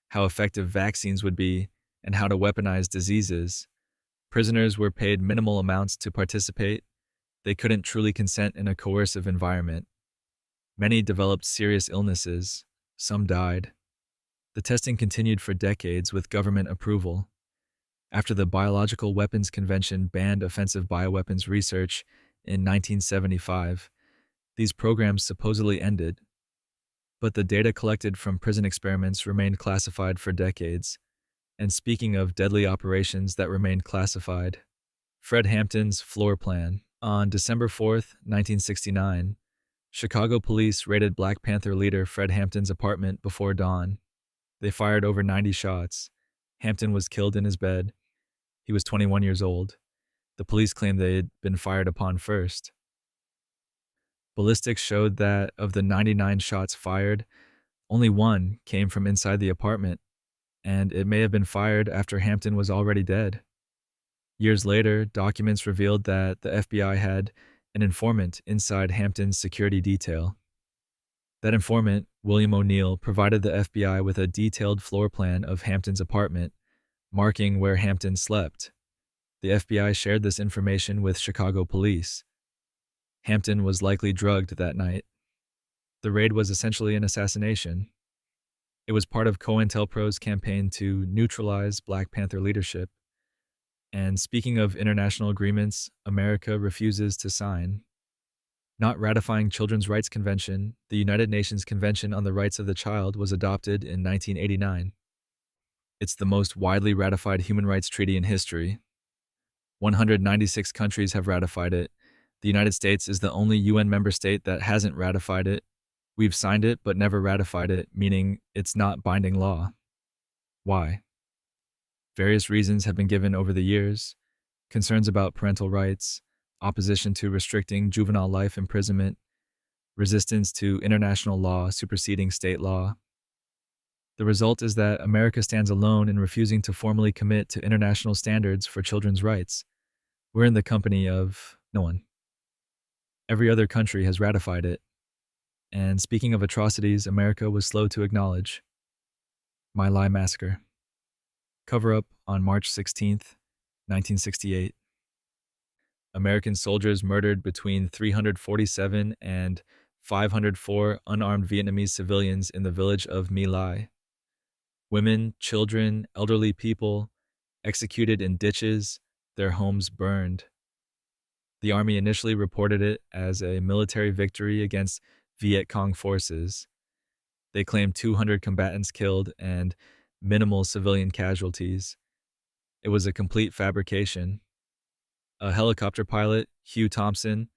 how effective vaccines would be, and how to weaponize diseases. Prisoners were paid minimal amounts to participate. They couldn't truly consent in a coercive environment. Many developed serious illnesses. Some died. The testing continued for decades with government approval. After the Biological Weapons Convention banned offensive bioweapons research in 1975, these programs supposedly ended. But the data collected from prison experiments remained classified for decades. And speaking of deadly operations that remained classified, Fred Hampton's floor plan. On December 4th, 1969, Chicago police raided Black Panther leader Fred Hampton's apartment before dawn. They fired over 90 shots. Hampton was killed in his bed. He was 21 years old. The police claimed they had been fired upon first. Ballistics showed that of the 99 shots fired, only one came from inside the apartment, and it may have been fired after Hampton was already dead. Years later, documents revealed that the FBI had an informant inside Hampton's security detail. That informant, William O'Neill, provided the FBI with a detailed floor plan of Hampton's apartment, marking where Hampton slept. The FBI shared this information with Chicago police. Hampton was likely drugged that night. The raid was essentially an assassination. It was part of COINTELPRO's campaign to neutralize Black Panther leadership. And speaking of international agreements, America refuses to sign. Not ratifying Children's Rights Convention, the United Nations Convention on the Rights of the Child was adopted in 1989. It's the most widely ratified human rights treaty in history. 196 countries have ratified it. The United States is the only UN member state that hasn't ratified it. We've signed it but never ratified it, meaning it's not binding law. Why? Various reasons have been given over the years: concerns about parental rights, opposition to restricting juvenile life imprisonment, resistance to international law superseding state law. The result is that America stands alone in refusing to formally commit to international standards for children's rights. We're in the company of no one. Every other country has ratified it. And speaking of atrocities America was slow to acknowledge, My Lai Massacre. Cover up on March 16th, 1968. American soldiers murdered between 347 and 504 unarmed Vietnamese civilians in the village of My Lai. Women, children, elderly people executed in ditches, their homes burned. The army initially reported it as a military victory against Viet Cong forces. They claimed 200 combatants killed and minimal civilian casualties. It was a complete fabrication. A helicopter pilot, Hugh Thompson,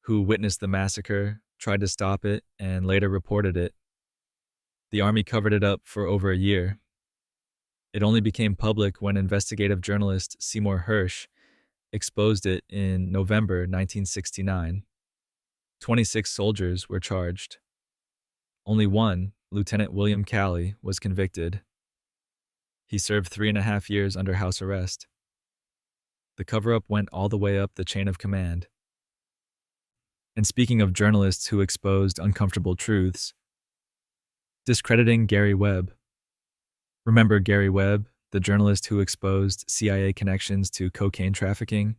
who witnessed the massacre, tried to stop it and later reported it. The army covered it up for over a year. It only became public when investigative journalist Seymour Hersh exposed it in November 1969. 26 soldiers were charged. Only one, Lieutenant William Calley, was convicted. He served 3.5 years under house arrest. The cover-up went all the way up the chain of command. And speaking of journalists who exposed uncomfortable truths, discrediting Gary Webb. Remember Gary Webb, the journalist who exposed CIA connections to cocaine trafficking?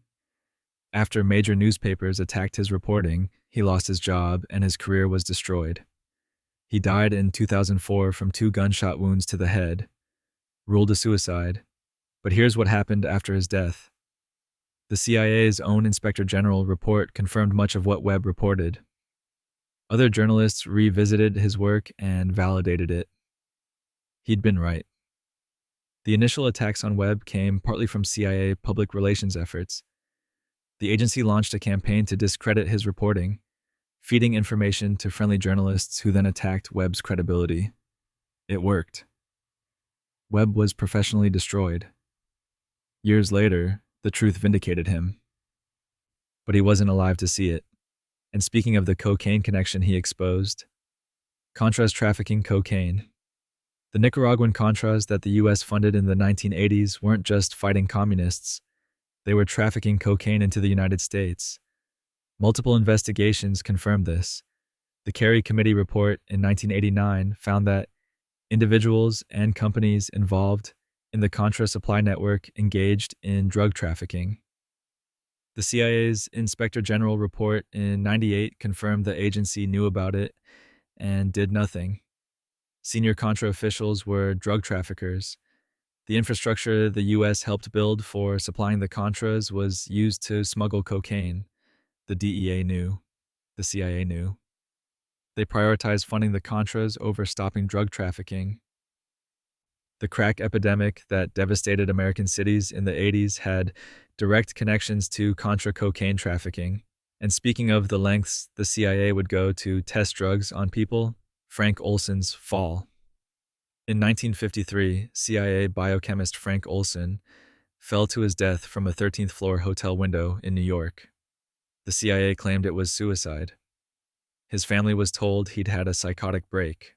After major newspapers attacked his reporting, he lost his job and his career was destroyed. He died in 2004 from 2 gunshot wounds to the head, ruled a suicide. But here's what happened after his death. The CIA's own Inspector General report confirmed much of what Webb reported. Other journalists revisited his work and validated it. He'd been right. The initial attacks on Webb came partly from CIA public relations efforts. The agency launched a campaign to discredit his reporting, feeding information to friendly journalists who then attacked Webb's credibility. It worked. Webb was professionally destroyed. Years later, the truth vindicated him. But he wasn't alive to see it. And speaking of the cocaine connection he exposed, Contras trafficking cocaine. The Nicaraguan Contras that the U.S. funded in the 1980s weren't just fighting communists. They were trafficking cocaine into the United States. Multiple investigations confirmed this. The Kerry Committee report in 1989 found that individuals and companies involved in the Contra supply network engaged in drug trafficking. The CIA's Inspector General report in 98 confirmed the agency knew about it and did nothing. Senior Contra officials were drug traffickers. The infrastructure the U.S. helped build for supplying the Contras was used to smuggle cocaine. The DEA knew. The CIA knew. They prioritized funding the Contras over stopping drug trafficking. The crack epidemic that devastated American cities in the 80s had direct connections to Contra cocaine trafficking. And speaking of the lengths the CIA would go to test drugs on people, Frank Olson's fall. In 1953, CIA biochemist Frank Olson fell to his death from a 13th floor hotel window in New York. The CIA claimed it was suicide. His family was told he'd had a psychotic break.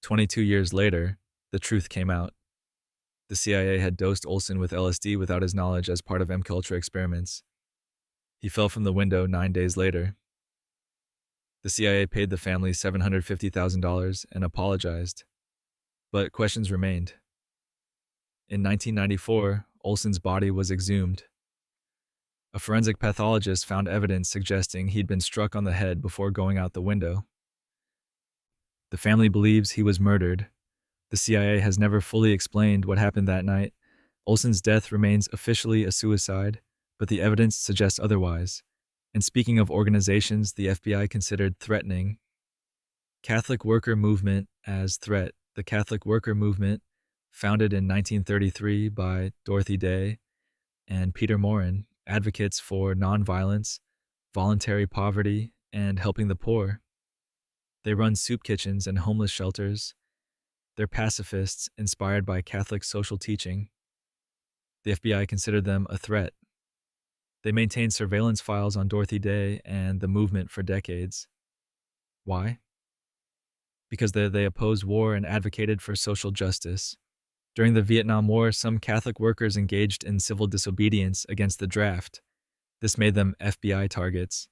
22 years later, the truth came out. The CIA had dosed Olson with LSD without his knowledge as part of MKUltra experiments. He fell from the window 9 days later. The CIA paid the family $750,000 and apologized. But questions remained. In 1994, Olson's body was exhumed. A forensic pathologist found evidence suggesting he'd been struck on the head before going out the window. The family believes he was murdered. The CIA has never fully explained what happened that night. Olson's death remains officially a suicide, but the evidence suggests otherwise. And speaking of organizations the FBI considered threatening, Catholic Worker Movement as threat. The Catholic Worker Movement, founded in 1933 by Dorothy Day and Peter Morin, advocates for nonviolence, voluntary poverty, and helping the poor. They run soup kitchens and homeless shelters. They're pacifists inspired by Catholic social teaching. The FBI considered them a threat. They maintained surveillance files on Dorothy Day and the movement for decades. Why? Because they opposed war and advocated for social justice. During the Vietnam War, some Catholic workers engaged in civil disobedience against the draft. This made them FBI targets.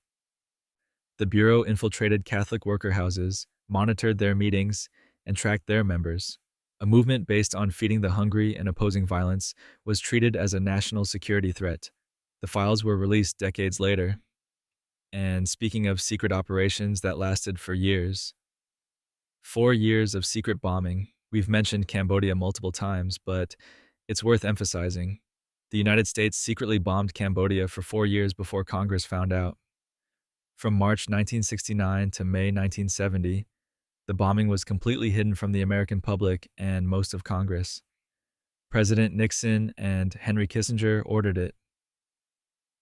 The Bureau infiltrated Catholic worker houses, monitored their meetings, and tracked their members. A movement based on feeding the hungry and opposing violence was treated as a national security threat. The files were released decades later. And speaking of secret operations that lasted for years, 4 years of secret bombing. We've mentioned Cambodia multiple times, but it's worth emphasizing. The United States secretly bombed Cambodia for 4 years before Congress found out. From March 1969 to May 1970, the bombing was completely hidden from the American public and most of Congress. President Nixon and Henry Kissinger ordered it.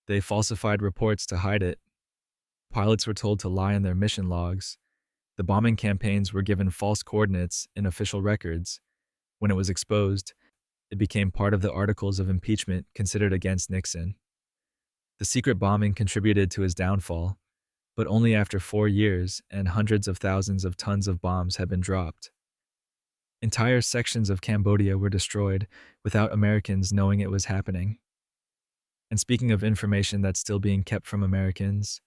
They falsified reports to hide it. Pilots were told to lie in their mission logs. The bombing campaigns were given false coordinates in official records. When it was exposed, it became part of the articles of impeachment considered against Nixon. The secret bombing contributed to his downfall, but only after 4 years and hundreds of thousands of tons of bombs had been dropped. Entire sections of Cambodia were destroyed without Americans knowing it was happening. And speaking of information that's still being kept from Americans,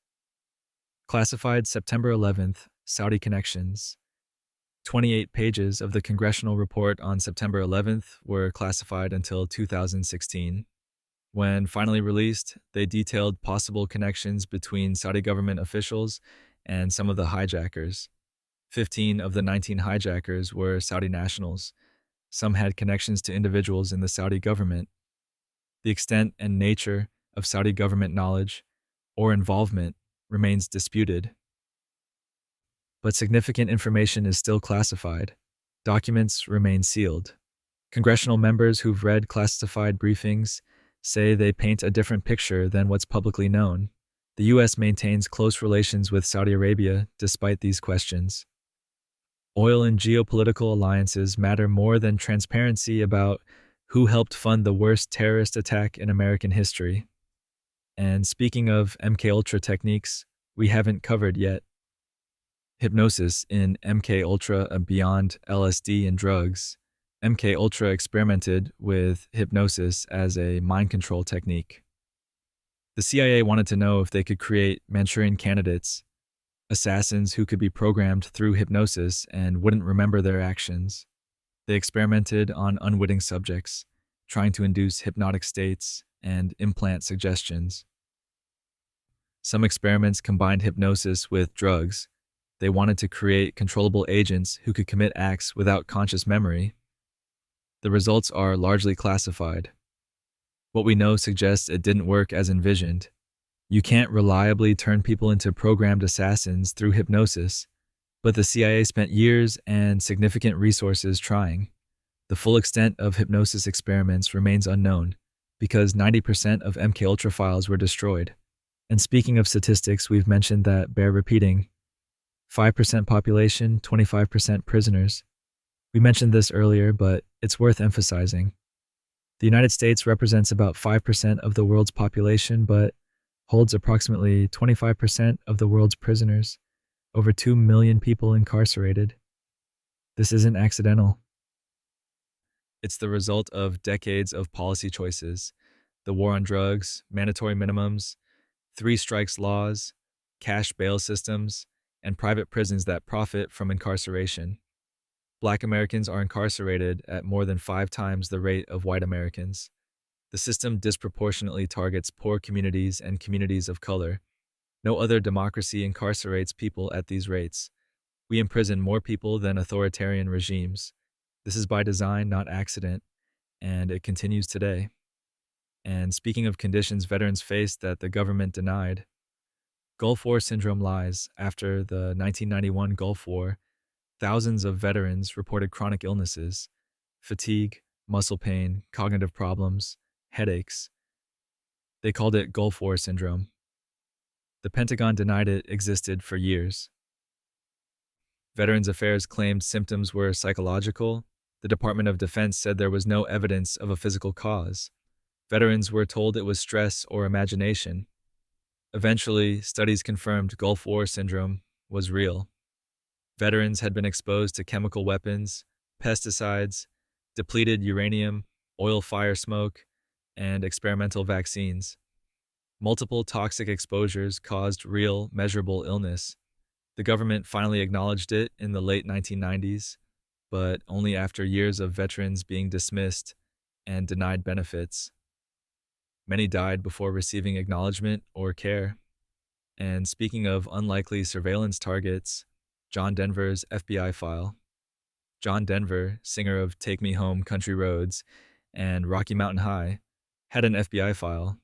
classified September 11th, Saudi connections. 28 pages of the congressional report on September 11th were classified until 2016. When finally released, they detailed possible connections between Saudi government officials and some of the hijackers. 15 of the 19 hijackers were Saudi nationals. Some had connections to individuals in the Saudi government. The extent and nature of Saudi government knowledge or involvement remains disputed. But significant information is still classified. Documents remain sealed. Congressional members who've read classified briefings say they paint a different picture than what's publicly known. The U.S. maintains close relations with Saudi Arabia despite these questions. Oil and geopolitical alliances matter more than transparency about who helped fund the worst terrorist attack in American history. And speaking of MKUltra techniques, we haven't covered yet. Hypnosis in MKUltra beyond LSD and drugs. MKUltra experimented with hypnosis as a mind control technique. The CIA wanted to know if they could create Manchurian candidates, assassins who could be programmed through hypnosis and wouldn't remember their actions. They experimented on unwitting subjects, trying to induce hypnotic states and implant suggestions. Some experiments combined hypnosis with drugs. They wanted to create controllable agents who could commit acts without conscious memory. The results are largely classified. What we know suggests it didn't work as envisioned. You can't reliably turn people into programmed assassins through hypnosis, but the CIA spent years and significant resources trying. The full extent of hypnosis experiments remains unknown because 90% of MKUltra files were destroyed. And speaking of statistics, we've mentioned that bear repeating. 5% population, 25% prisoners. We mentioned this earlier, but it's worth emphasizing. The United States represents about 5% of the world's population, but holds approximately 25% of the world's prisoners, over 2 million people incarcerated. This isn't accidental. It's the result of decades of policy choices: the war on drugs, mandatory minimums, 3 strikes laws, cash bail systems, and private prisons that profit from incarceration. Black Americans are incarcerated at more than 5 times the rate of white Americans. The system disproportionately targets poor communities and communities of color. No other democracy incarcerates people at these rates. We imprison more people than authoritarian regimes. This is by design, not accident, and it continues today. And speaking of conditions veterans faced that the government denied, Gulf War syndrome lies. After the 1991 Gulf War, thousands of veterans reported chronic illnesses, fatigue, muscle pain, cognitive problems, headaches. They called it Gulf War syndrome. The Pentagon denied it existed for years. Veterans Affairs claimed symptoms were psychological. The Department of Defense said there was no evidence of a physical cause. Veterans were told it was stress or imagination. Eventually, studies confirmed Gulf War syndrome was real. Veterans had been exposed to chemical weapons, pesticides, depleted uranium, oil fire smoke, and experimental vaccines. Multiple toxic exposures caused real, measurable illness. The government finally acknowledged it in the late 1990s. but only after years of veterans being dismissed and denied benefits. Many died before receiving acknowledgement or care. And speaking of unlikely surveillance targets, John Denver's FBI file. John Denver, singer of Take Me Home, Country Roads, and Rocky Mountain High, had an FBI file.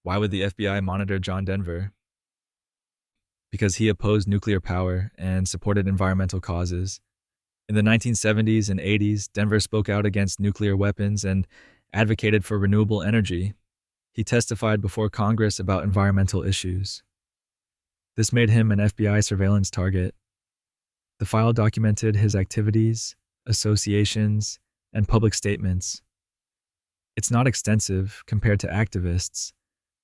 Why would the FBI monitor John Denver? Because he opposed nuclear power and supported environmental causes. In the 1970s and 80s, Denver spoke out against nuclear weapons and advocated for renewable energy. He testified before Congress about environmental issues. This made him an FBI surveillance target. The file documented his activities, associations, and public statements. It's not extensive compared to activists,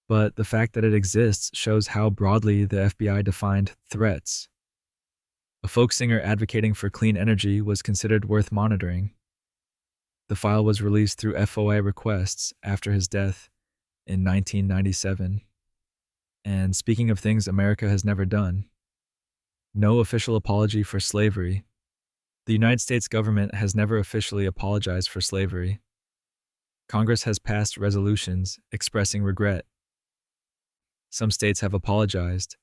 but the fact that it exists shows how broadly the FBI defined threats. A folk singer advocating for clean energy was considered worth monitoring. The file was released through FOI requests after his death in 1997. And speaking of things America has never done, no official apology for slavery. The United States government has never officially apologized for slavery. Congress has passed resolutions expressing regret. Some states have apologized,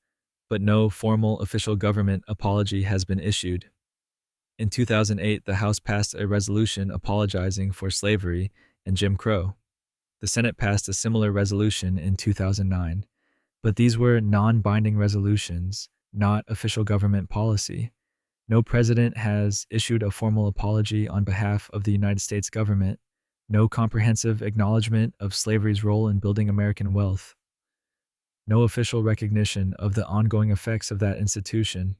but no formal official government apology has been issued. In 2008, the House passed a resolution apologizing for slavery and Jim Crow. The Senate passed a similar resolution in 2009, but these were non-binding resolutions, not official government policy. No president has issued a formal apology on behalf of the United States government, no comprehensive acknowledgement of slavery's role in building American wealth, no official recognition of the ongoing effects of that institution.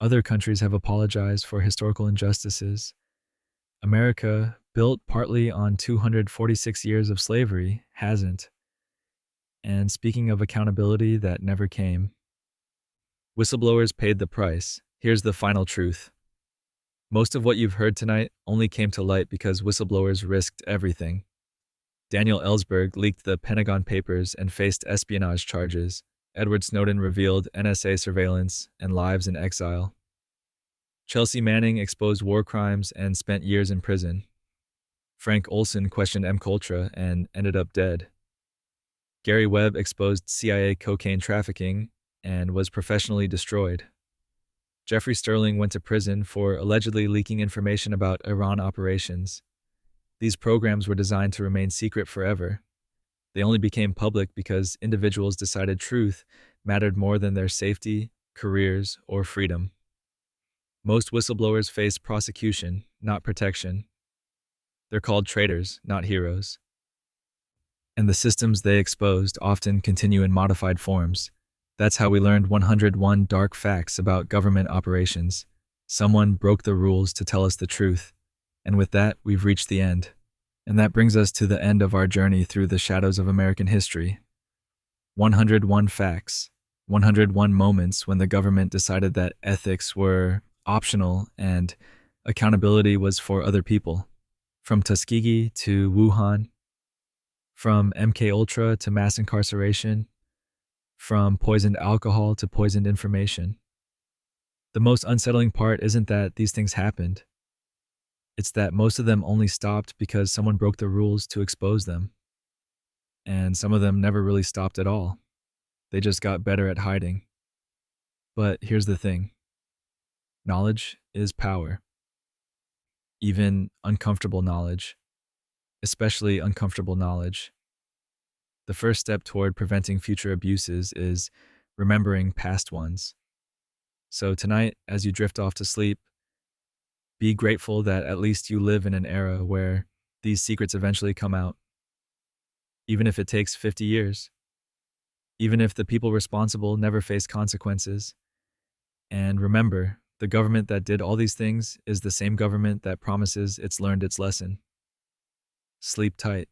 Other countries have apologized for historical injustices. America, built partly on 246 years of slavery, hasn't. And speaking of accountability that never came, whistleblowers paid the price. Here's the final truth. Most of what you've heard tonight only came to light because whistleblowers risked everything. Daniel Ellsberg leaked the Pentagon Papers and faced espionage charges. Edward Snowden revealed NSA surveillance and lives in exile. Chelsea Manning exposed war crimes and spent years in prison. Frank Olson questioned MKUltra and ended up dead. Gary Webb exposed CIA cocaine trafficking and was professionally destroyed. Jeffrey Sterling went to prison for allegedly leaking information about Iran operations. These programs were designed to remain secret forever. They only became public because individuals decided truth mattered more than their safety, careers, or freedom. Most whistleblowers face prosecution, not protection. They're called traitors, not heroes. And the systems they exposed often continue in modified forms. That's how we learned 101 dark facts about government operations. Someone broke the rules to tell us the truth. And with that, we've reached the end. And that brings us to the end of our journey through the shadows of American history. 101 facts, 101 moments when the government decided that ethics were optional and accountability was for other people. From Tuskegee to Wuhan, from MKUltra to mass incarceration, from poisoned alcohol to poisoned information. The most unsettling part isn't that these things happened. It's that most of them only stopped because someone broke the rules to expose them. And some of them never really stopped at all. They just got better at hiding. But here's the thing. Knowledge is power. Even uncomfortable knowledge. Especially uncomfortable knowledge. The first step toward preventing future abuses is remembering past ones. So tonight, as you drift off to sleep, be grateful that at least you live in an era where these secrets eventually come out. Even if it takes 50 years. Even if the people responsible never face consequences. And remember, the government that did all these things is the same government that promises it's learned its lesson. Sleep tight.